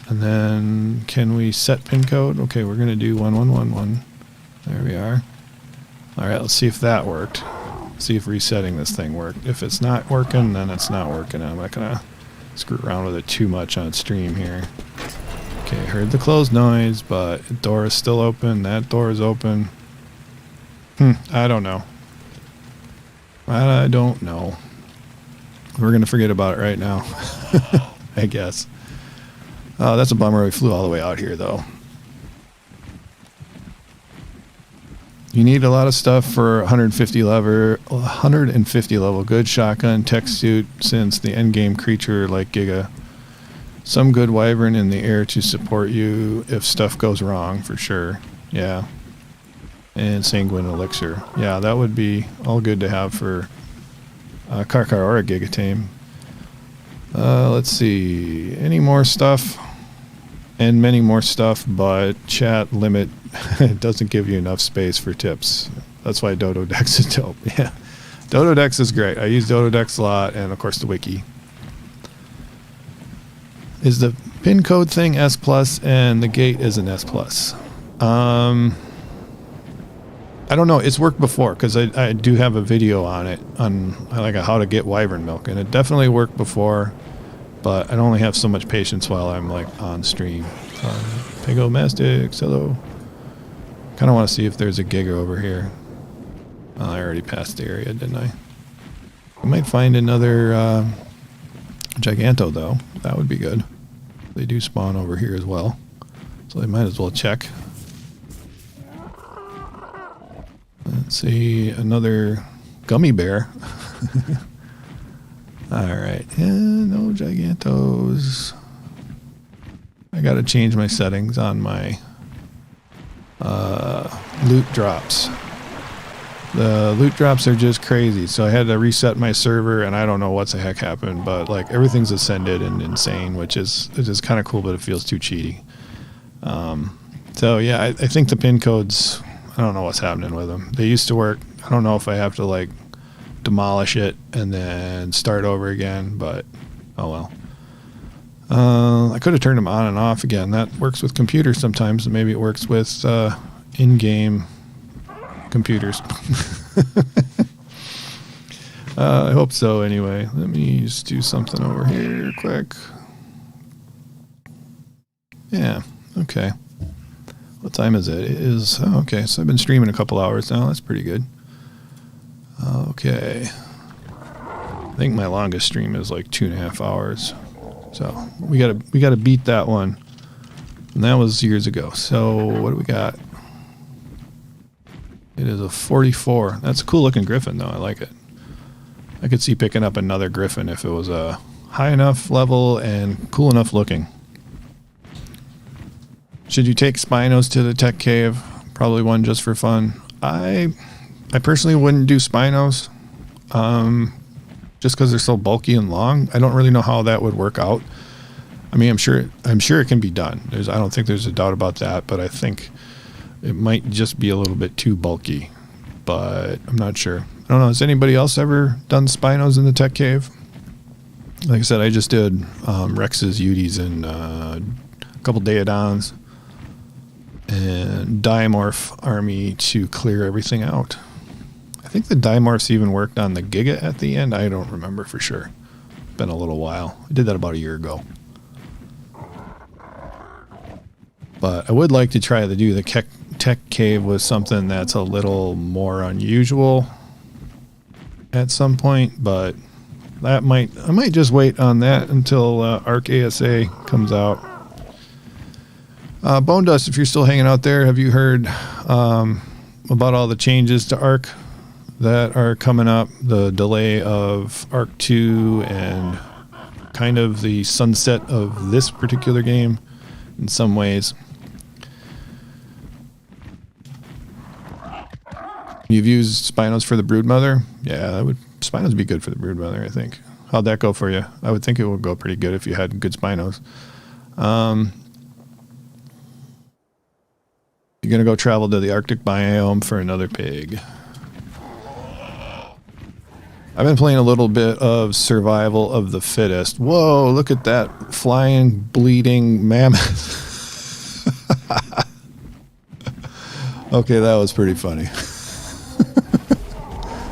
And then can we set pin code? Okay, we're going to do 1111. There we are. All right, let's see if that worked. See if resetting this thing worked. If it's not working, then it's not working. I'm not going to screw around with it too much on stream here. Okay, heard the closed noise, but the door is still open. That door is open. I don't know. I don't know. We're going to forget about it right now, I guess. That's a bummer. We flew all the way out here, though. You need a lot of stuff for 150 level. Good shotgun, tech suit, since the endgame creature like Giga. Some good Wyvern in the air to support you if stuff goes wrong, for sure. Yeah. And Sanguine Elixir. Yeah, that would be all good to have for Karkar or a Gigatame. Let's see. Any more stuff? And many more stuff, but chat limit doesn't give you enough space for tips. That's why Dododex is dope. Yeah. Dododex is great. I use Dododex a lot, and of course the wiki. Is the pin code thing S+, and the gate is an S+. I don't know. It's worked before, because I do have a video on it, on like how to get Wyvern milk, and it definitely worked before, but I only have so much patience while I'm like on stream. Pego Mastics, hello. Kind of want to see if there's a Giga over here. Oh, I already passed the area, didn't I? I might find another Giganto, though. That would be good. They do spawn over here as well, so they might as well check. Let's see, another gummy bear. Alright, and no Gigantos. I gotta change my settings on my loot drops. The loot drops are just crazy, so I had to reset my server, and I don't know what the heck happened, but like everything's ascended and insane, which is kind of cool, but it feels too cheaty. So yeah, I think the pin codes, I don't know what's happening with them. They used to work. I don't know if I have to like demolish it and then start over again, but oh well. I could have turned them on and off again. That works with computers sometimes, and maybe it works with in-game computers. I hope so anyway. Let me just do something over here quick. Yeah, okay. What time is it? It is, oh, okay, so I've been streaming a couple hours now. That's pretty good. Okay. I think my longest stream is like 2.5 hours. So we gotta beat that one. And that was years ago. So what do we got? It is a 44. That's a cool looking griffin though. I like it. I could see picking up another griffin if it was a high enough level and cool enough looking. Should you take Spinos to the tech cave? Probably one just for fun. I personally wouldn't do Spinos. Just because they're so bulky and long. I don't really know how that would work out. I mean, I'm sure it can be done. I don't think there's a doubt about that, but I think it might just be a little bit too bulky. But I'm not sure. I don't know. Has anybody else ever done Spinos in the tech cave? Like I said, I just did Rex's Uties and a couple Daeodons and Dimorph army to clear everything out. I think the Dimorphs even worked on the Giga at the end. I don't remember for sure. Been a little while. I did that about a year ago. But I would like to try to do the tech cave with something that's a little more unusual at some point, but I might just wait on that until Ark ASA comes out. Bone Dust, if you're still hanging out there, have you heard about all the changes to Ark that are coming up? The delay of Ark II and kind of the sunset of this particular game in some ways. You've used Spinos for the broodmother? Yeah, Spinos would be good for the broodmother, I think. How'd that go for you? I would think it would go pretty good if you had good Spinos. You're going to go travel to the Arctic biome for another pig. I've been playing a little bit of Survival of the Fittest. Whoa, look at that flying, bleeding mammoth. Okay, that was pretty funny.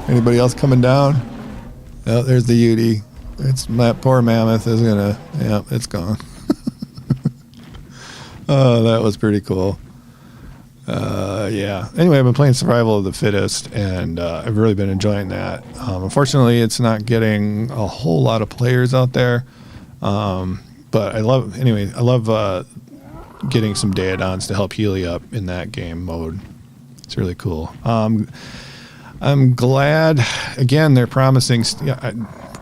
Anybody else coming down? Oh, there's the Yeti. It's that poor mammoth is gonna. Yeah, it's gone. Oh, that was pretty cool. Yeah. Anyway, I've been playing Survival of the Fittest, and I've really been enjoying that. Unfortunately, it's not getting a whole lot of players out there. But I love getting some Daedons to help heal you up in that game mode. It's really cool. I'm glad, again, they're promising.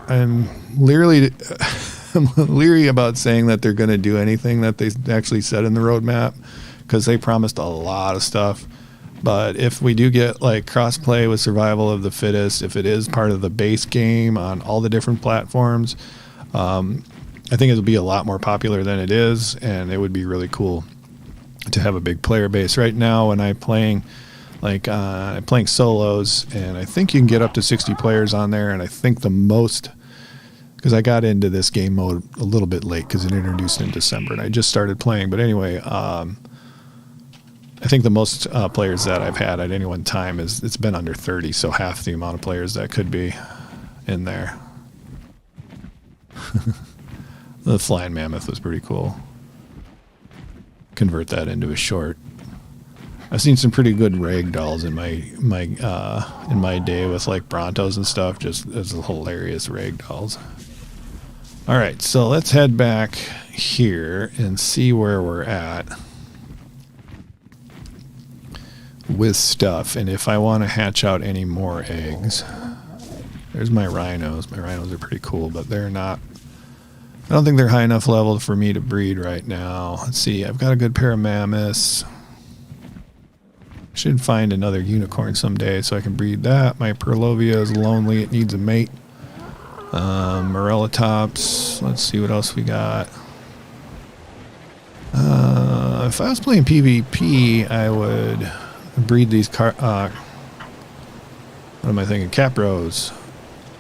I'm leery about saying that they're going to do anything that they actually said in the roadmap, because they promised a lot of stuff. But if we do get like crossplay with Survival of the Fittest, if it is part of the base game on all the different platforms, I think it'll be a lot more popular than it is, and it would be really cool to have a big player base. Right now, when I'm playing solos, and I think you can get up to 60 players on there, and I think the most, because I got into this game mode a little bit late because it introduced in December, and I just started playing. But anyway, I think the most players that I've had at any one time it's been under 30, so half the amount of players that could be in there. The flying mammoth was pretty cool. Convert that into a short. I've seen some pretty good ragdolls in my day with like Brontos and stuff. Just as hilarious ragdolls. All right, so let's head back here and see where we're at with stuff, and if I want to hatch out any more eggs. There's my rhinos. My rhinos are pretty cool, but they're not. I don't think they're high enough level for me to breed right now. Let's see. I've got a good pair of mammoths. Should find another unicorn someday so I can breed that. My Perlovia is lonely. It needs a mate. Morellatops. Let's see what else we got. If I was playing PvP, I would breed these what am I thinking? Capros.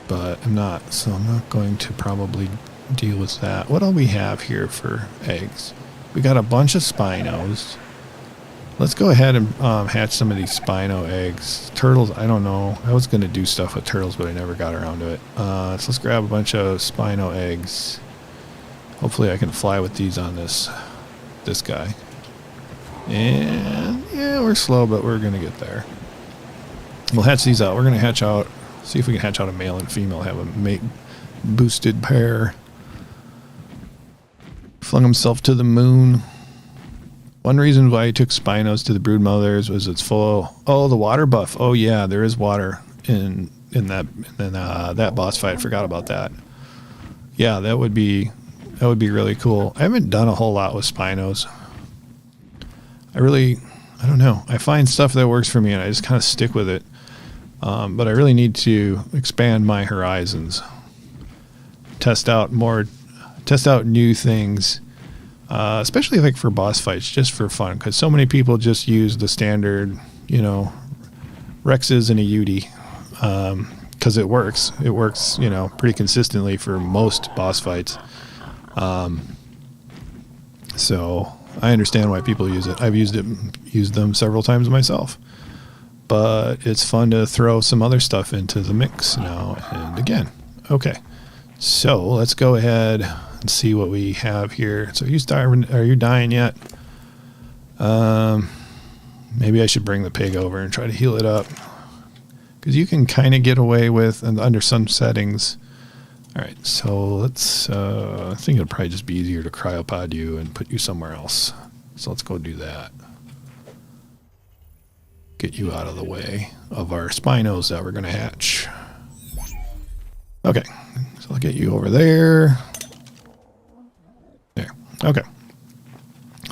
But I'm not, so I'm not going to probably deal with that. What do we have here for eggs? We got a bunch of Spinos. Let's go ahead and hatch some of these Spino eggs. Turtles, I don't know. I was going to do stuff with turtles, but I never got around to it. So let's grab a bunch of Spino eggs. Hopefully I can fly with these on this guy. And yeah, we're slow, but we're going to get there. We'll hatch these out. We're going to hatch out, see if we can hatch out a male and female, have a mate boosted pair. Flung himself to the moon. One reason why I took Spinos to the broodmothers was it's full. Oh, the water buff. Oh yeah, there is water in that boss fight. I forgot about that. Yeah, that would be really cool. I haven't done a whole lot with Spinos. I don't know. I find stuff that works for me and I just kind of stick with it. But I really need to expand my horizons. Test out new things. Especially like for boss fights, just for fun, because so many people just use the standard, Rexes and a Uti, because it works. It works, pretty consistently for most boss fights. So I understand why people use it. I've used them several times myself, but it's fun to throw some other stuff into the mix now and again. Okay, so let's go ahead and see what we have here. So are you dying yet? Maybe I should bring the pig over and try to heal it up, because you can kind of get away with, and under some settings. All right, so let's, I think it'll probably just be easier to cryopod you and put you somewhere else. So let's go do that. Get you out of the way of our Spinos that we're going to hatch. Okay, so I'll get you over there. There. Okay.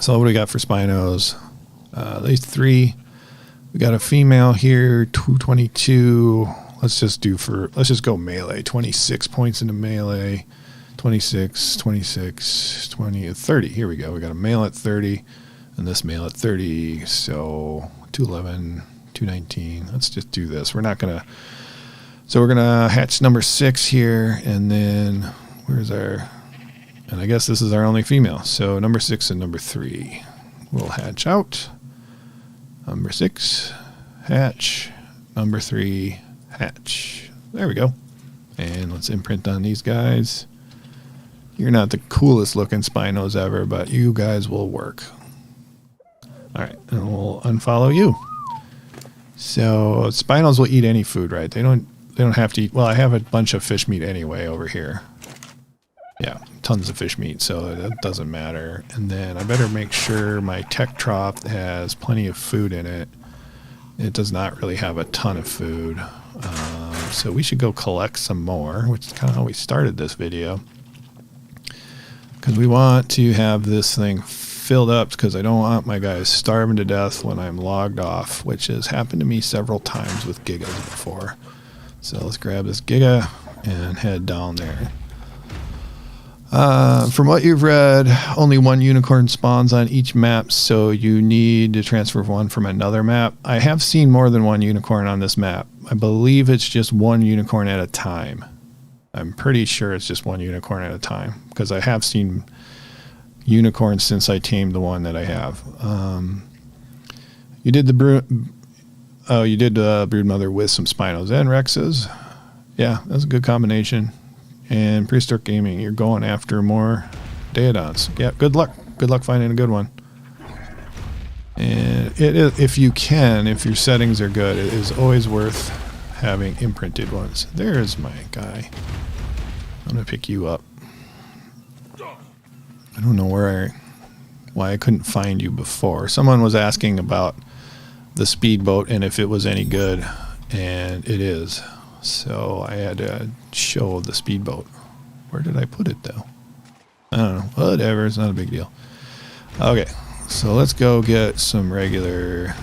So what do we got for Spinos? These 3 We got a female here, 222. Let's just go melee. 26 points into melee. 26, 26, 20, 30. Here we go. We got a male at 30 and this male at 30. So 211, 219. Let's just do this. We're going to hatch number 6 here. And then where's our, and I guess this is our only female. So number 6 and number 3 will hatch out. Number 6, hatch. Number 3, hatch. There we go. And let's imprint on these guys. You're not the coolest looking Spinos ever, but you guys will work. All right, and we'll unfollow you. So Spinos will eat any food, right? They don't have to eat. Well, I have a bunch of fish meat anyway over here. Yeah, tons of fish meat, so that doesn't matter. And then I better make sure my tech trough has plenty of food in it. It does not really have a ton of food. So we should go collect some more, which is kind of how we started this video. Because we want to have this thing filled up, because I don't want my guys starving to death when I'm logged off, which has happened to me several times with gigas before. So let's grab this giga and head down there. From what you've read, only one unicorn spawns on each map, so you need to transfer one from another map. I have seen more than one unicorn on this map. I believe it's just one unicorn at a time. I'm pretty sure it's just one unicorn at a time, because I have seen unicorns since I tamed the one that I have. You did the broodmother with some Spinos and Rexes. Yeah, that's a good combination. And Prehistoric Gaming, you're going after more Daedons. Yeah, good luck. Good luck finding a good one. And it is, if you can, if your settings are good, it is always worth having imprinted ones. There's my guy. I'm gonna pick you up. I don't know why I couldn't find you before. Someone was asking about the speedboat and if it was any good, and it is. So I had to show the speedboat. Where did I put it though? I don't know. Whatever, it's not a big deal. Okay, so let's go get some regular.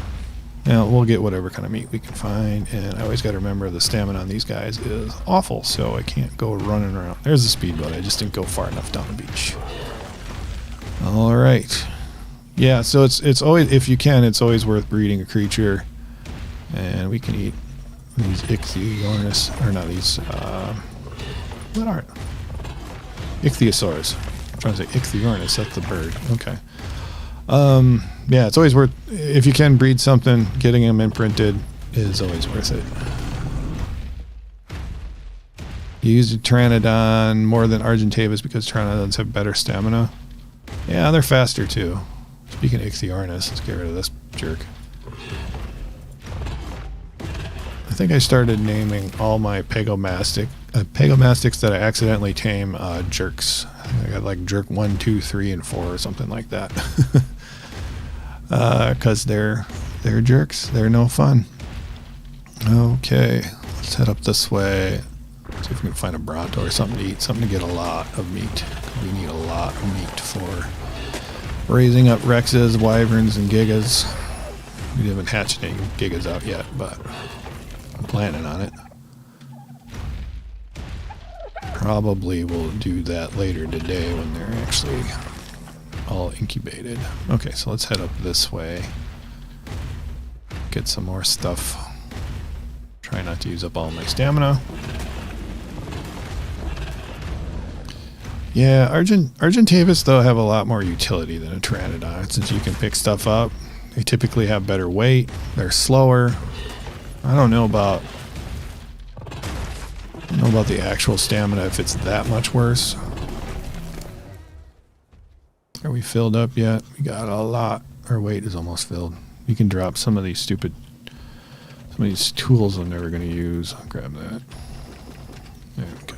We'll get whatever kind of meat we can find, and I always got to remember the stamina on these guys is awful, so I can't go running around. There's the speedboat. I just didn't go far enough down the beach. All right. Yeah, so it's always, if you can, it's always worth breeding a creature, and we can eat these ichthyornis, or not these. What are it? Ichthyosaurs. I'm trying to say ichthyornis. That's the bird. Okay. Yeah, it's always worth, if you can breed something, getting them imprinted is always worth it. You use a Pteranodon more than Argentavis because Pteranodons have better stamina. Yeah, they're faster too. Speaking of Ichthyornis, let's get rid of this jerk. I think I started naming all my Pagomastics that I accidentally tame jerks. I got like jerk 1, 2, 3, and 4 or something like that. Because they're jerks. They're no fun. Okay, let's head up this way. See if we can find a Bronto or something to eat. Something to get a lot of meat. We need a lot of meat for raising up Rexes, Wyverns, and Gigas. We haven't hatched any Gigas out yet, but I'm planning on it. Probably we'll do that later today when they're actually all incubated. Okay, so let's head up this way. Get some more stuff. Try not to use up all my stamina. Yeah, Argentavis though have a lot more utility than a Pteranodon, since you can pick stuff up. They typically have better weight. They're slower. I don't know about the actual stamina, if it's that much worse. Are we filled up yet? We got a lot. Our weight is almost filled. You can drop some of these tools I'm never going to use. I'll grab that. There we go.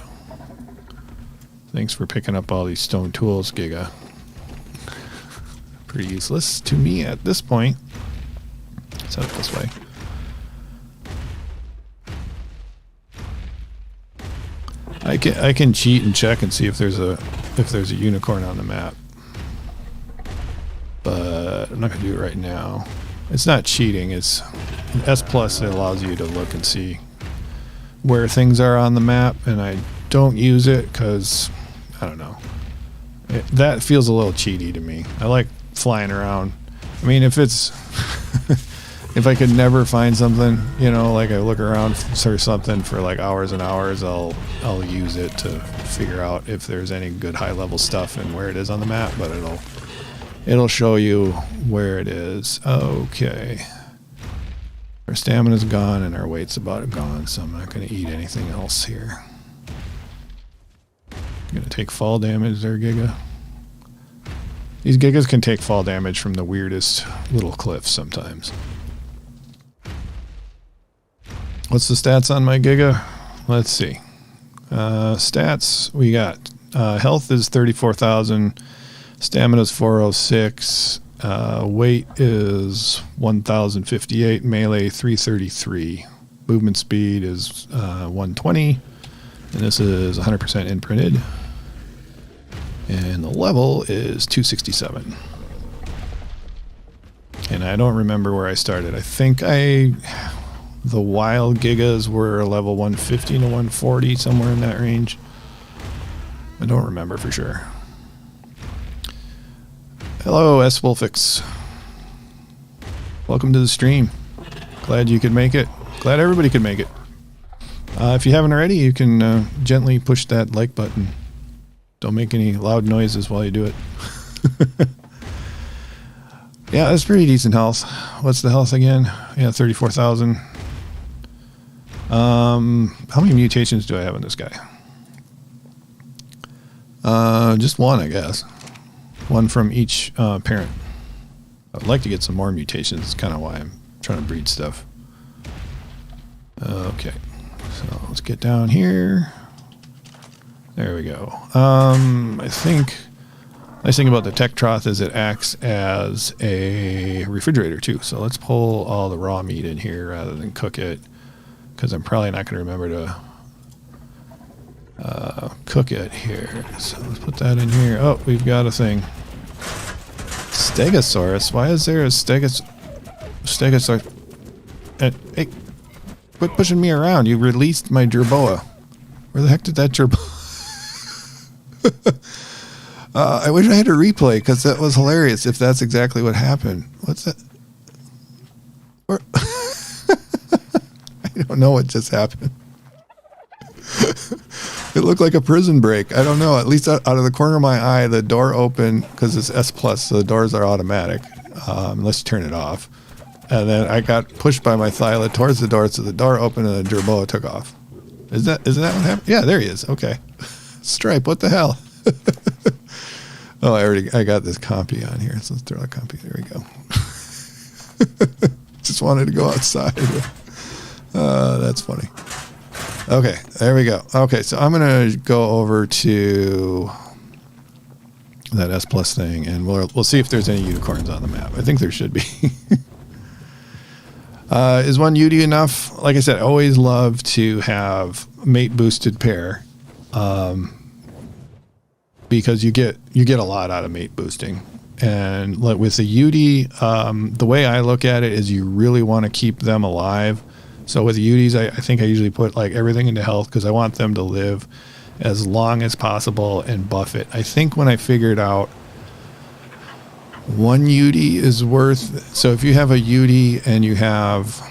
Thanks for picking up all these stone tools, Giga. Pretty useless to me at this point. Let's head up this way. I can cheat and check and see if there's a unicorn on the map, but I'm not gonna do it right now. It's not cheating. It's S Plus. It allows you to look and see where things are on the map, and I don't use it because I don't know. That feels a little cheaty to me. I like flying around. I mean, if it's if I could never find something, you know, like I look around for something for like hours and hours, I'll use it to figure out if there's any good high level stuff and where it is on the map, but it'll show you where it is. Okay. Our stamina's gone and our weight's about gone, so I'm not going to eat anything else here. I'm going to take fall damage there, Giga. These Gigas can take fall damage from the weirdest little cliffs sometimes. What's the stats on my Giga? Let's see. Stats, we got health is 34,000, stamina is 406, weight is 1,058, melee 333, movement speed is 120, and this is 100% imprinted. And the level is 267. And I don't remember where I started. I think the wild Gigas were level 150 to 140, somewhere in that range. I don't remember for sure. Hello, S. Wolfix. Welcome to the stream. Glad you could make it. Glad everybody could make it. If you haven't already, you can gently push that like button. Don't make any loud noises while you do it. Yeah, that's pretty decent health. What's the health again? Yeah, 34,000. How many mutations do I have in this guy? Just one, I guess. One from each parent. I'd like to get some more mutations. That's kind of why I'm trying to breed stuff. Okay, so let's get down here. There we go. I think nice thing about the Tech Trough is it acts as a refrigerator too. So let's pull all the raw meat in here rather than cook it, because I'm probably not going to remember to cook it here. So let's put that in here. Oh, we've got a thing. Stegosaurus. Why is there a Stegosaurus? Hey, quit pushing me around. You released my jerboa. Where the heck did that jerboa? I wish I had a replay because that was hilarious if that's exactly what happened. What's that? I don't know what just happened. It looked like a prison break. I don't know. At least out of the corner of my eye, the door opened because it's S+, so the doors are automatic unless you turn it off. And then I got pushed by my Thyla towards the door, so the door opened and the jerboa took off. Isn't that what happened? Yeah, there he is. Okay. Stripe, what the hell? Oh, I got this compy on here, so let's throw a compy. There we go. Just wanted to go outside. That's funny. Okay, there we go. Okay, so I'm gonna go over to that S+ thing, and we'll see if there's any unicorns on the map. I think there should be. Is one UD enough? Like I said, I always love to have mate boosted pair. Because you get a lot out of mate boosting, and like with the UD, the way I look at it is you really want to keep them alive. So with the UDs, I think I usually put like everything into health because I want them to live as long as possible and buff it. I think when I figured out one UD is worth, so if you have a UD and you have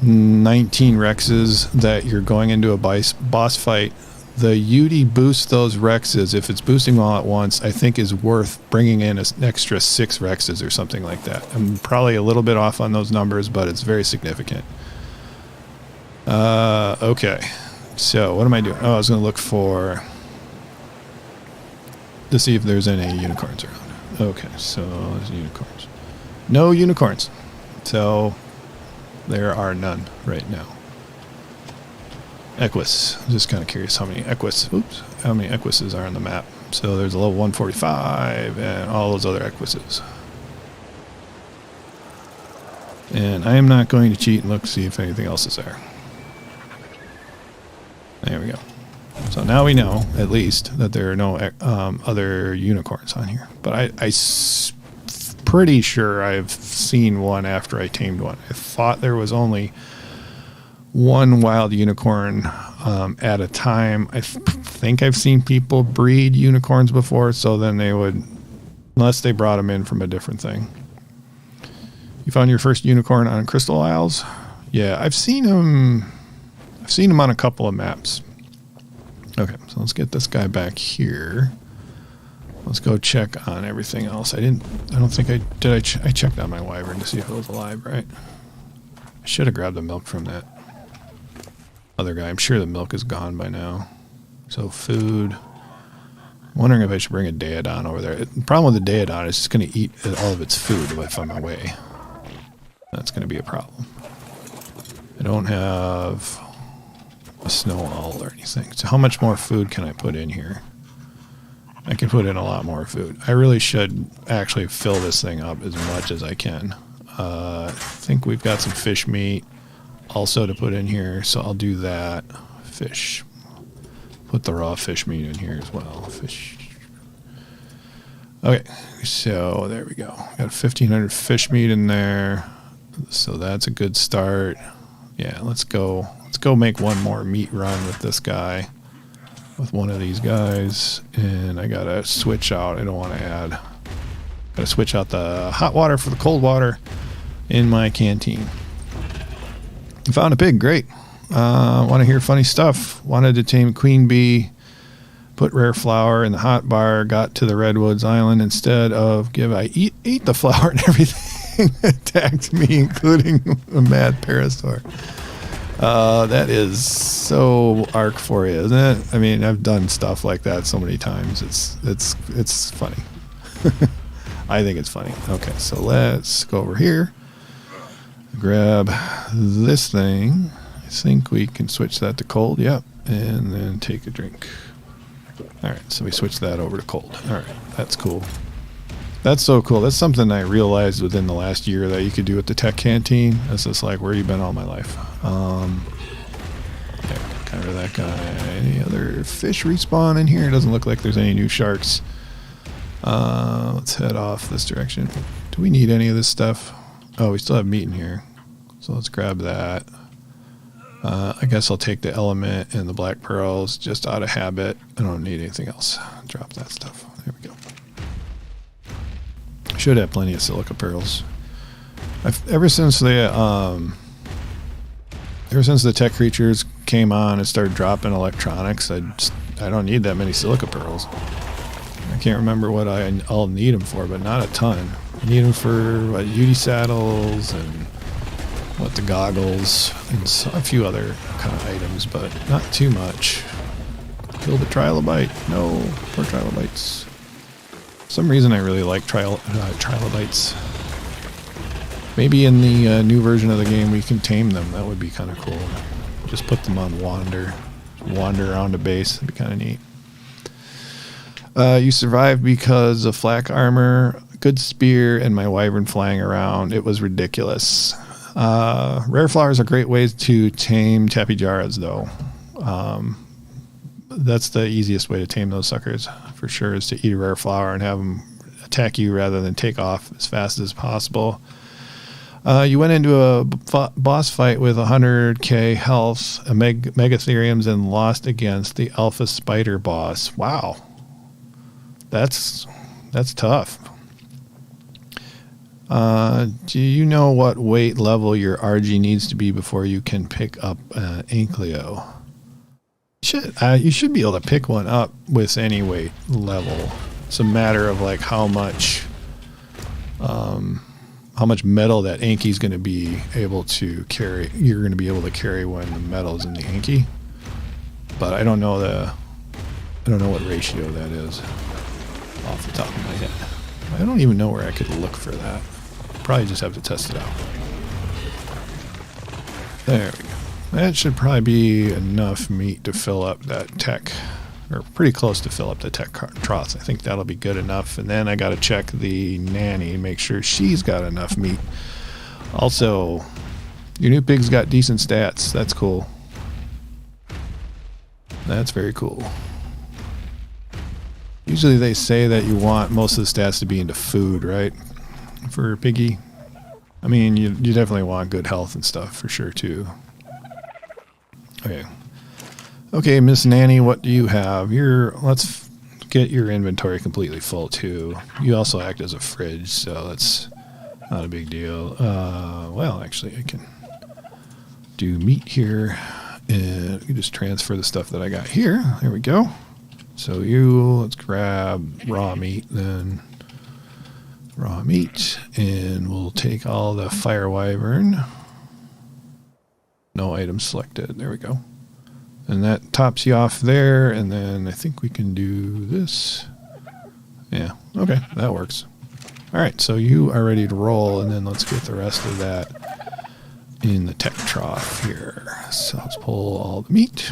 19 Rexes that you're going into a boss fight, the UD boosts those Rexes. If it's boosting all at once, I think is worth bringing in an extra 6 Rexes or something like that. I'm probably a little bit off on those numbers, but it's very significant. Okay. So what am I doing? Oh, I was going to look to see if there's any unicorns around. Okay, so there's unicorns. No unicorns. So there are none right now. Equus. I'm just kind of curious how many Equises are on the map. So there's a level 145 and all those other Equises. And I am not going to cheat and look to see if anything else is there. There we go. So now we know, at least, that there are no other unicorns on here. But I pretty sure I've seen one after I tamed one. I thought there was only one wild unicorn at a time. I think I've seen people breed unicorns before, so then they would, unless they brought them in from a different thing. You found your first unicorn on Crystal Isles? Yeah, I've seen them. I've seen them on a couple of maps. Okay, so let's get this guy back here. Let's go check on everything else. I don't think I did. I checked on my wyvern to see if it was alive, right? I should have grabbed the milk from that other guy. I'm sure the milk is gone by now. So food. I'm wondering if I should bring a Daedon over there. The problem with the Daedon is it's going to eat all of its food if I'm away. That's going to be a problem. I don't have a snow owl or anything. So how much more food can I put in here? I can put in a lot more food. I really should actually fill this thing up as much as I can. I think we've got some fish meat also to put in here, so I'll do that. Fish. Put the raw fish meat in here as well. Fish. Okay, so there we go. Got 1,500 fish meat in there, so that's a good start. Yeah, let's go. Let's go make one more meat run with this guy, with one of these guys, and I gotta switch out. I don't want to add. Gotta switch out the hot water for the cold water in my canteen. I found a pig. Great. Want to hear funny stuff. Wanted to tame queen bee. Put rare flower in the hot bar. Got to the redwoods island instead of give. I ate the flower and everything attacked me, including a mad parasaur. That is so Ark for you, isn't it? I mean, I've done stuff like that so many times. It's funny. I think it's funny. Okay, so let's go over here. Grab this thing. I think we can switch that to cold. Yep. And then take a drink. All right, so we switch that over to cold. All right, that's cool. That's so cool. That's something I realized within the last year that you could do with the tech canteen. That's just like, where you been all my life? There, cover that guy. Any other fish respawn in here? It doesn't look like there's any new sharks. Let's head off this direction. Do we need any of this stuff? Oh, we still have meat in here. So let's grab that. I guess I'll take the element and the black pearls just out of habit. I don't need anything else. Drop that stuff. There we go. Should have plenty of silica pearls. Ever since the tech creatures came on and started dropping electronics, I don't need that many silica pearls. I can't remember what I'll need them for, but not a ton. I need them for what, UD saddles and the goggles and a few other kind of items, but not too much. Kill the trilobite. No, poor trilobites. For some reason I really like trilobites. Maybe in the new version of the game we can tame them. That would be kind of cool. Just put them on wander around a base. That'd be kind of neat. You survived because of flak armor, good spear, and my wyvern flying around. It was ridiculous. Rare flowers are great ways to tame tapijaras, though. That's the easiest way to tame those suckers, for sure, is to eat a rare flower and have them attack you rather than take off as fast as possible. You went into a boss fight with 100k health, megatheriums, and lost against the alpha spider boss. Wow. That's tough. Do you know what weight level your RG needs to be before you can pick up an Ankylo? You should be able to pick one up with any weight level. It's a matter of like how much metal that Anky's going to be able to carry. You're going to be able to carry when the metal's in the Anky. But I don't know what ratio that is off the top of my head. I don't even know where I could look for that. Probably just have to test it out. There we go. That should probably be enough meat to fill up that tech, or pretty close to fill up the tech troughs. I think that'll be good enough. And then I got to check the nanny, make sure she's got enough meat. Also, your new pig's got decent stats. That's cool. That's very cool. Usually they say that you want most of the stats to be into food, right? for piggy. I mean, you definitely want good health and stuff for sure too. Okay. Okay, Miss Nanny, what do you have? Let's get your inventory completely full too. You also act as a fridge, so that's not a big deal. Well, actually, I can do meat here, and we can just transfer the stuff that I got here. There we go. So let's grab raw meat then. Raw meat, and we'll take all the fire wyvern. No items selected. There we go. And that tops you off there, and then I think we can do this. Yeah, okay, that works. All right, so you are ready to roll, and then let's get the rest of that in the tech trough here. So let's pull all the meat.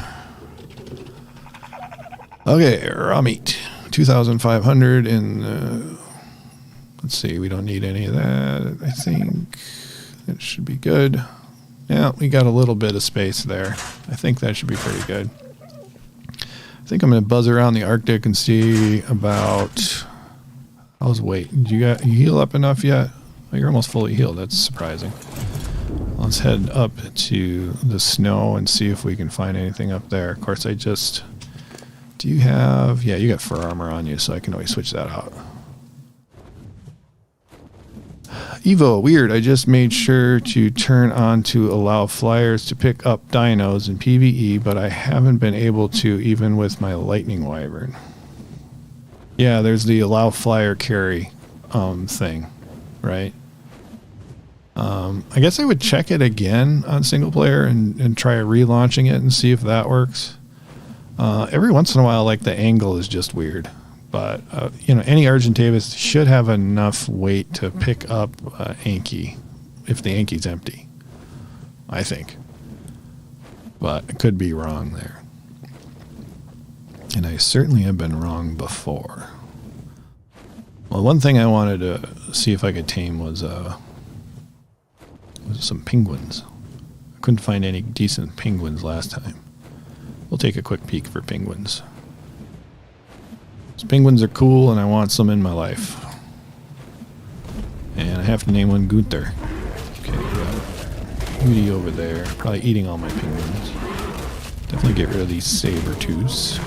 Okay, raw meat, 2,500, and let's see, we don't need any of that. I think it should be good. Yeah, we got a little bit of space there. I think that should be pretty good. I think I'm going to buzz around the Arctic and see about... How's weight? You heal up enough yet? Oh, you're almost fully healed. That's surprising. Let's head up to the snow and see if we can find anything up there. Of course, do you have... Yeah, you got fur armor on you, so I can always switch that out. Evo, weird. I just made sure to turn on to allow flyers to pick up dinos in PvE, but I haven't been able to even with my lightning wyvern. Yeah, there's the allow flyer carry thing, right? I guess I would check it again on single player and try relaunching it and see if that works. Every once in a while, like, the angle is just weird. But, any Argentavis should have enough weight to pick up Anki if the Anki's empty, I think. But I could be wrong there. And I certainly have been wrong before. Well, one thing I wanted to see if I could tame was some penguins. I couldn't find any decent penguins last time. We'll take a quick peek for penguins. Penguins are cool, and I want some in my life. And I have to name one Gunther. Okay, Beauty over there. Probably eating all my penguins. Definitely get rid of these saber-tooths.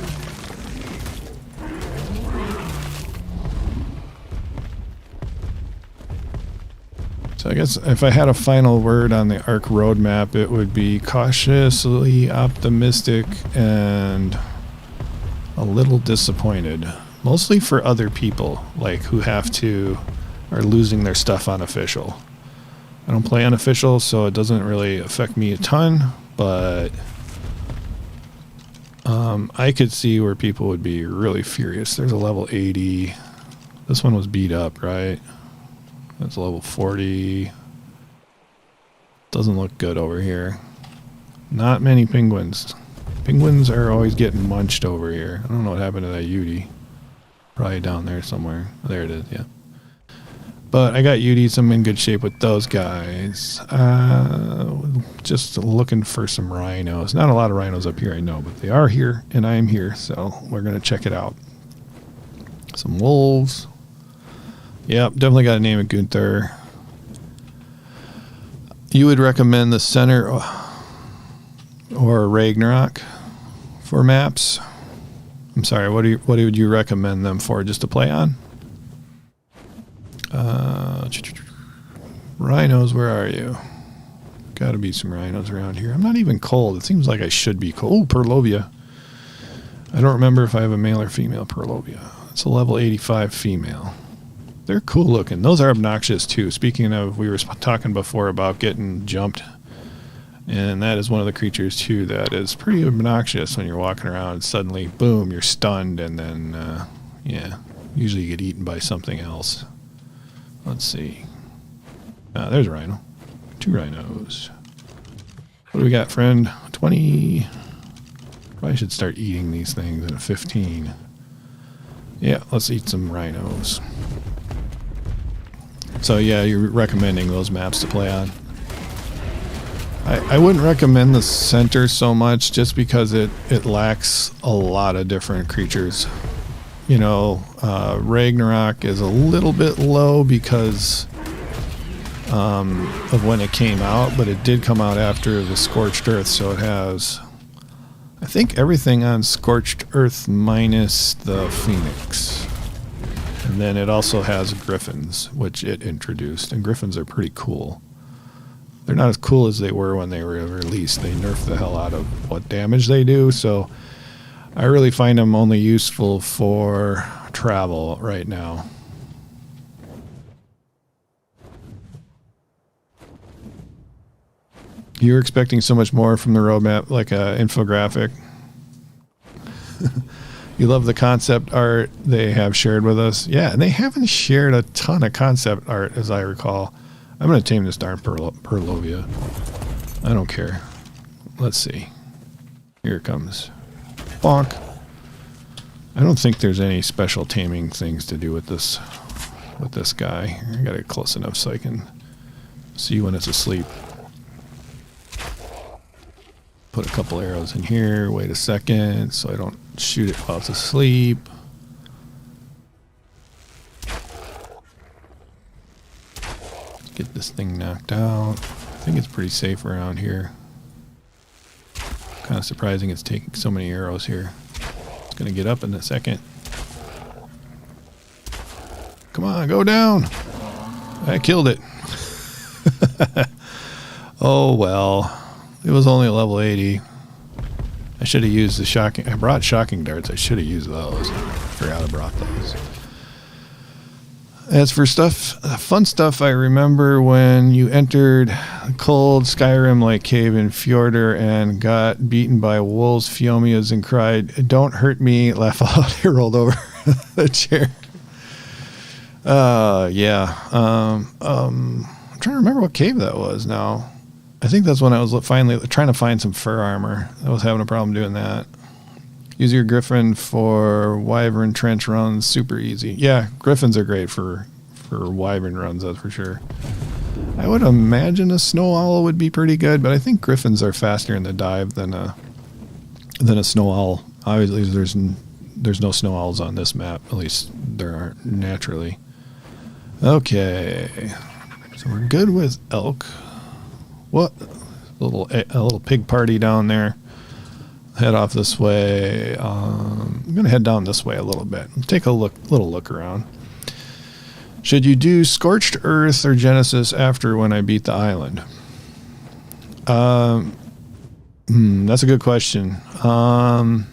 So I guess if I had a final word on the Ark roadmap, it would be cautiously optimistic and a little disappointed. Mostly for other people, like, who are losing their stuff unofficial. I don't play unofficial, so it doesn't really affect me a ton, but I could see where people would be really furious. There's a level 80. This one was beat up, right? That's a level 40. Doesn't look good over here. Not many penguins. Penguins are always getting munched over here. I don't know what happened to that Yudi. Probably down there somewhere. There it is, yeah. But I got Udis. I'm in good shape with those guys. Just looking for some rhinos. Not a lot of rhinos up here, I know, but they are here, and I am here, so we're going to check it out. Some wolves. Yep, definitely got to name it Gunther. You would recommend the center or Ragnarok for maps? I'm sorry, what would you recommend them for, just to play on? Rhinos, where are you? Got to be some rhinos around here. I'm not even cold. It seems like I should be cold. Oh, Perlovia. I don't remember if I have a male or female Perlovia. It's a level 85 female. They're cool looking. Those are obnoxious too. Speaking of, we were talking before about getting jumped. And that is one of the creatures, too, that is pretty obnoxious when you're walking around and suddenly, boom, you're stunned, and then, yeah, usually you get eaten by something else. Let's see. There's a rhino. 2 rhinos. What do we got, friend? 20. Probably should start eating these things at a 15. Yeah, let's eat some rhinos. So, yeah, you're recommending those maps to play on. I wouldn't recommend the center so much just because it lacks a lot of different creatures. Ragnarok is a little bit low because of when it came out, but it did come out after the Scorched Earth, so it has, I think, everything on Scorched Earth minus the Phoenix. And then it also has Griffins, which it introduced, and Griffins are pretty cool. They're not as cool as they were when they were released. They nerfed the hell out of what damage they do, so I really find them only useful for travel right now. You're expecting so much more from the roadmap, like an infographic. You love the concept art they have shared with us. Yeah, and they haven't shared a ton of concept art, as I recall. I'm going to tame this darn Purlovia. I don't care. Let's see. Here it comes. Bonk. I don't think there's any special taming things to do with this guy. I got it close enough so I can see when it's asleep. Put a couple arrows in here. Wait a second so I don't shoot it while it's asleep. Let's get this thing knocked out. I think it's pretty safe around here. Kind of surprising it's taking so many arrows here. It's going to get up in a second. Come on, go down. I killed it. Oh well. It was only a level 80. I should have used the shocking... I brought shocking darts. I should have used those. I forgot I brought those. As for stuff, fun stuff, I remember when you entered cold Skyrim-like cave in Fjordur and got beaten by wolves, Fiomias, and cried, "Don't hurt me," laugh out. I rolled over the chair. Yeah. I'm trying to remember what cave that was now. I think that's when I was finally trying to find some fur armor. I was having a problem doing that. Use your Griffin for Wyvern trench runs. Super easy. Yeah, Griffins are great for Wyvern runs, that's for sure. I would imagine a Snow Owl would be pretty good, but I think Griffins are faster in the dive than a Snow Owl. Obviously, there's no Snow Owls on this map. At least there aren't naturally. Okay. So we're good with elk. What? A little pig party down there. Head off this way. I'm going to head down this way a little bit. Take a little look around. Should you do Scorched Earth or Genesis after when I beat the island? That's a good question. I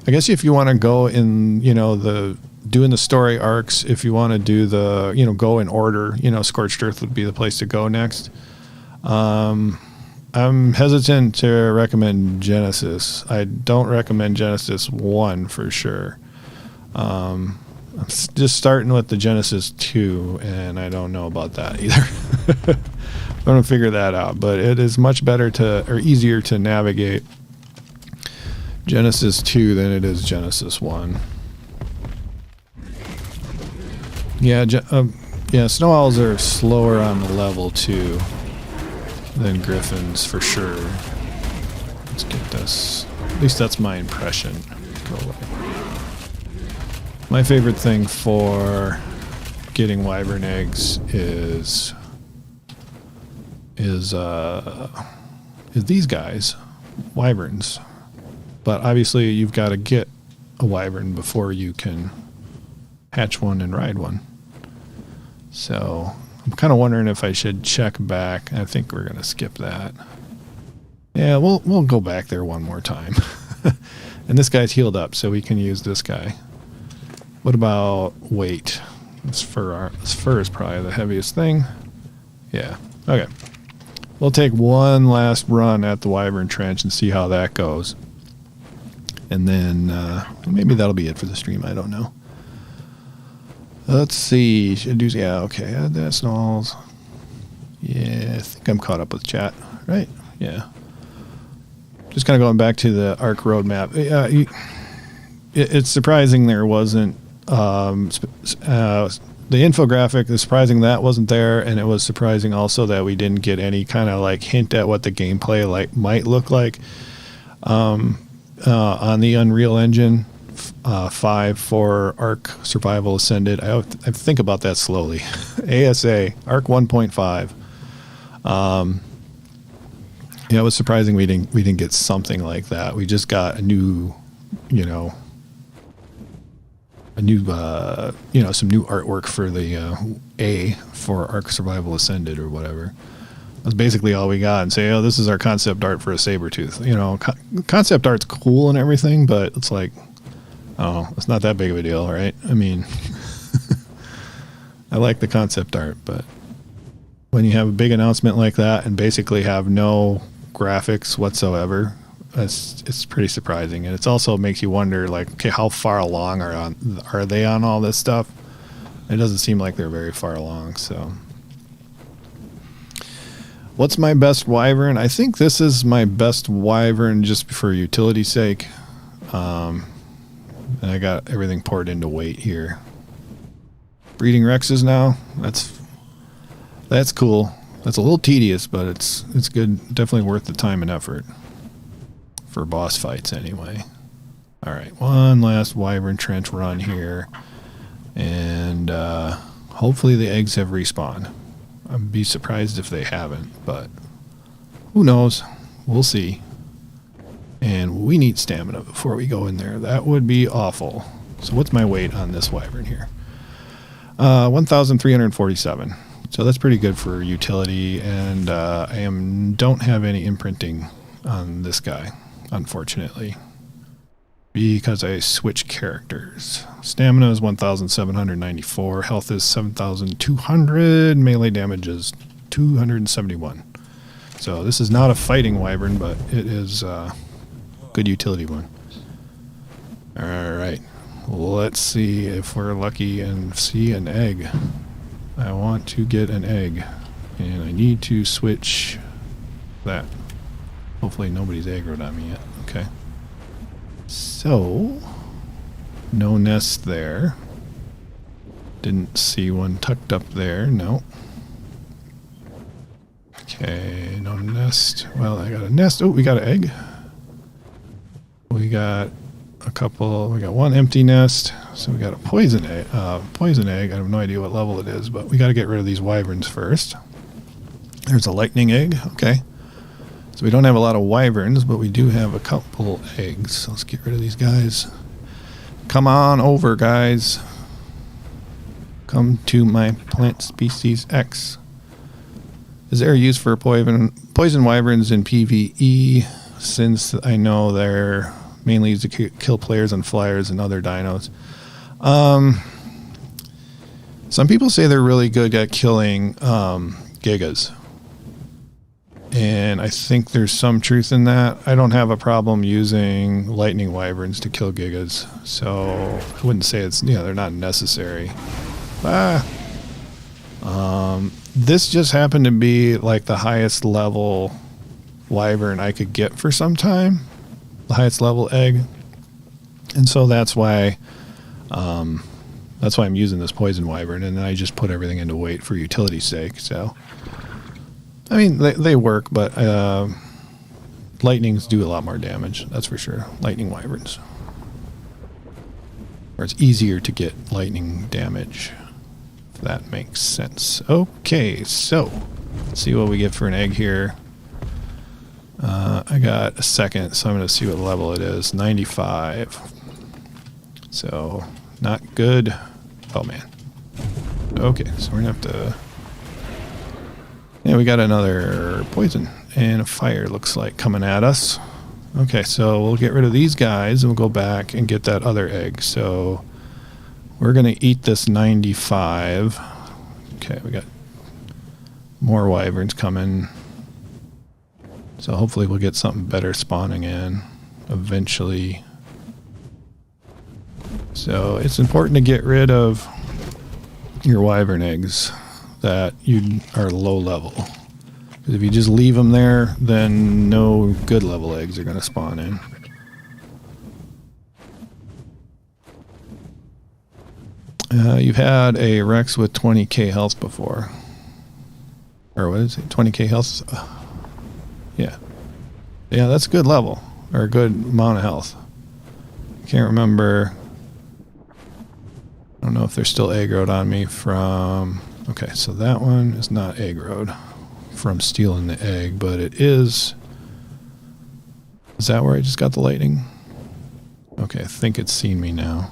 guess if you want to go in, doing the story arcs, if you want to do the, go in order, Scorched Earth would be the place to go next. I'm hesitant to recommend Genesis. I don't recommend Genesis 1 for sure. I'm just starting with the Genesis 2, and I don't know about that either. I'm going to figure that out, but it is much better or easier to navigate Genesis 2 than it is Genesis 1. Yeah, Snow Owls are slower on the level 2 than Griffins for sure. Let's get this. At least that's my impression. Go away. My favorite thing for getting Wyvern eggs is these guys, Wyverns. But obviously you've got to get a Wyvern before you can hatch one and ride one. So I'm kind of wondering if I should check back. I think we're going to skip that. Yeah, we'll go back there one more time. And this guy's healed up, so we can use this guy. What about weight? This fur is probably the heaviest thing. Yeah, okay. We'll take one last run at the Wyvern Trench and see how that goes. And then maybe that'll be it for the stream. I don't know. Let's see. Yeah, okay. That's Snalls. Yeah, I think I'm caught up with chat. Right? Yeah. Just kind of going back to the Ark roadmap. It's surprising there wasn't the infographic. It's surprising that wasn't there, and it was surprising also that we didn't get any kind of like hint at what the gameplay might look like on the Unreal Engine 5 for Ark Survival Ascended. I think about that slowly. ASA, Ark 1.5. Yeah, it was surprising we didn't get something like that. We just got a new, some new artwork for the A for Ark Survival Ascended or whatever. That's basically all we got, and say, oh, this is our concept art for a Sabertooth. Concept art's cool and everything, but it's like, oh, it's not that big of a deal, right? I mean, I like the concept art, but when you have a big announcement like that and basically have no graphics whatsoever, it's pretty surprising. And it also makes you wonder, like, okay, how far along are they on all this stuff? It doesn't seem like they're very far along, so... What's my best Wyvern? I think this is my best Wyvern just for utility's sake. And I got everything poured into weight here. Breeding Rexes now. That's cool. That's a little tedious, but it's good. Definitely worth the time and effort. For boss fights anyway. Alright, one last Wyvern trench run here. And hopefully the eggs have respawned. I'd be surprised if they haven't, but who knows? We'll see. And we need stamina before we go in there. That would be awful. So what's my weight on this Wyvern here? 1,347. So that's pretty good for utility, and I don't have any imprinting on this guy, unfortunately, because I switch characters. Stamina is 1,794. Health is 7,200. Melee damage is 271. So this is not a fighting Wyvern, but it is a good utility one. Alright. Let's see if we're lucky and see an egg. I want to get an egg. And I need to switch that. Hopefully nobody's aggroed on me yet. Okay. So, no nest there. Didn't see one tucked up there. No. Okay, no nest. Well, I got a nest. Oh, we got an egg. We got a couple. We got one empty nest. So we got a poison egg. I have no idea what level it is, but we got to get rid of these wyverns first. There's a lightning egg. Okay. So we don't have a lot of wyverns, but we do have a couple eggs. So let's get rid of these guys. Come on over, guys. Come to my plant species X. Is there a use for poison wyverns in PvE? Since I know they're mainly used to kill players on flyers and other dinos. Some people say they're really good at killing gigas. And I think there's some truth in that. I don't have a problem using lightning wyverns to kill gigas. So I wouldn't say it's, they're not necessary. This just happened to be like the highest level wyvern I could get for some time. The highest level egg. And so that's why I'm using this poison wyvern, and then I just put everything into weight for utility's sake. So I mean, they work, but lightnings do a lot more damage, that's for sure. Lightning wyverns. Or it's easier to get lightning damage, if that makes sense. Okay, so let's see what we get for an egg here. I got a second, so I'm going to see what level it is. 95. So, not good. Oh, man. Okay, so we're going to have to... Yeah, we got another poison and a fire, looks like, coming at us. Okay, so we'll get rid of these guys and we'll go back and get that other egg. So we're going to eat this 95. Okay, we got more wyverns coming. So hopefully we'll get something better spawning in eventually. So it's important to get rid of your wyvern eggs that you are low level. Because if you just leave them there, then no good level eggs are going to spawn in. You've had a Rex with 20k health before. Or what is it? 20k health? Yeah. Yeah, that's a good level. Or a good amount of health. Can't remember. I don't know if they're still aggroed on me from... Okay, so that one is not aggroed from stealing the egg, but it is... Is that where I just got the lightning? Okay, I think it's seen me now.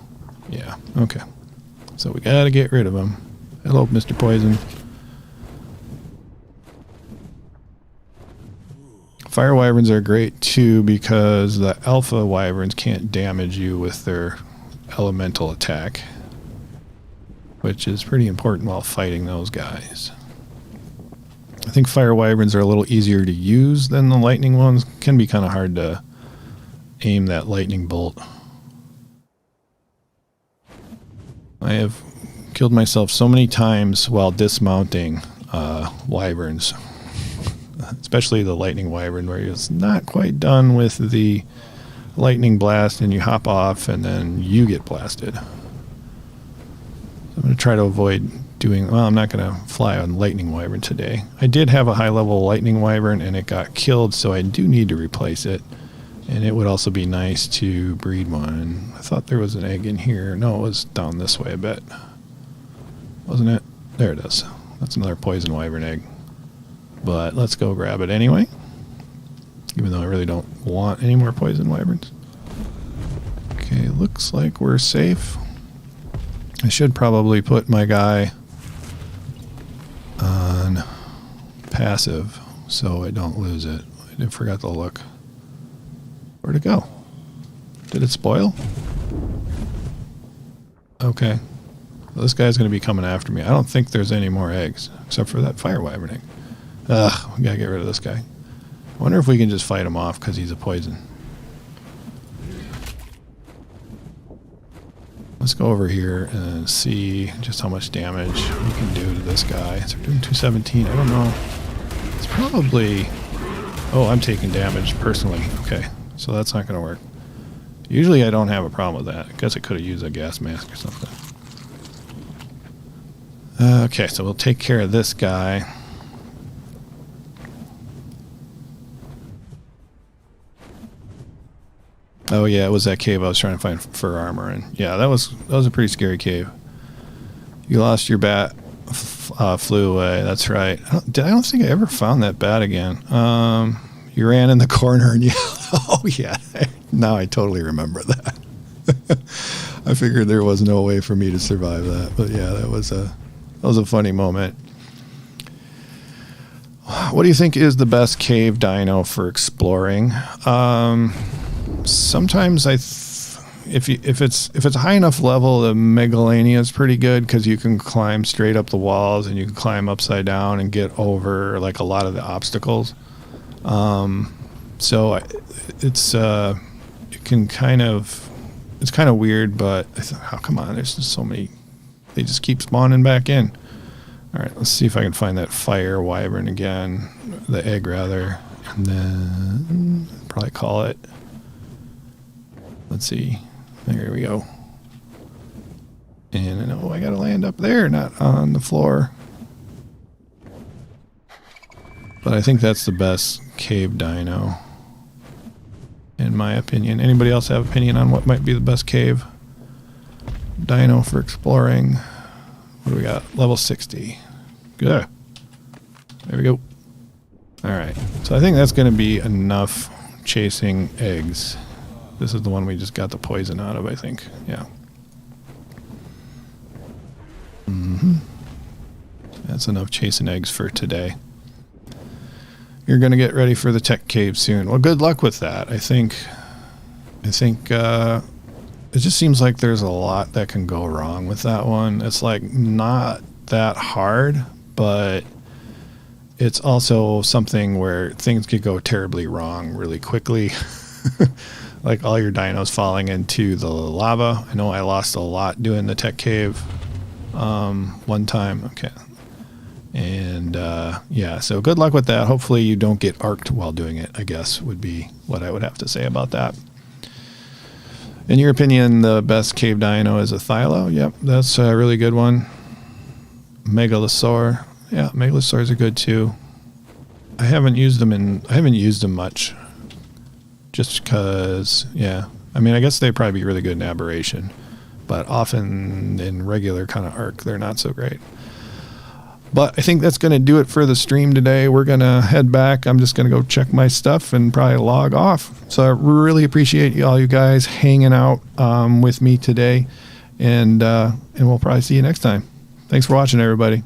Yeah, okay. So we gotta get rid of him. Hello, Mr. Poison. Fire wyverns are great too because the alpha wyverns can't damage you with their elemental attack, which is pretty important while fighting those guys. I think fire wyverns are a little easier to use than the lightning ones. Can be kind of hard to aim that lightning bolt. I have killed myself so many times while dismounting wyverns. Especially the lightning wyvern, where it's not quite done with the lightning blast and you hop off and then you get blasted. So I'm going to try to avoid doing... Well, I'm not going to fly on lightning wyvern today. I did have a high level lightning wyvern and it got killed, so I do need to replace it. And it would also be nice to breed one. I thought there was an egg in here. No, it was down this way a bit. Wasn't it? There it is. That's another poison wyvern egg. But let's go grab it anyway. Even though I really don't want any more poison wyverns. Okay, looks like we're safe. I should probably put my guy on passive so I don't lose it. I forgot to look. Where'd it go? Did it spoil? Okay. Well, this guy's going to be coming after me. I don't think there's any more eggs, except for that fire wyvern egg. Ugh, we gotta get rid of this guy. I wonder if we can just fight him off because he's a poison. Let's go over here and see just how much damage we can do to this guy. So we're doing 217. I don't know. It's probably... Oh, I'm taking damage personally. Okay, so that's not going to work. Usually I don't have a problem with that. I guess I could have used a gas mask or something. Okay, so we'll take care of this guy. Oh yeah, it was that cave I was trying to find fur armor in. Yeah, that was a pretty scary cave. You lost your bat, flew away. That's right. I don't think I ever found that bat again. You ran in the corner and oh yeah, now I totally remember that. I figured there was no way for me to survive that, but yeah, that was a funny moment. What do you think is the best cave dino for exploring? Sometimes if it's a high enough level, the Megalania is pretty good because you can climb straight up the walls and you can climb upside down and get over like a lot of the obstacles. So it's kind of weird, but oh, come on, there's just so many. They just keep spawning back in. All right, let's see if I can find that fire wyvern again, the egg rather, and then probably call it. Let's see. There we go. And I know I gotta land up there, not on the floor. But I think that's the best cave dino, in my opinion. Anybody else have opinion on what might be the best cave dino for exploring? What do we got? Level 60. Good. There we go. Alright. So I think that's going to be enough chasing eggs. This is the one we just got the poison out of, I think. Yeah. That's enough chasing eggs for today. You're going to get ready for the tech cave soon. Well, good luck with that. I think it just seems like there's a lot that can go wrong with that one. It's like not that hard, but it's also something where things could go terribly wrong really quickly. Like all your dinos falling into the lava. I know I lost a lot doing the tech cave one time. Okay. And yeah, so good luck with that. Hopefully you don't get arked while doing it, I guess, would be what I would have to say about that. In your opinion, the best cave dino is a Thylo? Yep, that's a really good one. Megalosaur. Yeah, Megalosaurs are good too. I haven't used them much. Just because, yeah, I mean, I guess they'd probably be really good in Aberration, but often in regular kind of Ark, they're not so great. But I think that's going to do it for the stream today. We're going to head back. I'm just going to go check my stuff and probably log off. So I really appreciate all you guys hanging out with me today. And we'll probably see you next time. Thanks for watching, everybody.